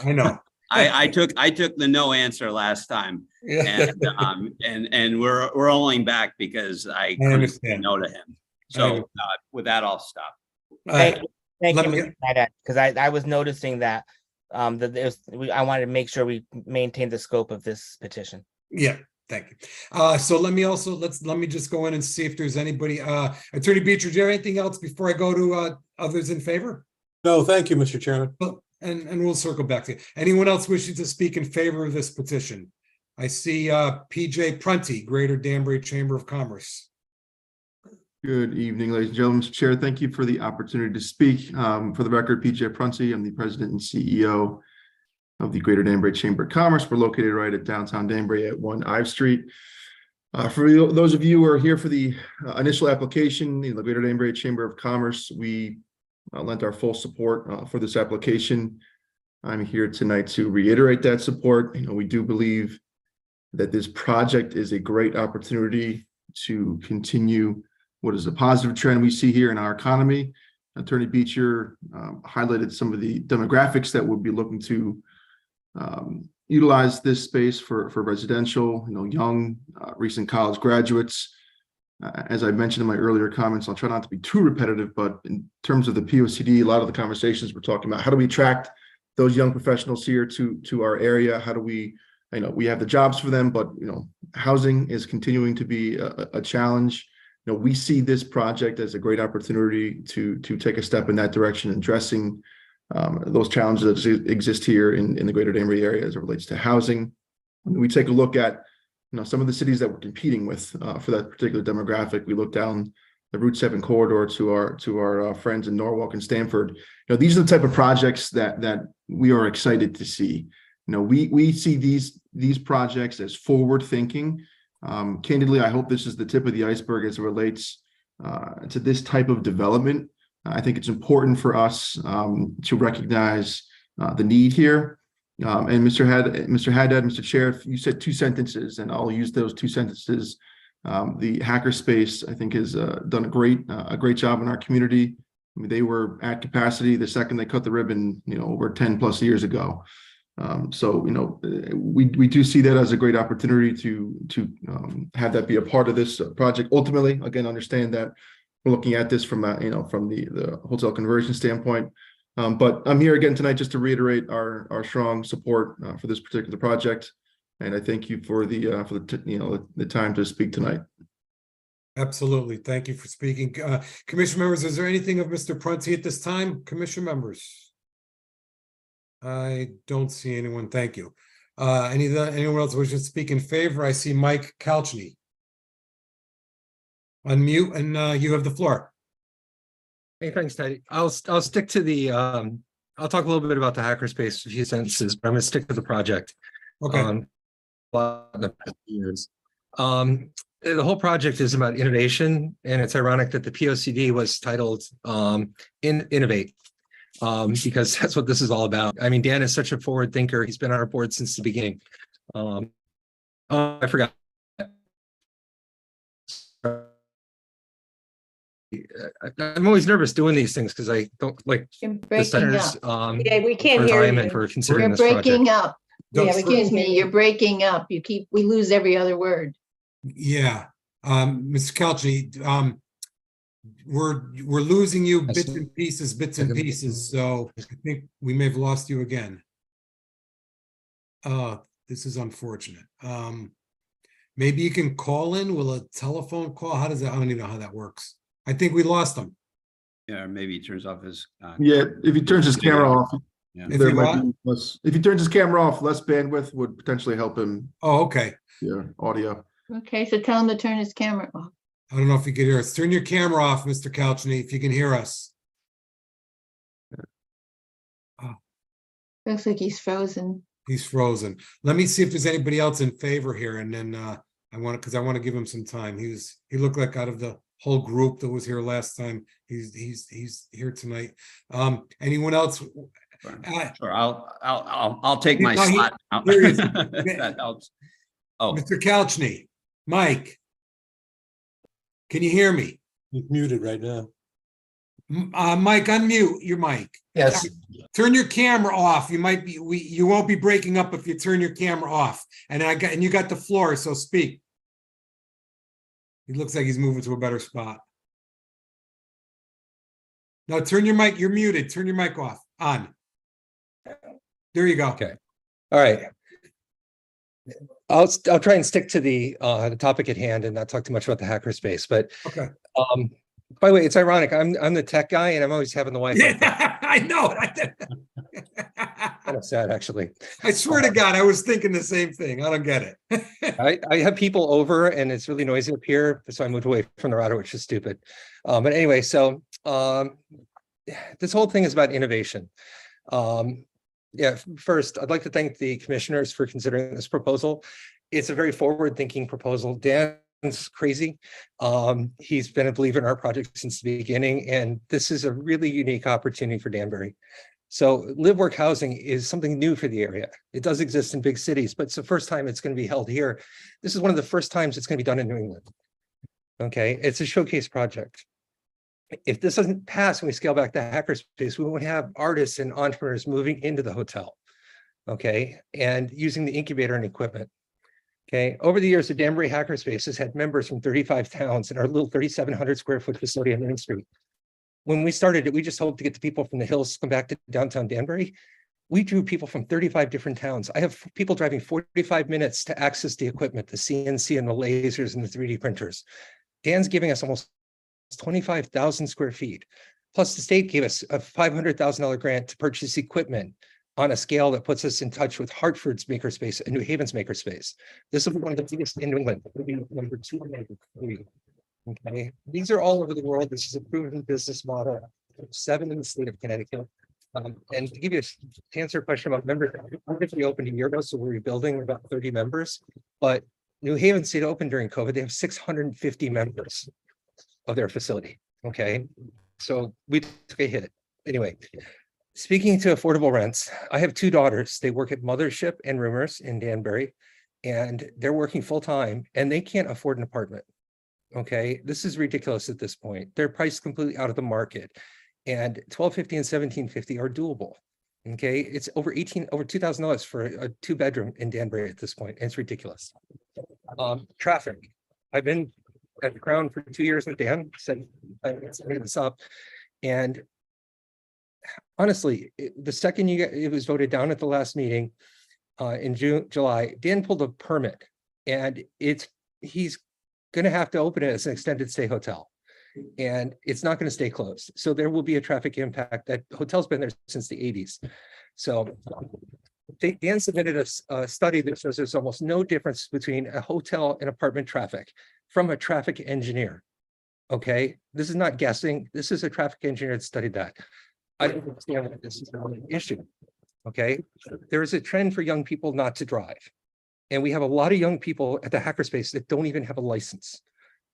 I know. I took the no answer last time, and we're only back because I couldn't say no to him. So with that, I'll stop. Thank you, Mr. Haddad, because I was noticing that I wanted to make sure we maintain the scope of this petition. Yeah. Thank you. So let me just go in and see if there's anybody, Attorney Beecher, do you have anything else before I go to others in favor? No, thank you, Mr. Chairman. Well, and we'll circle back to you. Anyone else wishing to speak in favor of this petition? I see PJ Prunty, Greater Danbury Chamber of Commerce. Good evening, ladies and gentlemen. Mr. Chair, thank you for the opportunity to speak. For the record, PJ Prunty, I'm the president and CEO of the Greater Danbury Chamber of Commerce. We're located right at downtown Danbury at 1 Ives Street. For those of you who are here for the initial application, the Greater Danbury Chamber of Commerce, we lent our full support for this application. I'm here tonight to reiterate that support. We do believe that this project is a great opportunity to continue what is a positive trend we see here in our economy. Attorney Beecher highlighted some of the demographics that would be looking to utilize this space for residential, young, recent college graduates. As I mentioned in my earlier comments, I'll try not to be too repetitive, but in terms of the POCD, a lot of the conversations we're talking about, how do we attract those young professionals here to our area? How do we, we have the jobs for them, but, housing is continuing to be a challenge. We see this project as a great opportunity to take a step in that direction, addressing those challenges that exist here in the Greater Danbury area as it relates to housing. When we take a look at some of the cities that we're competing with for that particular demographic, we look down the Route 7 corridor to our friends in Norwalk and Stamford. These are the type of projects that we are excited to see. We see these projects as forward thinking. Candidly, I hope this is the tip of the iceberg as it relates to this type of development. I think it's important for us to recognize the need here. And Mr. Haddad, Mr. Chair, you said 2 sentences, and I'll use those 2 sentences. The hackerspace, I think, has done a great job in our community. They were at capacity the second they cut the ribbon, over 10 plus years ago. So we do see that as a great opportunity to have that be a part of this project. Ultimately, again, understand that we're looking at this from the hotel conversion standpoint. But I'm here again tonight just to reiterate our strong support for this particular project, and I thank you for the time to speak tonight. Absolutely, thank you for speaking. Commission members, is there anything of Mr. Prunty at this time? Commission members? I don't see anyone. Thank you. Anyone else wishing to speak in favor? I see Mike Kalchny. Unmute and you have the floor. Hey, thanks, Teddy. I'll stick to the I'll talk a little bit about the hackerspace, a few sentences, but I'm going to stick to the project. Okay. The whole project is about innovation, and it's ironic that the POCD was titled Innovate. Because that's what this is all about. I mean, Dan is such a forward thinker. He's been on our board since the beginning. I forgot. I'm always nervous doing these things because I don't like You're the breaking centers. up. Yeah, we can't for hear time and you. for considering You're this project. breaking up. Yeah, we Excuse can't me, hear you. you're breaking up. We lose every other word. Yeah, Mr. Kalchny, we're losing you bits and pieces. So I think we may have lost you again. This is unfortunate. Maybe you can call in. Will a telephone call? How does that? I don't even know how that works. I think we lost him. Yeah, maybe he turns off his. Yeah, if he turns his camera off, Yeah. if he turns his camera off, less bandwidth would potentially help him. Oh, okay. Yeah, audio. Okay, so tell him to turn his camera off. I don't know if you can hear us. Turn your camera off, Mr. Kalchny, if you can hear us. Looks like he's frozen. He's frozen. Let me see if there's anybody else in favor here, and then I want to give him some time. He looked like out of the whole group that was here last time, he's here tonight. Anyone else? Sure, I'll take my No, he- slot out. here he is. That helps. Oh, Mr. Kalchny, Mike, can you hear me? He's muted right now. Mike, unmute your mic. Yes. Turn your camera off. You won't be breaking up if you turn your camera off. And you got the floor, so speak. He looks like he's moving to a better spot. Now turn your mic. You're muted. Turn your mic off. On. There you go. Okay. All right. I'll try and stick to the topic at hand and not talk too much about the hackerspace, but Okay. by the way, it's ironic. I'm the tech guy and I'm always having the Wi-Fi. Yeah, I know. Kind of sad, actually. I swear to God, I was thinking the same thing. I don't get it. I have people over and it's really noisy up here, so I moved away from the router, which is stupid. But anyway, so this whole thing is about innovation. Yeah, first, I'd like to thank the commissioners for considering this proposal. It's a very forward-thinking proposal. Dan's crazy. He's been a believer in our project since the beginning, and this is a really unique opportunity for Danbury. So live work housing is something new for the area. It does exist in big cities, but it's the first time it's going to be held here. This is one of the first times it's going to be done in New England. Okay, it's a showcase project. If this doesn't pass and we scale back the hackerspace, we won't have artists and entrepreneurs moving into the hotel. Okay, and using the incubator and equipment. Okay, over the years, the Danbury Hackerspace has had members from 35 towns in our little 3,700 square foot facility on Main Street. When we started it, we just hoped to get the people from the hills to come back to downtown Danbury. We drew people from 35 different towns. I have people driving 45 minutes to access the equipment, the CNC and the lasers and the 3D printers. Dan's giving us almost 25,000 square feet. Plus the state gave us a $500,000 grant to purchase equipment on a scale that puts us in touch with Hartford's makerspace and New Haven's makerspace. This will be one of the biggest in New England. It'll be number 2 or number 3. Okay, these are all over the world. This is a proven business model. 7 in the state of Connecticut. And to give you to answer a question about members, we opened a year ago, so we're rebuilding about 30 members. But New Haven State opened during COVID. They have 650 members of their facility. Okay, so we took a hit. Anyway, speaking to affordable rents, I have 2 daughters. They work at Mothership and Roomers in Danbury, and they're working full time, and they can't afford an apartment. Okay, this is ridiculous at this point. They're priced completely out of the market, and $1,250 and $1,750 are doable. Okay, it's over $2,000 for a 2-bedroom in Danbury at this point, and it's ridiculous. Traffic. I've been at the Crown for 2 years with Dan. Said I made this up, and honestly, the second it was voted down at the last meeting in July, Dan pulled a permit, and he's going to have to open it as an extended stay hotel, and it's not going to stay closed. So there will be a traffic impact. That hotel's been there since the 80s. So Dan submitted a study that shows there's almost no difference between a hotel and apartment traffic from a traffic engineer. Okay, this is not guessing. This is a traffic engineer that studied that. I don't understand that this is not an issue. Okay, there is a trend for young people not to drive. And we have a lot of young people at the hackerspace that don't even have a license.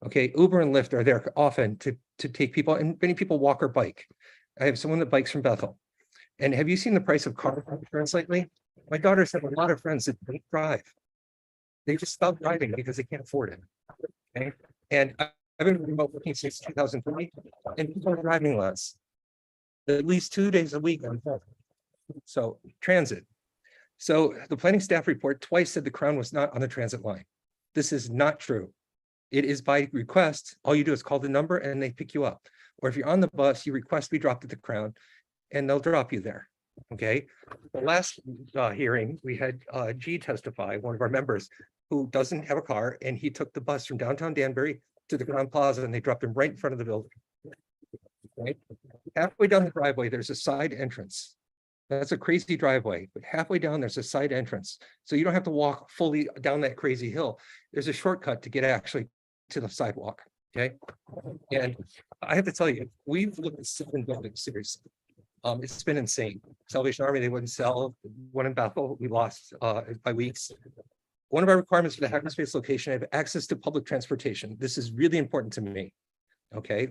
Okay, Uber and Lyft are there often to take people, and many people walk or bike. I have someone that bikes from Bethel. And have you seen the price of car insurance lately? My daughters have a lot of friends that don't drive. They just stop driving because they can't afford it. Okay, and I've been remote working since 2003, and people are driving less. At least 2 days a week on foot. So transit. So the planning staff report twice said the Crown was not on the transit line. This is not true. It is by request. All you do is call the number and they pick you up. Or if you're on the bus, you request be dropped at the Crown and they'll drop you there. Okay. The last hearing, we had G testify, one of our members who doesn't have a car, and he took the bus from downtown Danbury to the Crown Plaza and they dropped him right in front of the building. Right? Halfway down the driveway, there's a side entrance. That's a crazy driveway, but halfway down, there's a side entrance. So you don't have to walk fully down that crazy hill. There's a shortcut to get actually to the sidewalk, okay? And I have to tell you, we've looked at 7 buildings seriously. It's been insane. Salvation Army, they wouldn't sell. One in Bethel, we lost by weeks. One of our requirements for the hackerspace location, I have access to public transportation. This is really important to me, okay?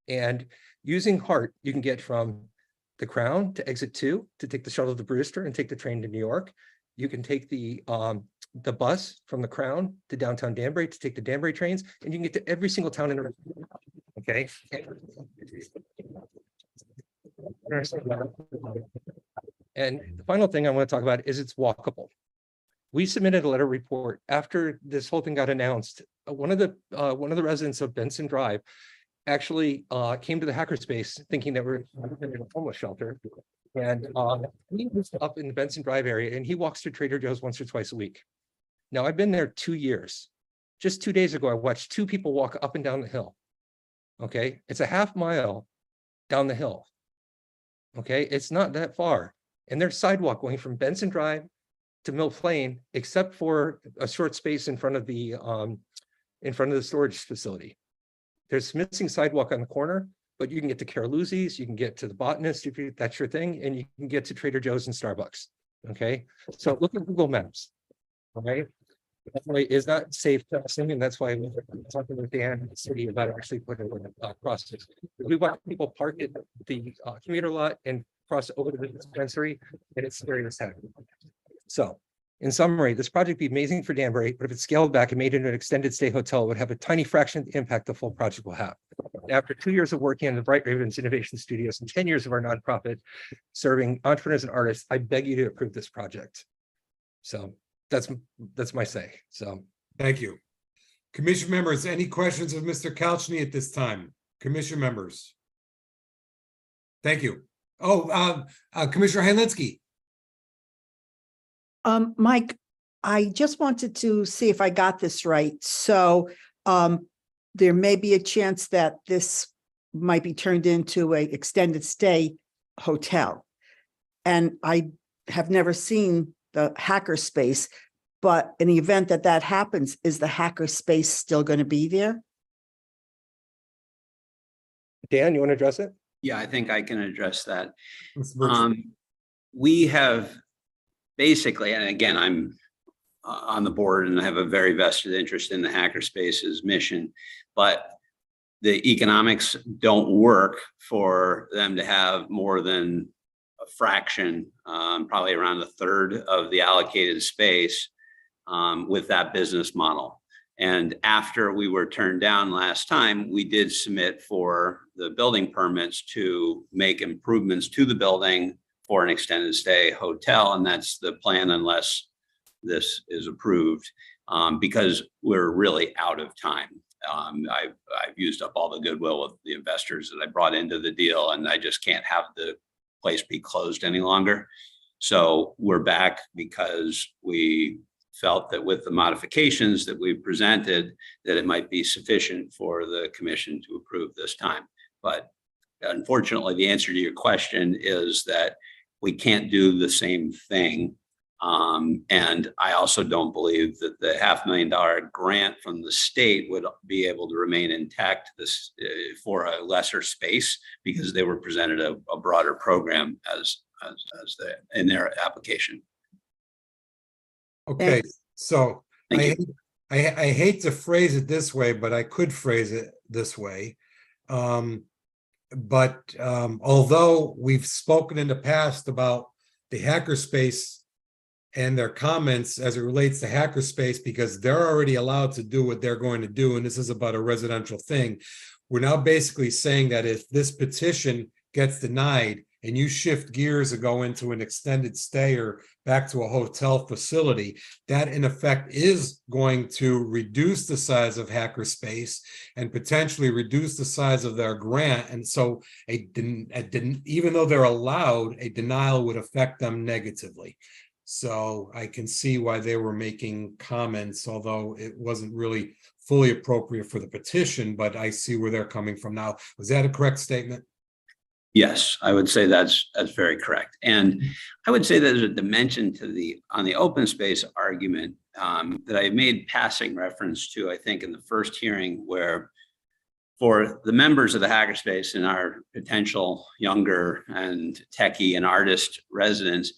And using HART, you can get from the Crown to exit 2 to take the shuttle to Brewster and take the train to New York. You can take the bus from the Crown to downtown Danbury to take the Danbury trains, and you can get to every single town in the region. Okay. And the final thing I want to talk about is it's walkable. We submitted a letter report after this whole thing got announced. One of the residents of Benson Drive actually came to the hackerspace thinking that we're in a homeless shelter. And he was up in the Benson Drive area, and he walks to Trader Joe's once or twice a week. Now, I've been there 2 years. Just 2 days ago, I watched 2 people walk up and down the hill. Okay, it's a half mile down the hill. Okay, it's not that far. And there's sidewalk going from Benson Drive to Mill Plain, except for a short space in front of the storage facility. There's missing sidewalk on the corner, but you can get to Caroluzzi's, you can get to the Botanist if that's your thing, and you can get to Trader Joe's and Starbucks. Okay, so look at Google Maps. Okay, is that safe crossing? And that's why we're talking with Dan and the city about actually putting crossings. We want people park at the commuter lot and cross over to the dispensary, and it's scary as heck. So, in summary, this project would be amazing for Danbury, but if it's scaled back and made into an extended stay hotel, it would have a tiny fraction of the impact the full project will have. After 2 years of working on the Bright Ravens Innovation Studios and 10 years of our nonprofit serving entrepreneurs and artists, I beg you to approve this project. So that's my say. So Thank you. Commission members, any questions of Mr. Kalchny at this time? Commission members? Thank you. Oh, Commissioner Helinski. Mike, I just wanted to see if I got this right. So there may be a chance that this might be turned into a extended stay hotel. And I have never seen the hackerspace, but in the event that that happens, is the hackerspace still going to be there? Dan, you want to address it? Yeah, I think I can address that. Ms. Burchett. We have basically, and again, I'm on the board and I have a very vested interest in the hackerspace's mission, but the economics don't work for them to have more than a fraction, probably around a third of the allocated space with that business model. And after we were turned down last time, we did submit for the building permits to make improvements to the building for an extended stay hotel. And that's the plan unless this is approved, because we're really out of time. I've used up all the goodwill of the investors that I brought into the deal, and I just can't have the place be closed any longer. So we're back because we felt that with the modifications that we presented, that it might be sufficient for the commission to approve this time. But unfortunately, the answer to your question is that we can't do the same thing. And I also don't believe that the $500,000 grant from the state would be able to remain intact this for a lesser space, because they were presented a broader program as in their application. Okay, so I hate to phrase it this way, but I could phrase it this way. But although we've spoken in the past about the hackerspace and their comments as it relates to hackerspace, because they're already allowed to do what they're going to do, and this is about a residential thing, we're now basically saying that if this petition gets denied and you shift gears and go into an extended stay or back to a hotel facility, that in effect is going to reduce the size of hackerspace and potentially reduce the size of their grant. And so even though they're allowed, a denial would affect them negatively. So I can see why they were making comments, although it wasn't really fully appropriate for the petition, but I see where they're coming from now. Was that a correct statement? Yes, I would say that's very correct. And I would say there's a dimension to on the open space argument that I made passing reference to, I think, in the first hearing, where for the members of the hackerspace and our potential younger and techie and artist residents,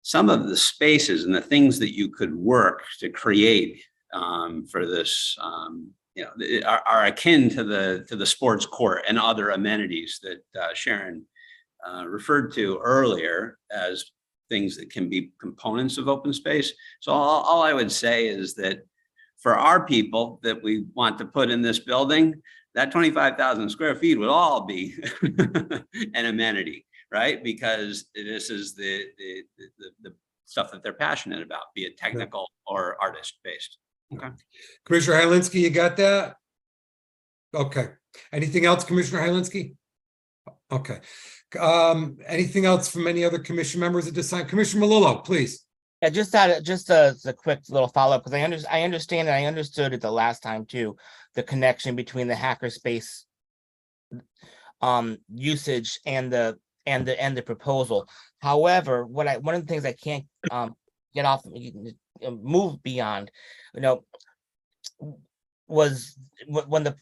some of the spaces and the things that you could work to create for this are akin to the sports court and other amenities that Sharon referred to earlier as things that can be components of open space. So all I would say is that for our people that we want to put in this building, that 25,000 square feet would all be an amenity, right? Because this is the stuff that they're passionate about, be it technical or artist based. Okay. Commissioner Helinski, you got that? Okay. Anything else, Commissioner Helinski? Okay. Anything else from any other commission members at this time? Commissioner Melillo, please. Yeah, just a quick little follow-up, because I understand and I understood it the last time too, the connection between the hackerspace usage and the proposal. However, one of the things I can't get off move beyond, you know, was when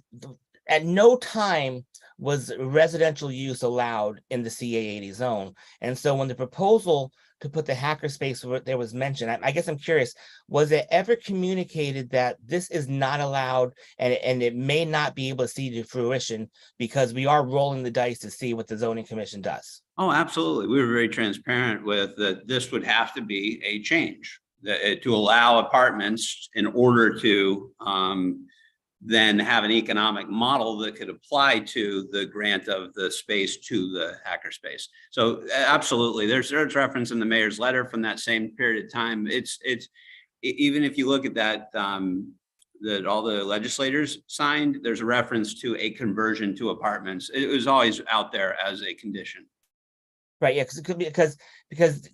at no time was residential use allowed in the CA80 zone. And so when the proposal to put the hackerspace where there was mentioned, I guess I'm curious, was it ever communicated that this is not allowed and it may not be able to see to fruition because we are rolling the dice to see what the zoning commission does? Oh, absolutely. We were very transparent with that this would have to be a change to allow apartments in order to then have an economic model that could apply to the grant of the space to the hackerspace. So absolutely, there's reference in the mayor's letter from that same period of time. It's even if you look at that that all the legislators signed, there's a reference to a conversion to apartments. It was always out there as a condition. Right, yeah, because it could be because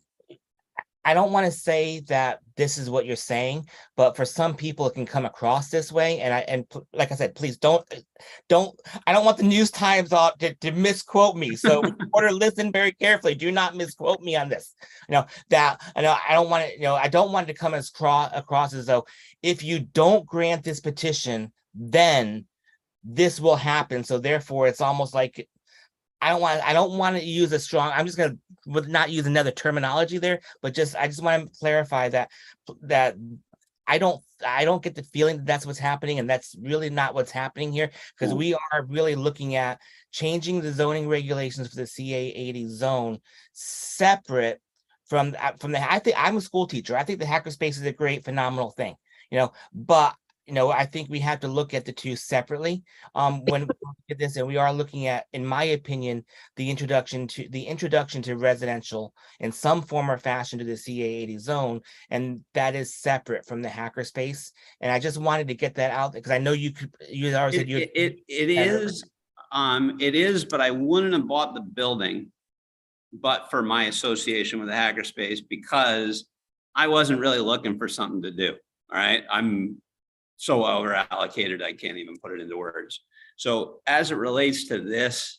I don't want to say that this is what you're saying, but for some people it can come across this way. And like I said, please don't. I don't want the News Times to misquote me. So reporter, listen very carefully. Do not misquote me on this. I don't want to. I don't want it to come across as though if you don't grant this petition, then this will happen. So therefore, it's almost like. I don't want to use a strong, I'm just going to not use another terminology there, but I just want to clarify that I don't get the feeling that that's what's happening, and that's really not what's happening here, because we are really looking at changing the zoning regulations for the CA80 zone separate from I think I'm a school teacher. I think the hackerspace is a great, phenomenal thing, but I think we have to look at the two separately when we look at this, and we are looking at, in my opinion, the introduction to residential in some form or fashion to the CA80 zone, and that is separate from the hackerspace. And I just wanted to get that out because I know you already said it is, but I wouldn't have bought the building, but for my association with the hackerspace, because I wasn't really looking for something to do. All right, I'm so over allocated, I can't even put it into words. So as it relates to this,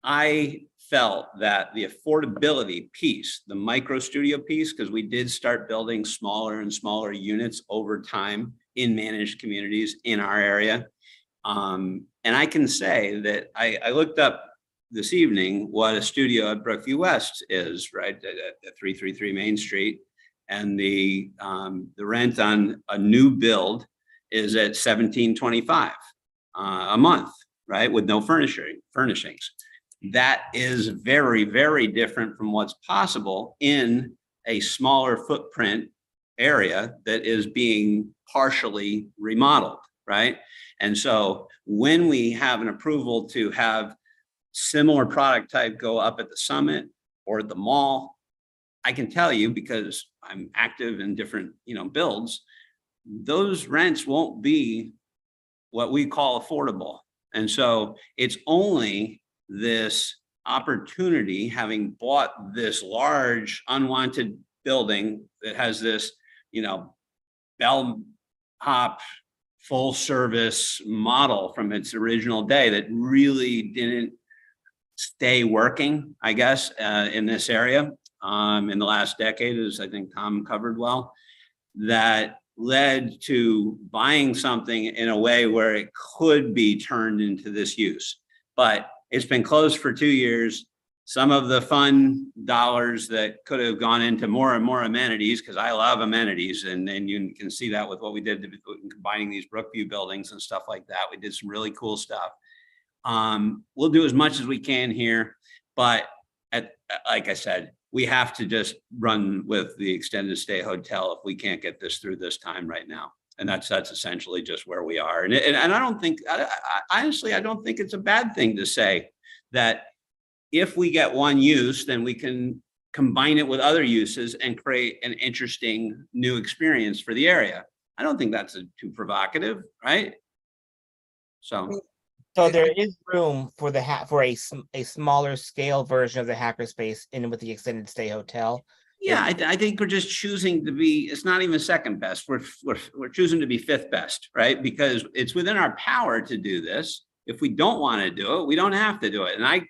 I felt that the affordability piece, the micro studio piece, because we did start building smaller and smaller units over time in managed communities in our area. And I can say that I looked up this evening what a studio at Brookview West is, right, at 333 Main Street. And the rent on a new build is at $1,725 a month, right? With no furnishings. That is very, very different from what's possible in a smaller footprint area that is being partially remodeled, right? And so when we have an approval to have similar product type go up at the Summit or at the mall, I can tell you, because I'm active in different, builds, those rents won't be what we call affordable. And so it's only this opportunity, having bought this large unwanted building that has this, bellhop full service model from its original day that really didn't stay working, I guess, in this area in the last decade, as I think Tom covered well, that led to buying something in a way where it could be turned into this use. But it's been closed for 2 years. Some of the fun dollars that could have gone into more and more amenities, because I love amenities, and you can see that with what we did combining these Brookview buildings and stuff like that. We did some really cool stuff. We'll do as much as we can here, but like I said, we have to just run with the extended stay hotel if we can't get this through this time right now. And that's essentially just where we are. And I don't think, honestly, I don't think it's a bad thing to say that if we get one use, then we can combine it with other uses and create an interesting new experience for the area. I don't think that's too provocative, right? So there is room for a smaller scale version of the hackerspace in with the extended stay hotel. Yeah, I think we're just choosing to be, it's not even second best. We're choosing to be fifth best, right? Because it's within our power to do this. If we don't want to do it, we don't have to do it. And I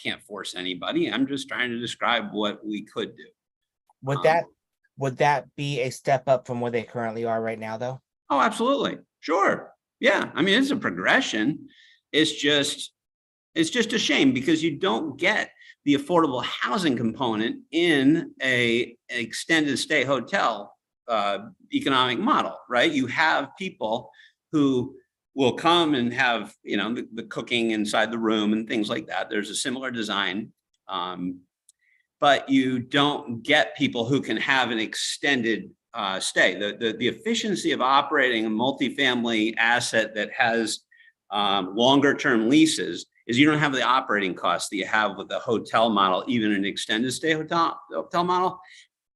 can't force anybody. I'm just trying to describe what we could do. Would that be a step up from where they currently are right now, though? Oh, absolutely. Sure. Yeah. I mean, it's a progression. It's just a shame because you don't get the affordable housing component in a extended stay hotel economic model, right? You have people who will come and have, you know, the cooking inside the room and things like that. There's a similar design, but you don't get people who can have an extended stay. The efficiency of operating a multifamily asset that has longer term leases is you don't have the operating costs that you have with the hotel model, even an extended stay hotel model.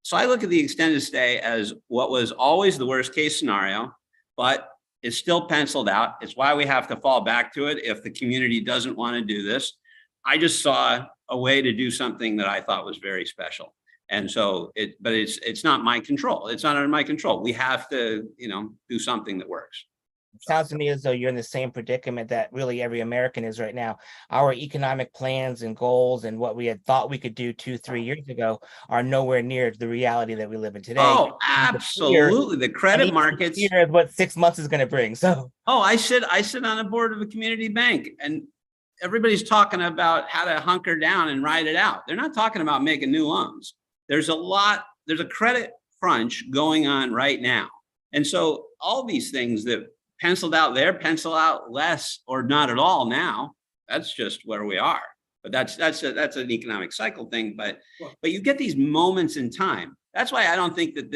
So I look at the extended stay as what was always the worst case scenario, but it's still penciled out. It's why we have to fall back to it if the community doesn't want to do this. I just saw a way to do something that I thought was very special. And so but it's not my control. It's not under my control. We have to, you know, do something that works. It sounds to me as though you're in the same predicament that really every American is right now. Our economic plans and goals and what we had thought we could do 2-3 years ago are nowhere near the reality that we live in today. Oh, absolutely. The credit markets. Here is what 6 months is going to bring. So, oh, I sit on a board of a community bank, and everybody's talking about how to hunker down and ride it out. They're not talking about making new loans. There's a credit crunch going on right now. And so all these things that penciled out there, pencil out less or not at all now. That's just where we are. But that's an economic cycle thing. But you get these moments in time. That's why I don't think that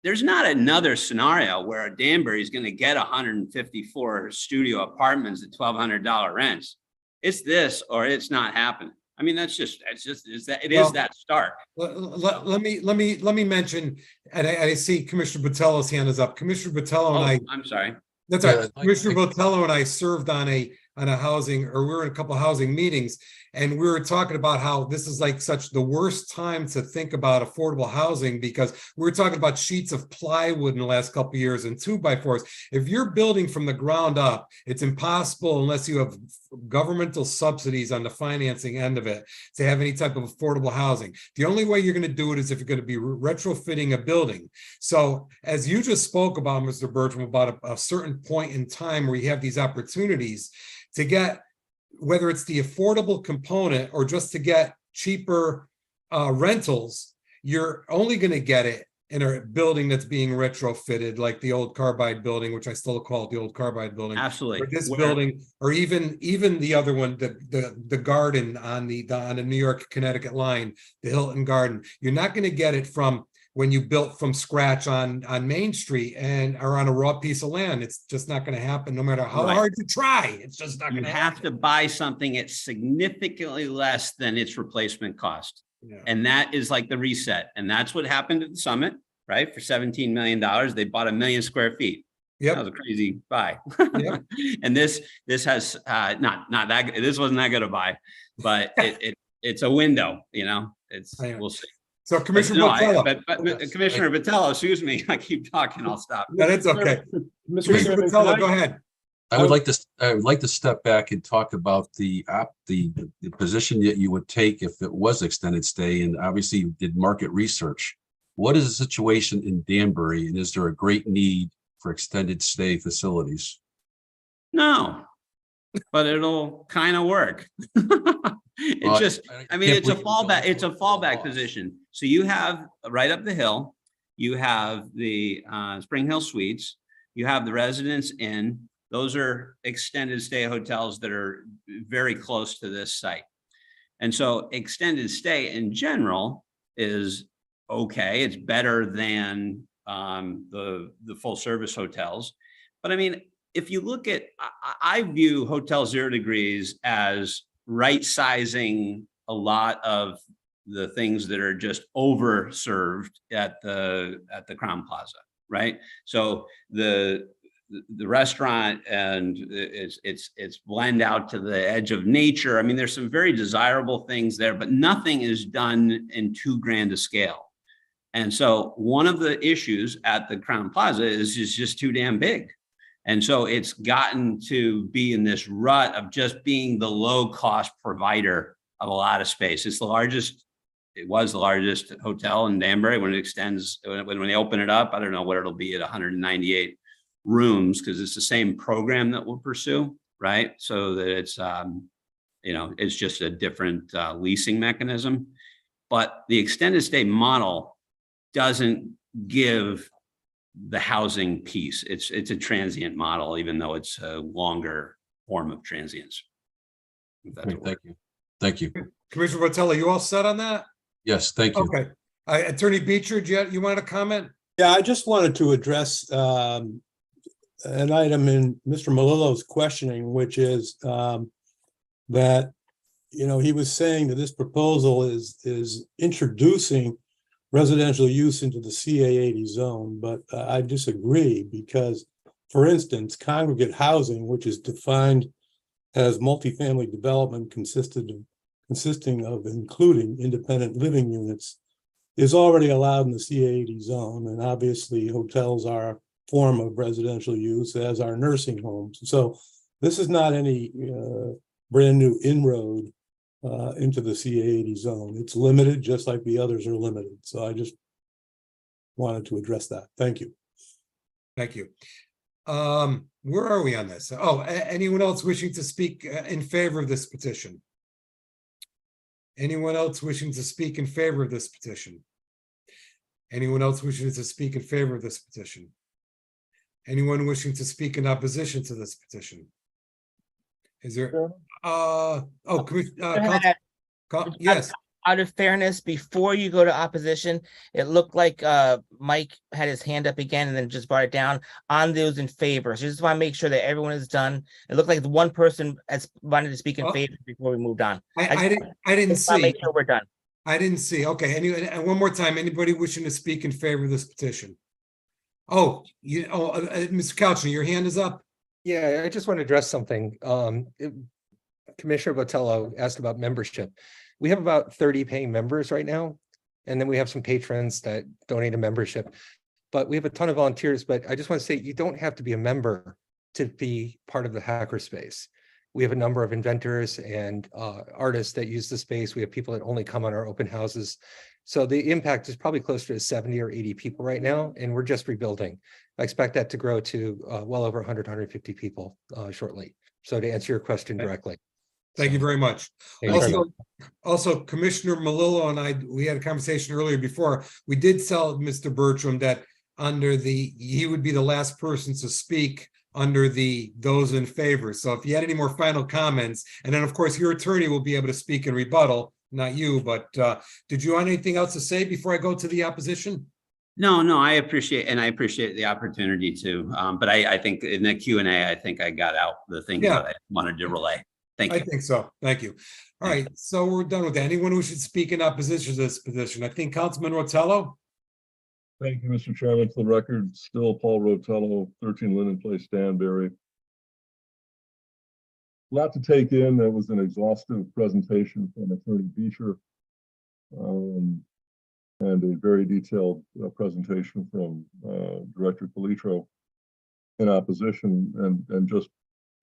there's not another scenario where a Danbury is going to get 154 studio apartments at $1,200 rents. It's this or it's not happening. I mean, it is that stark. Let me mention, and I see Commissioner Botello's hand is up. Commissioner Botello and I'm sorry. That's right. Commissioner Botello and I served on a housing, or we were in a couple of housing meetings, and we were talking about how this is like such the worst time to think about affordable housing, because we were talking about sheets of plywood in the last couple of years and 2x4s. If you're building from the ground up, it's impossible unless you have governmental subsidies on the financing end of it to have any type of affordable housing. The only way you're going to do it is if you're going to be retrofitting a building. So as you just spoke about, Mr. Bertram, about a certain point in time where you have these opportunities to get, whether it's the affordable component or just to get cheaper rentals, you're only going to get it in a building that's being retrofitted, like the old Carbide building, which I still call it the old Carbide building. Absolutely. Or this building, or even the other one, the garden on the New York Connecticut line, the Hilton Garden. You're not going to get it from when you built from scratch on Main Street or on a raw piece of land. It's just not going to happen no matter how hard you try. It's just not going to happen. You have to buy something at significantly less than its replacement cost. Yeah. And that is like the reset. And that's what happened at the Summit, right? For $17 million, they bought 1 million square feet. That was a crazy buy. Yep. And this has not that, this wasn't that good a buy, but it's a window, you know, we'll see. So Commissioner Botello. But Commissioner Botello, excuse me, I keep talking, I'll stop. No, that's okay. Commissioner Botello, go ahead. I would like to step back and talk about the position that you would take if it was extended stay, and obviously you did market research. What is the situation in Danbury, and is there a great need for extended stay facilities? No, but it'll kind of work. It's a fallback position. So you have right up the hill, you have the Spring Hill Suites, you have the Residence Inn. Those are extended stay hotels that are very close to this site. And so extended stay in general is okay. It's better than the full service hotels. But I mean, if you look at, I view Hotel 0 Degrees as right sizing a lot of the things that are just overserved at the Crowne Plaza, right? So the restaurant and it's blend out to the edge of nature. I mean, there's some very desirable things there, but nothing is done in too grand a scale. And so one of the issues at the Crown Plaza is it's just too damn big. And so it's gotten to be in this rut of just being the low cost provider of a lot of space. It's the largest, it was the largest hotel in Danbury. When it extends, when they open it up, I don't know what it'll be at 198 rooms, because it's the same program that we'll pursue, right? So that it's, you know, it's just a different leasing mechanism. But the extended stay model doesn't give the housing piece. It's a transient model, even though it's a longer form of transience. Thank you. Thank you. Commissioner Botello, you all set on that? Yes, thank you. Okay. Attorney Beecher, you want to comment? Yeah, I just wanted to address an item in Mr. Melillo's questioning, which is that, you know, he was saying that this proposal is introducing residential use into the CA80 zone, but I disagree because, for instance, congregate housing, which is defined as multifamily development consisting of including independent living units, is already allowed in the CA80 zone, and obviously hotels are a form of residential use, as are nursing homes. So this is not any brand new inroad into the CA80 zone. It's limited, just like the others are limited. So I just wanted to address that. Thank you. Thank you. Where are we on this? Oh, anyone else wishing to speak in favor of this petition? Anyone else wishing to speak in favor of this petition? Anyone else wishing to speak in favor of this petition? Anyone wishing to speak in opposition to this petition? Is there, yes. Out of fairness, before you go to opposition, it looked like Mike had his hand up again and then just brought it down on those in favor. So just want to make sure that everyone is done. It looked like the one person has wanted to speak in favor before we moved on. I didn't see. Make sure we're done. I didn't see. Okay. And one more time, anybody wishing to speak in favor of this petition? Oh, Mr. Couchner, your hand is up. Yeah, I just want to address something. Commissioner Botello asked about membership. We have about 30 paying members right now, and then we have some patrons that donate a membership, but we have a ton of volunteers. But I just want to say, you don't have to be a member to be part of the hackerspace. We have a number of inventors and artists that use the space. We have people that only come on our open houses. So the impact is probably closer to 70 or 80 people right now, and we're just rebuilding. I expect that to grow to well over 100, 150 people shortly. So to answer your question directly. Thank you very much. Also, Commissioner Melillo and we had a conversation earlier before. We did tell Mr. Bertram that he would be the last person to speak under those in favor. So if you had any more final comments, and then of course your attorney will be able to speak in rebuttal, not you, but did you want anything else to say before I go to the opposition? No, I appreciate the opportunity to, but I think in the Q&A, I think I got out the thing that I wanted to relay. Thank you. I think so. Thank you. All right. So we're done with that. Anyone who should speak in opposition to this position? I think Councilman Rotello. Thank you, Mr. Chairman. For the record, still Paul Rotello, 13 Linden Place, Danbury. A lot to take in. That was an exhaustive presentation from Attorney Beecher, and a very detailed presentation from Director Politro in opposition, and just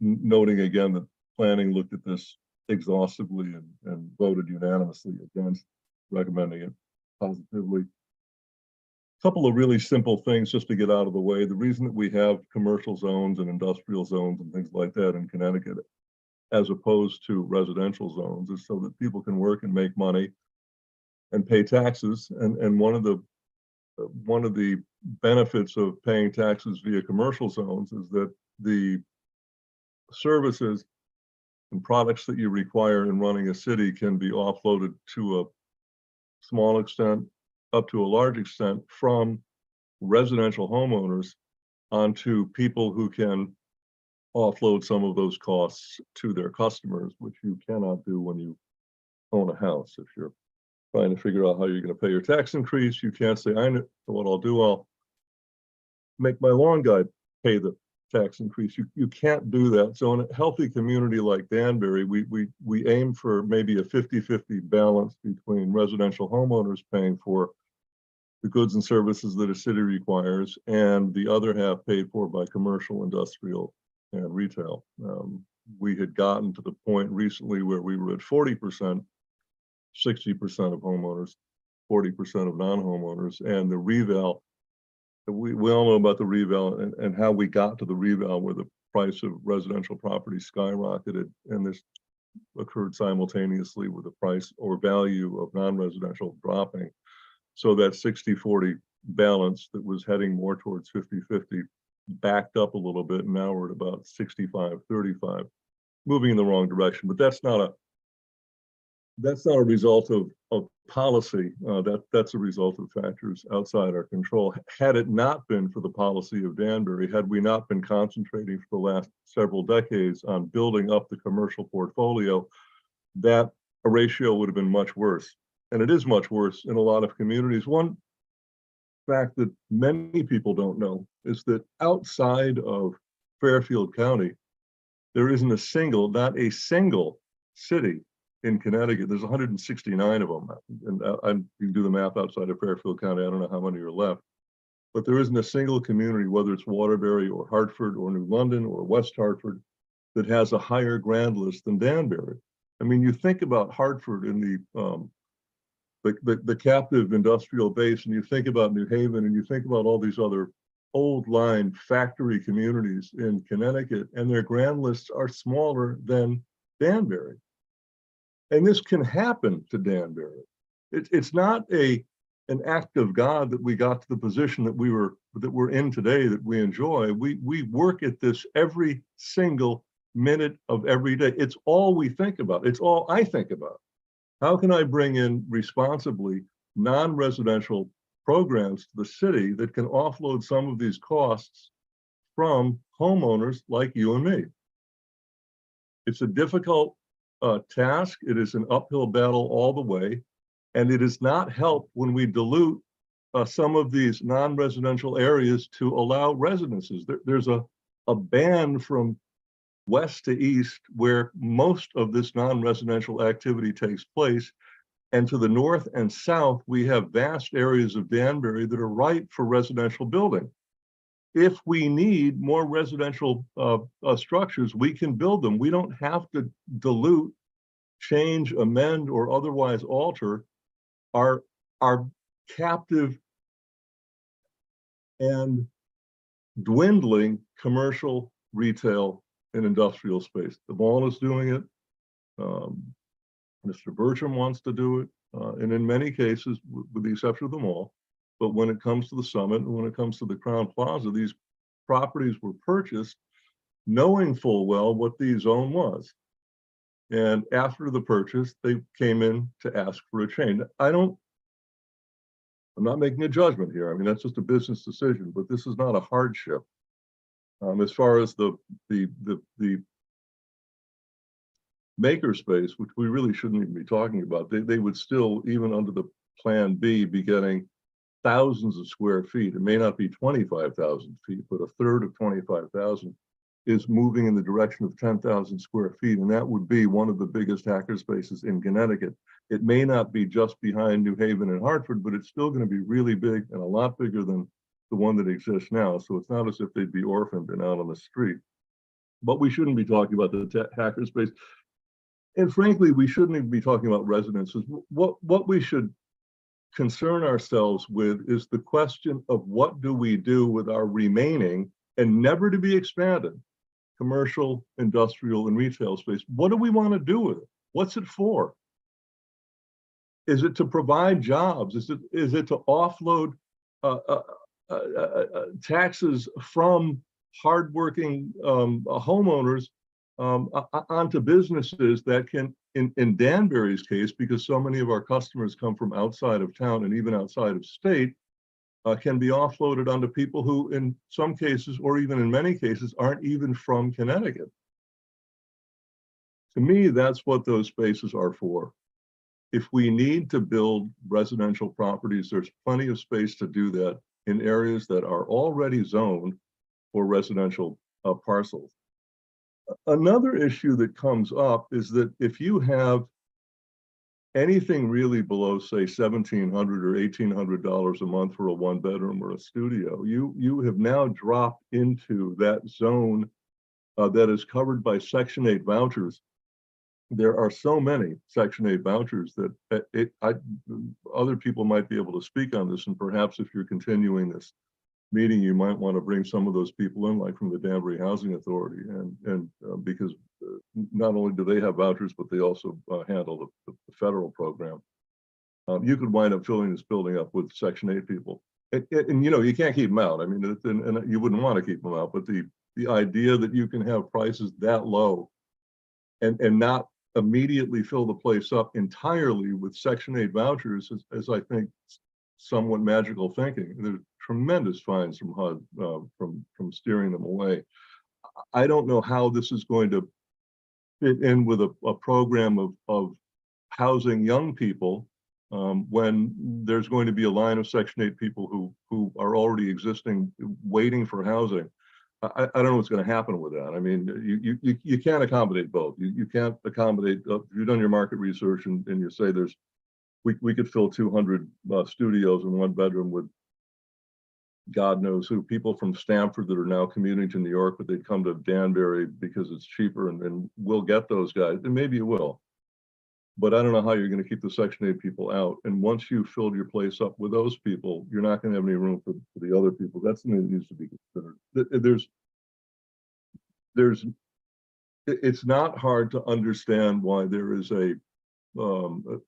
noting again that planning looked at this exhaustively and voted unanimously against recommending it positively. A couple of really simple things just to get out of the way. The reason that we have commercial zones and industrial zones and things like that in Connecticut, as opposed to residential zones, is so that people can work and make money and pay taxes. And one of the benefits of paying taxes via commercial zones is that the services and products that you require in running a city can be offloaded to a small extent, up to a large extent, from residential homeowners onto people who can offload some of those costs to their customers, which you cannot do when you own a house. If you're trying to figure out how you're going to pay your tax increase, you can't say, I know what I'll do. I'll make my lawn guy pay the tax increase. You can't do that. So in a healthy community like Danbury, we aim for maybe a 50-50 balance between residential homeowners paying for the goods and services that a city requires, and the other half paid for by commercial, industrial, and retail. We had gotten to the point recently where we were at 40%, 60% of homeowners, 40% of non-homeowners, and the reval. We all know about the reval and how we got to the reval, where the price of residential property skyrocketed, and this occurred simultaneously with the price or value of non-residential dropping. So that 60-40 balance that was heading more towards 50-50 backed up a little bit, and now we're at about 65-35, moving in the wrong direction. But that's not a result of policy. That's a result of factors outside our control. Had it not been for the policy of Danbury, had we not been concentrating for the last several decades on building up the commercial portfolio, that ratio would have been much worse. And it is much worse in a lot of communities. One fact that many people don't know is that outside of Fairfield County, there isn't not a single city in Connecticut. There's 169 of them. And you can do the math outside of Fairfield County. I don't know how many are left. But there isn't a single community, whether it's Waterbury or Hartford or New London or West Hartford, that has a higher grand list than Danbury. I mean, you think about Hartford in the captive industrial base, and you think about New Haven, and you think about all these other old line factory communities in Connecticut, and their grand lists are smaller than Danbury. And this can happen to Danbury. It's not an act of God that we got to the position that we're in today, that we enjoy. We work at this every single minute of every day. It's all we think about. It's all I think about. How can I bring in responsibly non-residential programs to the city that can offload some of these costs from homeowners like you and me? It's a difficult task. It is an uphill battle all the way, and it is not helped when we dilute some of these non-residential areas to allow residences. There's a band from west to east where most of this non-residential activity takes place, and to the north and south we have vast areas of Danbury that are ripe for residential building. If we need more residential structures, we can build them. We don't have to dilute, change, amend, or otherwise alter our captive and dwindling commercial, retail, and industrial space. The mall is doing it. Mr. Bertram wants to do it. And in many cases, with the exception of the mall, but when it comes to the Summit and when it comes to the Crown Plaza, these properties were purchased knowing full well what the zone was. And after the purchase, they came in to ask for a change. I'm not making a judgment here. I mean, that's just a business decision, but this is not a hardship. As far as the makerspace, which we really shouldn't even be talking about, they would still, even under the Plan B, be getting thousands of square feet. It may not be 25,000 feet, but a third of 25,000 is moving in the direction of 10,000 square feet. And that would be one of the biggest hackerspaces in Connecticut. It may not be just behind New Haven and Hartford, but it's still going to be really big and a lot bigger than the one that exists now. So it's not as if they'd be orphaned and out on the street. But we shouldn't be talking about the hackerspace. And frankly, we shouldn't even be talking about residences. What we should concern ourselves with is the question of what do we do with our remaining and never to be expanded commercial, industrial, and retail space. What do we want to do with it? What's it for? Is it to provide jobs? Is it to offload taxes from hardworking homeowners onto businesses that can, in Danbury's case, because so many of our customers come from outside of town and even outside of state, can be offloaded onto people who in some cases, or even in many cases, aren't even from Connecticut. To me, that's what those spaces are for. If we need to build residential properties, there's plenty of space to do that in areas that are already zoned for residential parcels. Another issue that comes up is that if you have anything really below, say, $1,700 or $1,800 a month for a 1-bedroom or a studio, you have now dropped into that zone that is covered by Section 8 vouchers. There are so many Section 8 vouchers that other people might be able to speak on this, and perhaps if you're continuing this meeting, you might want to bring some of those people in, like from the Danbury Housing Authority, and because not only do they have vouchers, but they also handle the federal program. You could wind up filling this building up with Section 8 people, and you know, you can't keep them out. I mean, and you wouldn't want to keep them out, but the idea that you can have prices that low and not immediately fill the place up entirely with Section 8 vouchers is I think, somewhat magical thinking. There's tremendous fines from HUD from steering them away. I don't know how this is going to fit in with a program of housing young people when there's going to be a line of Section 8 people who are already existing, waiting for housing. I don't know what's going to happen with that. I mean, you can't accommodate both. You can't accommodate, if you've done your market research and you say we could fill 200 studios in 1 bedroom with God knows who, people from Stamford that are now commuting to New York, but they'd come to Danbury because it's cheaper, and we'll get those guys, and maybe you will. But I don't know how you're going to keep the Section 8 people out. And once you've filled your place up with those people, you're not going to have any room for the other people. That's something that needs to be considered. It's not hard to understand why there is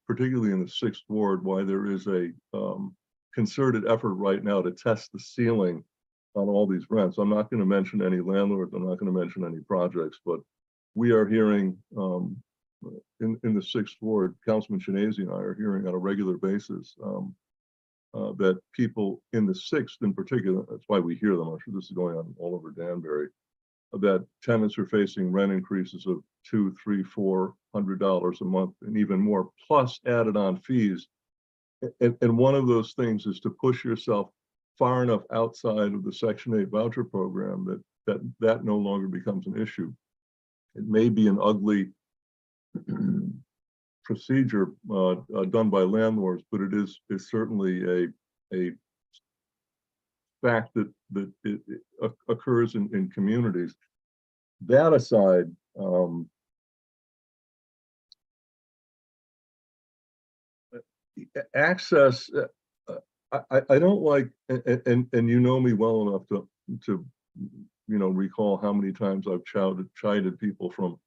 particularly in the 6th Ward, why there is a concerted effort right now to test the ceiling on all these rents. I'm not going to mention any landlords, I'm not going to mention any projects, but we are hearing in the 6th Ward, Councilman Shinese and I are hearing on a regular basis that people in the 6th in particular, that's why we hear them, I'm sure this is going on all over Danbury, that tenants are facing rent increases of $200, $300, $400 a month and even more, plus added on fees. And one of those things is to push yourself far enough outside of the Section 8 voucher program that no longer becomes an issue. It may be an ugly procedure done by landlords, but it's certainly a fact that it occurs in communities. That aside, access, I don't like, and you know me well enough to recall how many times I've chided people from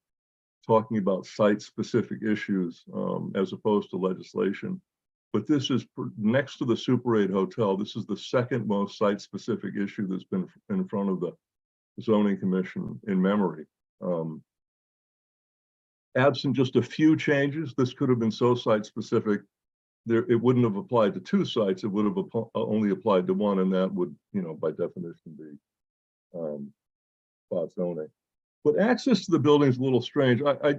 talking about site-specific issues as opposed to legislation. But this is next to the Super 8 hotel. This is the second most site-specific issue that's been in front of the Zoning Commission in memory. Absent just a few changes, this could have been so site-specific, it wouldn't have applied to 2 sites. It would have only applied to 1, and that would, by definition, be spot zoning. But access to the building is a little strange. I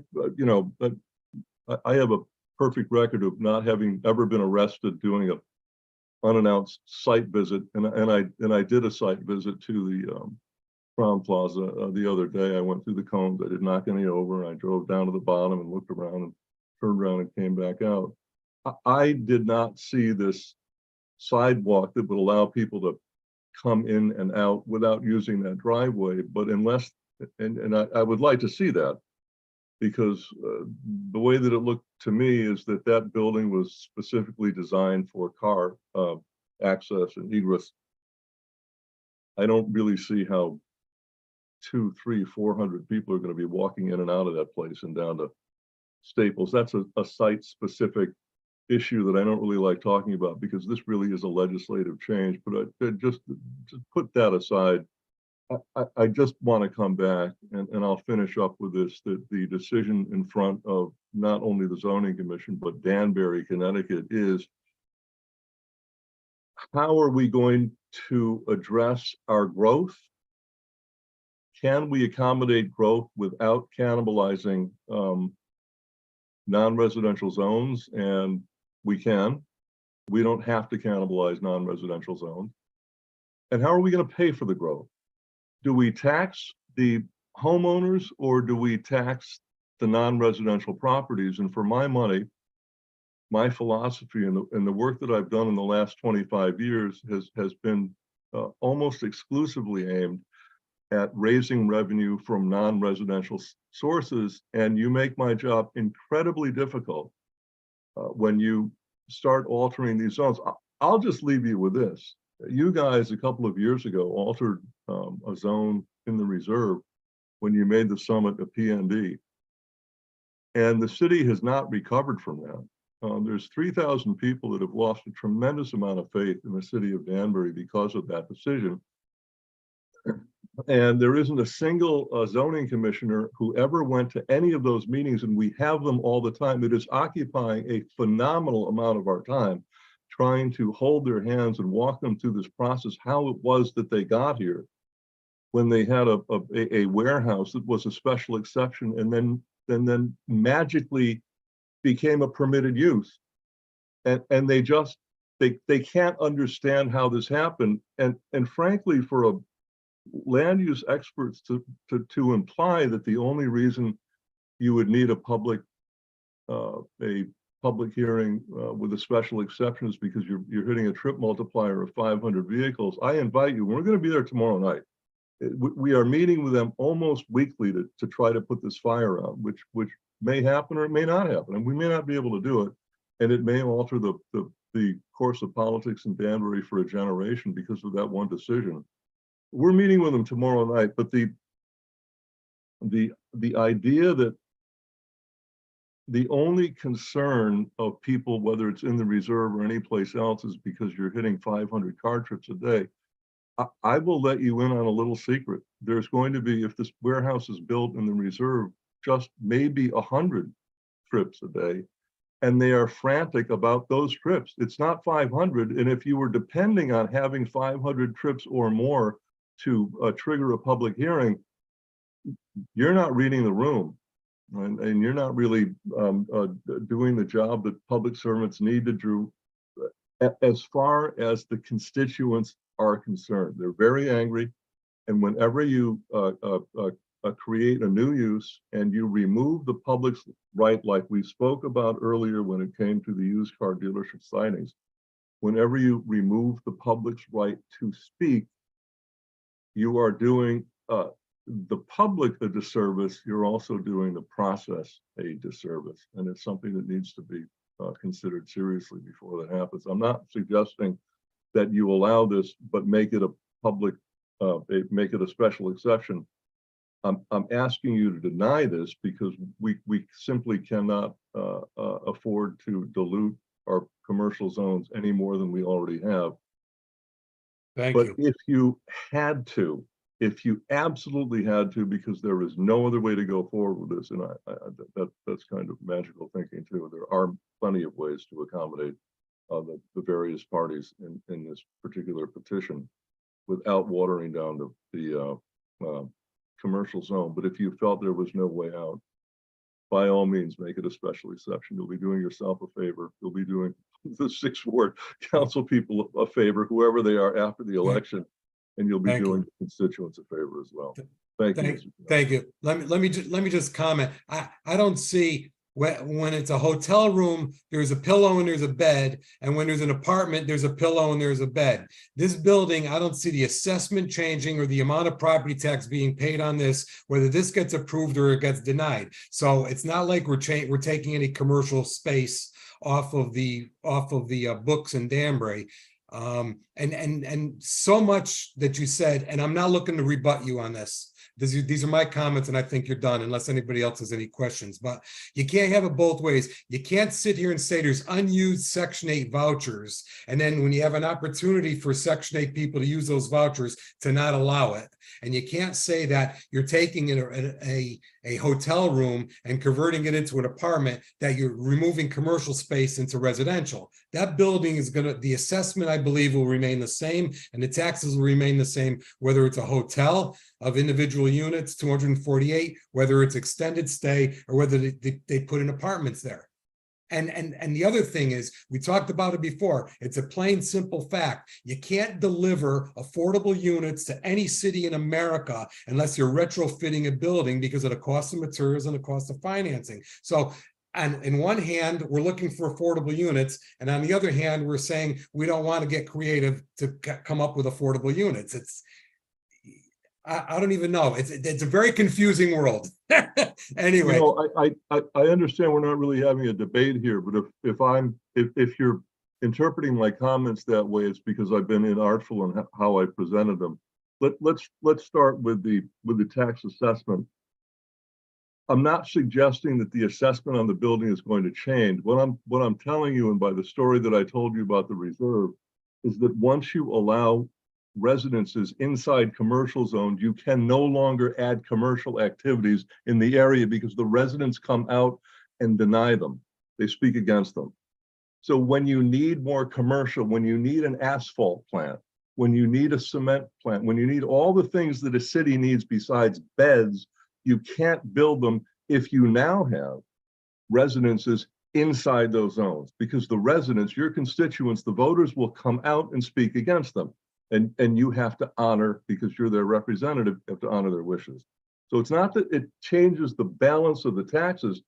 have a perfect record of not having ever been arrested doing an unannounced site visit, and I did a site visit to the Crown Plaza the other day. I went through the cones. I did not get any over, and I drove down to the bottom and looked around and turned around and came back out. I did not see this sidewalk that would allow people to come in and out without using that driveway, but unless, and I would like to see that, because the way that it looked to me is that building was specifically designed for car access and egress. I don't really see how 200, 300, 400 people are going to be walking in and out of that place and down to Staples. That's a site-specific issue that I don't really like talking about, because this really is a legislative change. But just put that aside. I just want to come back, and I'll finish up with this, that the decision in front of not only the Zoning Commission, but Danbury, Connecticut, is how are we going to address our growth? Can we accommodate growth without cannibalizing non-residential zones? And we can. We don't have to cannibalize non-residential zones. And how are we going to pay for the growth? Do we tax the homeowners or do we tax the non-residential properties? And for my money, my philosophy and the work that I've done in the last 25 years has been almost exclusively aimed at raising revenue from non-residential sources. And you make my job incredibly difficult when you start altering these zones. I'll just leave you with this. You guys, a couple of years ago, altered a zone in the reserve when you made the summit a PND. And the city has not recovered from that. There's 3,000 people that have lost a tremendous amount of faith in the city of Danbury because of that decision. And there isn't a single zoning commissioner who ever went to any of those meetings, and we have them all the time. It is occupying a phenomenal amount of our time trying to hold their hands and walk them through this process, how it was that they got here when they had a warehouse that was a special exception and then magically became a permitted use. And they can't understand how this happened. And frankly, for a land use experts to imply that the only reason you would need a public hearing with a special exception is because you're hitting a trip multiplier of 500 vehicles. I invite you, we're going to be there tomorrow night. We are meeting with them almost weekly to try to put this fire out, which may happen or it may not happen, and we may not be able to do it, and it may alter the course of politics in Danbury for a generation because of that one decision. We're meeting with them tomorrow night, but the idea that the only concern of people, whether it's in the reserve or any place else, is because you're hitting 500 car trips a day. I will let you in on a little secret. There's going to be, if this warehouse is built in the reserve, just maybe 100 trips a day. And they are frantic about those trips. It's not 500. And if you were depending on having 500 trips or more to trigger a public hearing, you're not reading the room. And you're not really doing the job that public servants need to do as far as the constituents are concerned. They're very angry. And whenever you create a new use and you remove the public's right, like we spoke about earlier when it came to the used car dealership signings, whenever you remove the public's right to speak, you are doing the public a disservice. You're also doing the process a disservice. And it's something that needs to be considered seriously before that happens. I'm not suggesting that you allow this, but make it a public, make it a special exception. I'm asking you to deny this because we simply cannot afford to dilute our commercial zones any more than we already have. Thank But you. if you had to, if you absolutely had to, because there is no other way to go forward with this, and that's kind of magical thinking too. There are plenty of ways to accommodate the various parties in this particular petition without watering down the commercial zone. But if you felt there was no way out, by all means, make it a special exception. You'll be doing yourself a favor. You'll be doing the 6th Ward council people a favor, whoever they are after the election, and you'll be doing the constituents a favor as well. Thank you. Mr. Thank you. Let me just comment. I don't see when it's a hotel room, there's a pillow and there's a bed, and when there's an apartment, there's a pillow and there's a bed. This building, I don't see the assessment changing or the amount of property tax being paid on this, whether this gets approved or it gets denied. So it's not like we're taking any commercial space off of the books in Danbury. And so much that you said, and I'm not looking to rebut you on this. These are my comments, and I think you're done unless anybody else has any questions. But you can't have it both ways. You can't sit here and say there's unused Section 8 vouchers, and then when you have an opportunity for Section 8 people to use those vouchers, to not allow it. And you can't say that you're taking a hotel room and converting it into an apartment, that you're removing commercial space into residential. That building is the assessment, I believe, will remain the same, and the taxes will remain the same, whether it's a hotel of individual units, 248, whether it's extended stay, or whether they put in apartments there. And the other thing is, we talked about it before, it's a plain simple fact. You can't deliver affordable units to any city in America unless you're retrofitting a building because of the cost of materials and the cost of financing. So, and in one hand, we're looking for affordable units, and on the other hand, we're saying we don't want to get creative to come up with affordable units. It's, I don't even know. It's a very confusing world. Anyway. You know, I understand we're not really having a debate here, but if you're interpreting my comments that way, it's because I've been inartful in how I presented them. Let's start with the tax assessment. I'm not suggesting that the assessment on the building is going to change. What I'm telling you, and by the story that I told you about the reserve, is that once you allow residences inside commercial zones, you can no longer add commercial activities in the area because the residents come out and deny them. They speak against them. So when you need more commercial, when you need an asphalt plant, when you need a cement plant, when you need all the things that a city needs besides beds, you can't build them if you now have residences inside those zones, because the residents, your constituents, the voters will come out and speak against them. And you have to honor, because you're their representative, you have to honor their wishes. So it's not that it changes the balance of the taxes.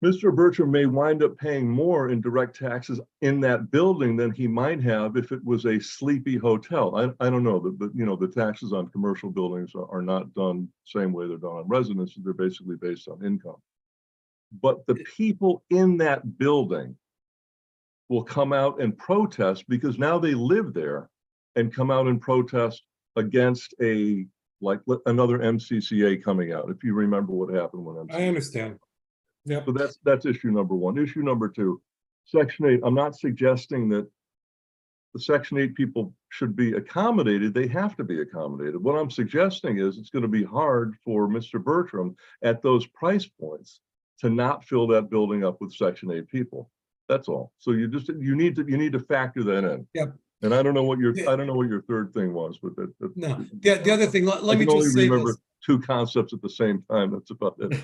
Mr. Bertram may wind up paying more in direct taxes in that building than he might have if it was a sleepy hotel. I don't know, you know, the taxes on commercial buildings are not done the same way they're done on residences. They're basically based on income. But the people in that building will come out and protest because now they live there, and come out and protest against another MCCA coming out, if you remember what happened when MCCA. I understand. Yeah. So that's issue number one. Issue number two, Section 8, I'm not suggesting that the Section 8 people should be accommodated. They have to be accommodated. What I'm suggesting is it's going to be hard for Mr. Bertram at those price points to not fill that building up with Section 8 people. That's all. So you need to factor that in. Yep. And I don't know what your third thing was, but no. The other thing, let me just say remember this. two concepts at the same time. That's about it.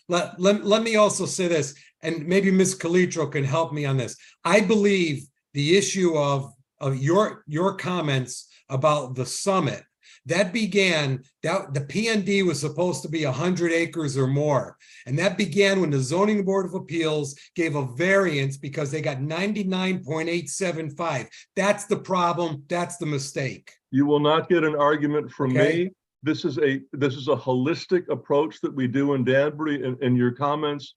Let me also say this, and maybe Ms. Calitro can help me on this. I believe the issue of your comments about the summit, that began, that the PND was supposed to be 100 acres or more. And that began when the Zoning Board of Appeals gave a variance because they got 99.875. That's the problem. That's the mistake. You will not get an argument from me. This is a holistic approach that we do in Danbury, and your comments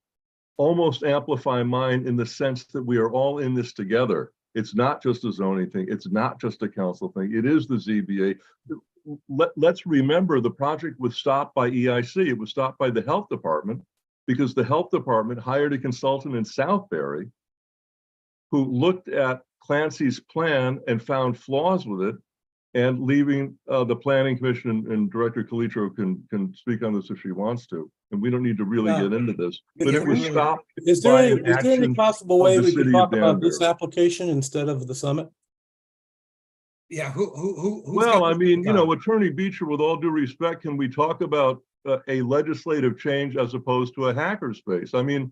almost amplify mine in the sense that we are all in this together. It's not just a zoning thing. It's not just a council thing. It is the ZBA. Let's remember the project was stopped by EIC. It was stopped by the health department because the health department hired a consultant in Southbury who looked at Clancy's plan and found flaws with it, and leaving the planning commission, and Director Calitro can speak on this if she wants to, and we don't need to really get into this, but it was stopped. Is there any possible way we can talk about this Danbury application instead of the summit? Yeah, who's well, I mean, you know, Attorney Beecher, with all due respect, can we talk about a legislative change as opposed to a hackerspace? I mean,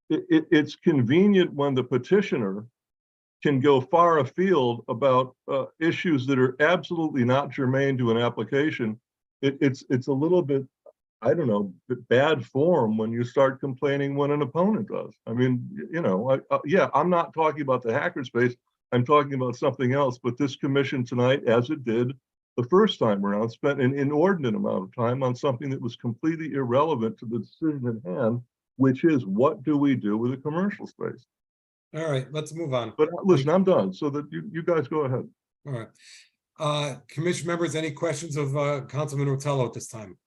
it's convenient when the petitioner can go far afield about issues that are absolutely not germane to an application. It's a little bit, I don't know, bad form when you start complaining when an opponent does. I mean, you know, yeah, I'm not talking about the hackerspace. I'm talking about something else, but this commission tonight, as it did the first time around, spent an inordinate amount of time on something that was completely irrelevant to the decision at hand, which is what do we do with a commercial space? All right, let's move on. But listen, I'm done, so that you guys go ahead. All right. Commission members, any questions of Councilman Rotello at this time?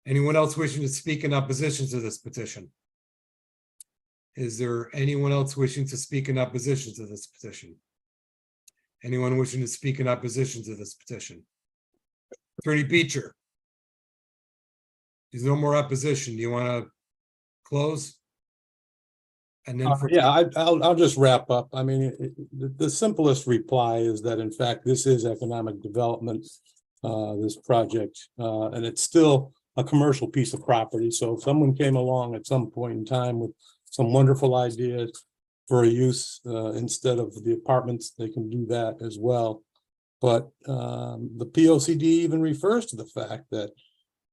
Anyone else wishing to speak in opposition to this petition? Is there anyone else wishing to speak in opposition to this petition? Anyone wishing to speak in opposition to this petition? Attorney Beecher. There's no more opposition. Do you want to close? And then Yeah, I'll just wrap up. I mean, the simplest reply is that in fact, this is economic development, this project, and it's still a commercial piece of property. So if someone came along at some point in time with some wonderful ideas for a use instead of the apartments. They can do that as well. But the P O C D even refers to the fact that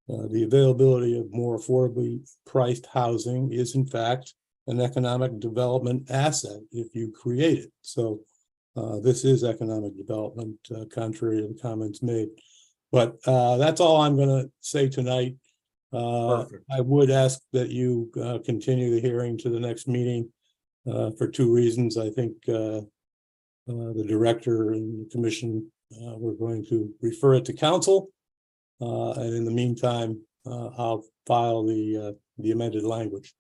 the availability of more affordably priced housing is in fact an economic development asset if you create it. So this is economic development, contrary to the comments made. But that's all I'm going to say tonight. Perfect. I would ask that you continue the hearing to the next meeting for two reasons. I think the director and the commission we're going to refer it to council. And in the meantime, I'll file the amended language.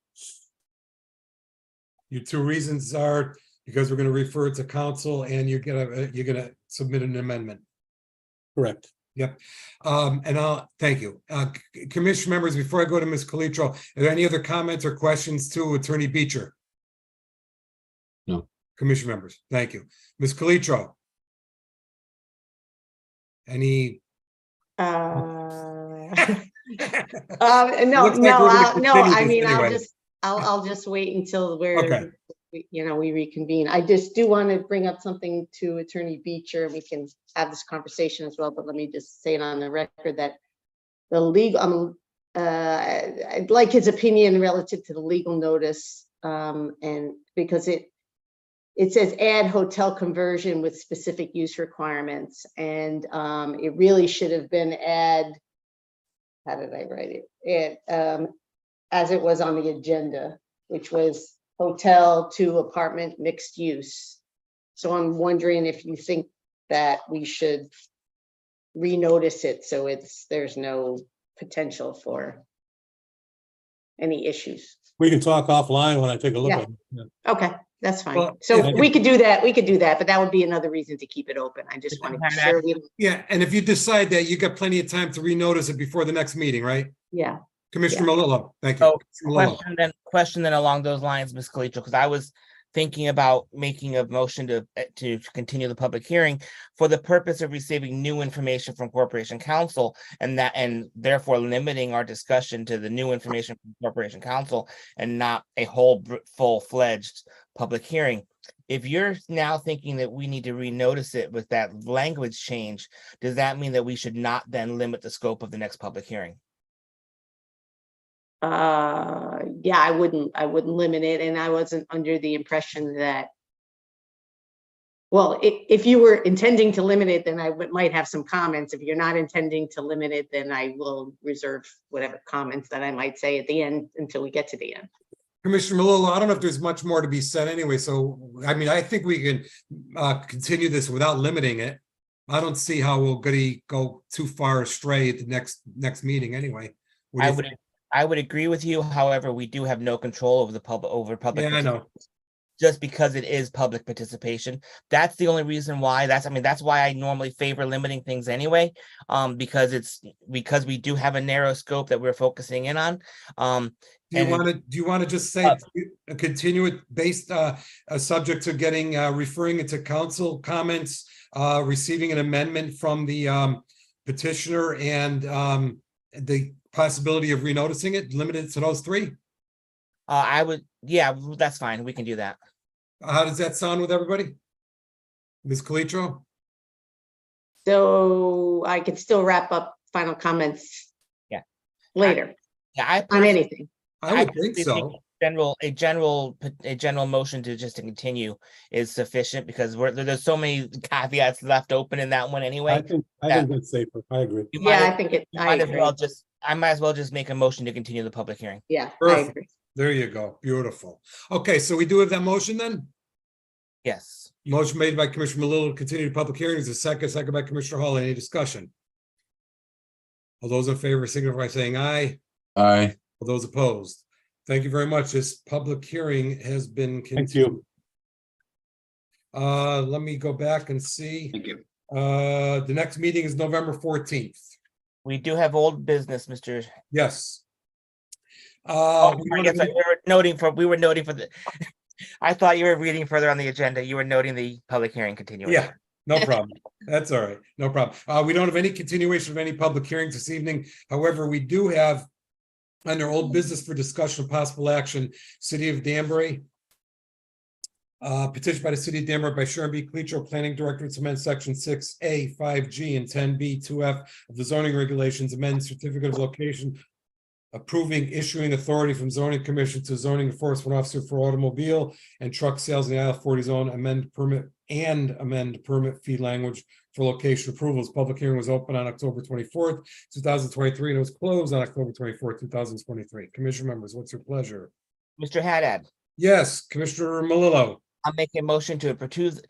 Your two reasons are because we're going to refer it to council and you're gonna submit an amendment. Correct. Yep. And I'll thank you. Commission members, before I go to Ms. Calitro, are there any other comments or questions to Attorney Beecher? No. Commission members, thank you. Ms. Calitro? Any? No, Looks like we're gonna no, continue I this mean, anyway. I'll just wait until Okay. we reconvene. I just do want to bring up something to Attorney Beecher. We can have this conversation as well, but let me just say it on the record that the legal, I'd like his opinion relative to the legal notice. And because it says add hotel conversion with specific use requirements. And it really should have been add, how did I write it? As it was on the agenda, which was hotel to apartment mixed use. So I'm wondering if you think that we should renotice it so there's no potential for any issues. We can talk offline when I take a look Yeah. at it. Okay, that's fine. Well, So yeah, we could do that, but that would be another reason to keep it open. I just want to be sure we, Yeah, and if you decide that, you got plenty of time to renotice it before the next meeting, right? yeah. Commissioner Malillo, thank you. So Commissioner Malillo. question then along those lines, Ms. Calitro, because I was thinking about making a motion to continue the public hearing for the purpose of receiving new information from Corporation Counsel and therefore limiting our discussion to the new information from Corporation Counsel and not a whole full-fledged public hearing. If you're now thinking that we need to renotice it with that language change, does that mean that we should not then limit the scope of the next public hearing? Yeah, I wouldn't limit it, and I wasn't under the impression that, well, if you were intending to limit it, then I might have some comments. If you're not intending to limit it, then I will reserve whatever comments that I might say at the end until we get to the end. Commissioner Malillo, I don't know if there's much more to be said anyway, so, I mean, I think we can continue this without limiting it. I don't see how we'll go too far astray at the next meeting anyway. What do you think? I would agree with you. However, we do have no control over public. Yeah, I know. Just because it is public participation. That's the only reason why that's why I normally favor limiting things anyway. Because we do have a narrow scope that we're focusing in on. Do you want to just say continue it based subject to getting referring it to council comments, receiving an amendment from the petitioner and the possibility of renoticing it, limited to those three? Yeah, that's fine. We can do that. How does that sound with everybody? Ms. Calitro? So I could still wrap up final comments. Yeah. Later. On anything. I would think so. A general motion to continue is sufficient because there's so many caveats left open in that one anyway. I think that's safer. I agree. I might as well just make a motion to continue the public hearing. Yeah, Perfect. I agree. There you go. Beautiful. Okay, so we do have that motion then? Yes. Motion made by Commissioner Malillo to continue the public hearing. Is a second by Commissioner Hall. Any discussion? All those in favor signify by saying aye. Aye. All those opposed. Thank you very much. This public hearing has been continued. Thank you. Let me go back and see. Thank you. The next meeting is November 14th. We do have old business, Mr. Yes. I guess we were noting for the I thought you were reading further on the agenda. You were noting the public hearing continuation. Yeah, no problem. That's all right. No problem. We don't have any continuation of any public hearings this evening. However, we do have Under old business for discussion of possible action, City of Danbury. Petition by the City of Danbury by Sharon B. Cletro, Planning Director, to amend Section 6A, 5G, and 10B, 2F of the zoning regulations, amend certificate of location, approving issuing authority from zoning commission to zoning enforcement officer for automobile and truck sales in the IL-40 zone, amend permit fee language for location approvals. Public hearing was open on October 24th, 2023, and it was closed on October 24th, 2023. Commission members, what's your pleasure? Mr. Haddad, Yes, Commissioner Malillo. I'll make a motion to approve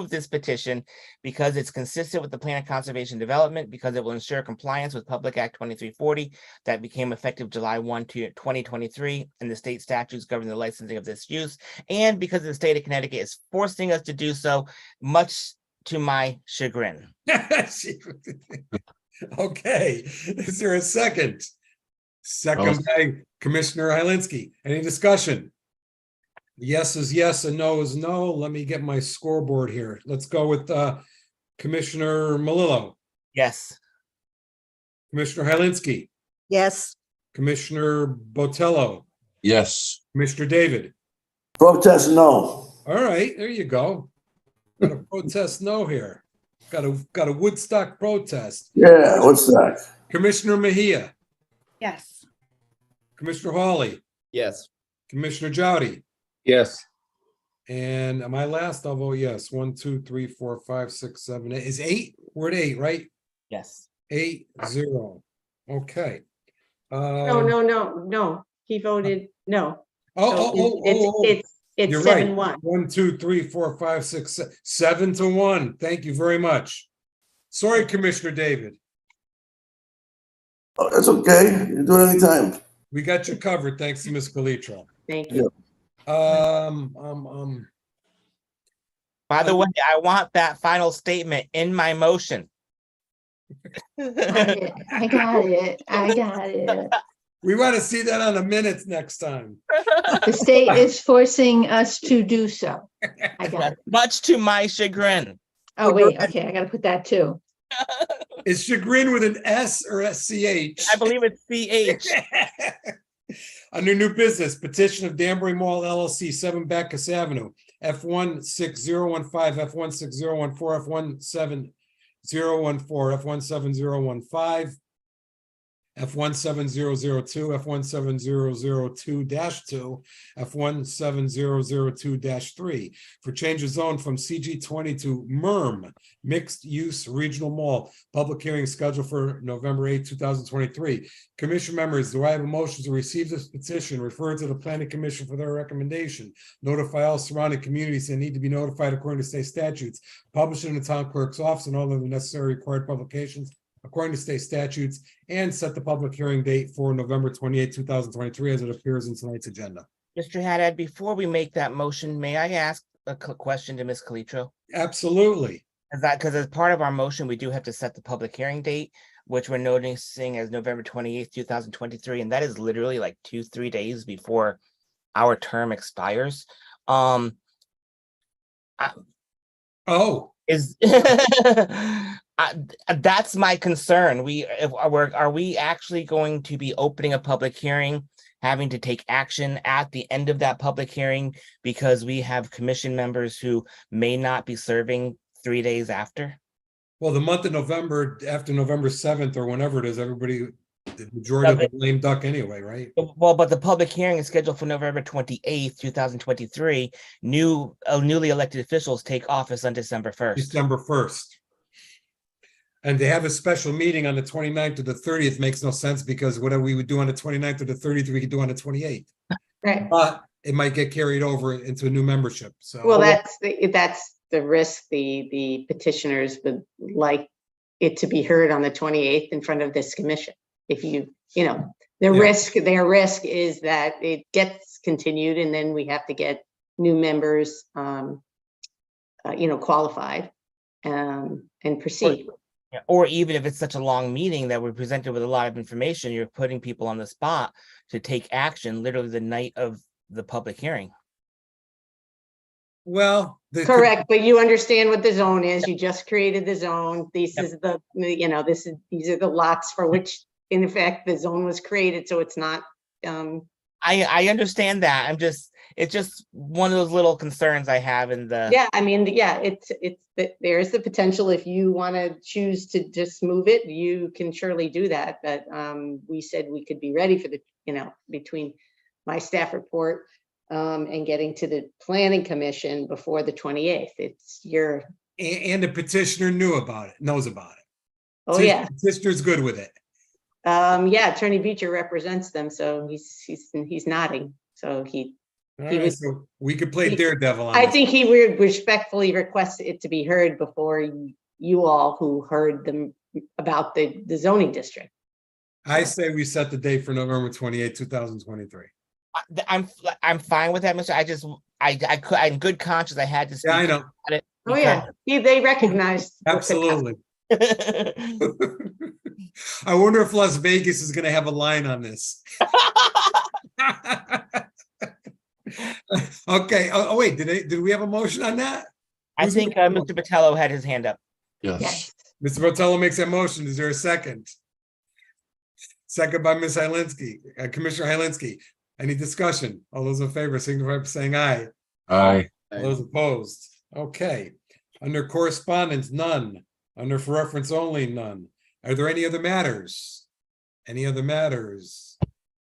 this petition because it's consistent with the Plan of Conservation Development, because it will ensure compliance with Public Act 2340 that became effective July 1, 2023, and the state statutes governing the licensing of this use, and because the state of Connecticut is forcing us to do so, much to my chagrin. Okay, is there a second? Second by Commissioner Helinski. Any discussion? Yes is yes and no is no. Let me get my scoreboard here. Let's go with Commissioner Malillo, Yes. Commissioner Helinski, Yes, Commissioner Botello, Yes. Mr. David. Protest no. All right, there you go. Got a protest no here. Got a Woodstock protest. Yeah, what's that? Commissioner Mejia, Yes. Commissioner Hawley, Yes. Commissioner Jowdy. Yes. And am I last? I'll vote yes. 1, 2, 3, 4, 5, 6, 7, 8. Is 8? We're at 8, right? Yes. 8-0. Okay. No. He voted no. It's You're right. 7-1. 1, 2, 3, 4, 5, 6, 7-1. Thank you very much. Sorry, Commissioner David. Oh, that's okay. You do it anytime. We got you covered. Thanks to Ms. Calitro. Thank you. By the way, I want that final statement in my motion. I got it. We want to see that on the minutes next time. The state is forcing us to do so. I got it. Much to my chagrin. Oh, wait, okay, I gotta put that too. Is chagrin with an S or SCH? I believe it's CH. Under new business, petition of Danbury Mall LLC, 7 Bacchus Avenue, F16015, F16014, F17014, F17015, F17002, F17002-2, F17002-3 for change of zone from CG20 to MERM, Mixed Use Regional Mall. Public hearing scheduled for November 8, 2023. Commission members, do I have a motion to receive this petition, refer it to the Planning Commission for their recommendation, notify all surrounding communities that need to be notified according to state statutes, publish it in the town clerk's office and all of the necessary required publications according to state statutes, and set the public hearing date for November 28, 2023, as it appears in tonight's agenda. Mr. Haddad, before we make that motion, may I ask a question to Ms. Calitro? Absolutely. Because as part of our motion, we do have to set the public hearing date, which we're noticing as November 28th, 2023, and that is literally like 2-3 days before our term expires. That's my concern. Are we actually going to be opening a public hearing, having to take action at the end of that public hearing because we have commission members who may not be serving 3 days after? Well, the month of November, after November 7th or whenever it is, everybody, the majority of the lame duck anyway, right? Well, but the public hearing is scheduled for November 28th, 2023. Newly elected officials take office on December 1st. December 1st. And they have a special meeting on the 29th or the 30th makes no sense because whatever we would do on the 29th or the 30th, we could do on the 28th. Right. But it might get carried over into a new membership, so. Well, that's the risk. The petitioners would like it to be heard on the 28th in front of this commission. If their risk is that it gets continued and then we have to get new members, qualified and proceed. Or even if it's such a long meeting that we're presented with a lot of information, you're putting people on the spot to take action literally the night of the public hearing. Well, correct, but you understand what the zone is. You just created the zone. These are the lots for which in effect, the zone was created, so it's not, I understand that. It's just one of those little concerns I have in the. yeah, I mean, yeah, there's the potential if you want to choose to just move it, you can surely do that. But we said we could be ready for the, between my staff report and getting to the planning commission before the 28th. It's your, And the petitioner knows about it. oh yeah. Petitioner's good with it. Yeah, Attorney Beecher represents them, so he's nodding. So All He right, was- so we could play daredevil on I this. think he would respectfully request it to be heard before you all who heard them about the zoning district. I say we set the date for November 28, 2023. I'm fine with that, Mr. I could, in good conscience, I had to. Yeah, I speak know. about it Oh, yeah, they recognized. Absolutely. because- I wonder if Las Vegas is gonna have a line on this. Okay, oh wait, did we have a motion on that? I Who's think making the Mr. Patello had his hand up. Yes. Yes. Mr. Botello makes a motion. Is there a second? Second by Ms. Hylinski, Commissioner Hylinski. Any discussion? All those in favor signify by saying aye. Aye. All those opposed? Okay. Under correspondence, none. Under for reference only, none. Are there any other matters? Any other matters?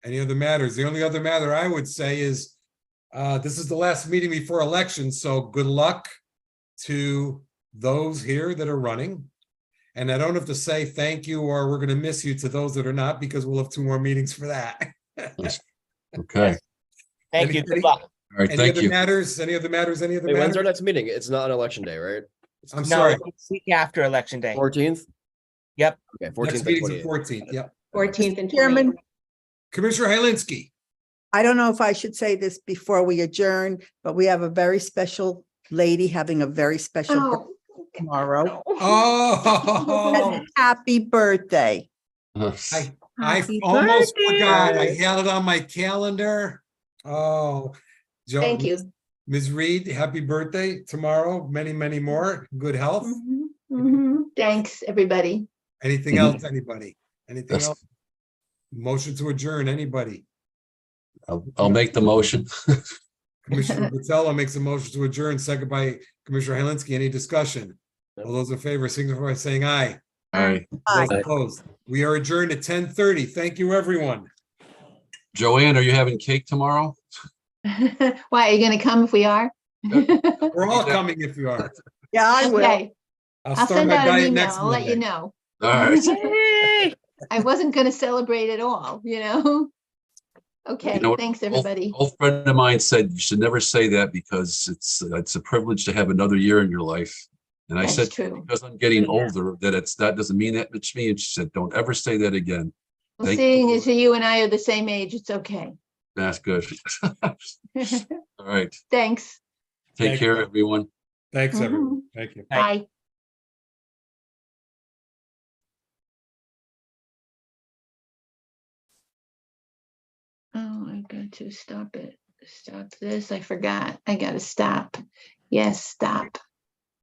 Any other matters? The only other matter I would say is this is the last meeting before election, so good luck to those here that are running. And I don't have to say thank you or we're going to miss you to those that are not, because we'll have 2 more meetings for that. Okay. Thank you. Any- Good luck. All right, Any thank other you. matters? Any other matters? Any other Wait, when's our matters? next meeting? It's not on election day, right? I'm No, sorry. it's the week after election day. 14th? Yep. Okay, Next 14th and meeting's the 28th. 14th. Yep. 14th and Chairman, 20th. Commissioner Hylinski. I don't know if I should say this before we adjourn, but we have a very special lady having a very special birthday Oh, tomorrow. Oh, Happy birthday. I Happy almost birthday. forgot. I had it on my calendar. Oh. Joe- Thank you. Ms. Reed, happy birthday tomorrow. Many, many more. Good health. Mhm, mhm. Thanks, everybody. Anything else, anybody? Anything Yes. else? Motion to adjourn, anybody? I'll make the motion. Commissioner Botello makes a motion to adjourn, second by Commissioner Hylinski. Any discussion? All those in favor signify by saying aye. Aye. Those Aye. opposed? We are adjourned at 10:30. Thank you, everyone. Joanne, are you having cake tomorrow? Why, are you gonna come if we are? We're all coming if you are. Yeah, I will. Okay, I'll I'll start send my out an diet email. next I'll let you Monday. know. All right. I wasn't gonna celebrate at all, Okay, You know what? thanks, everybody. Old friend of mine said you should never say that because it's a privilege to have another year in your life. And I That's said, true. because I'm getting Yeah. older, that doesn't mean that much to me. And she said, don't ever say that again. Well, Thank seeing you. as you and I are the same age, it's okay. That's good. All right. Thanks. Take Thank care, you. everyone. Thanks, Mhm. everyone. Thank you. Bye. Oh, I got to stop it. Stop this. I forgot. I gotta stop. Yes, stop.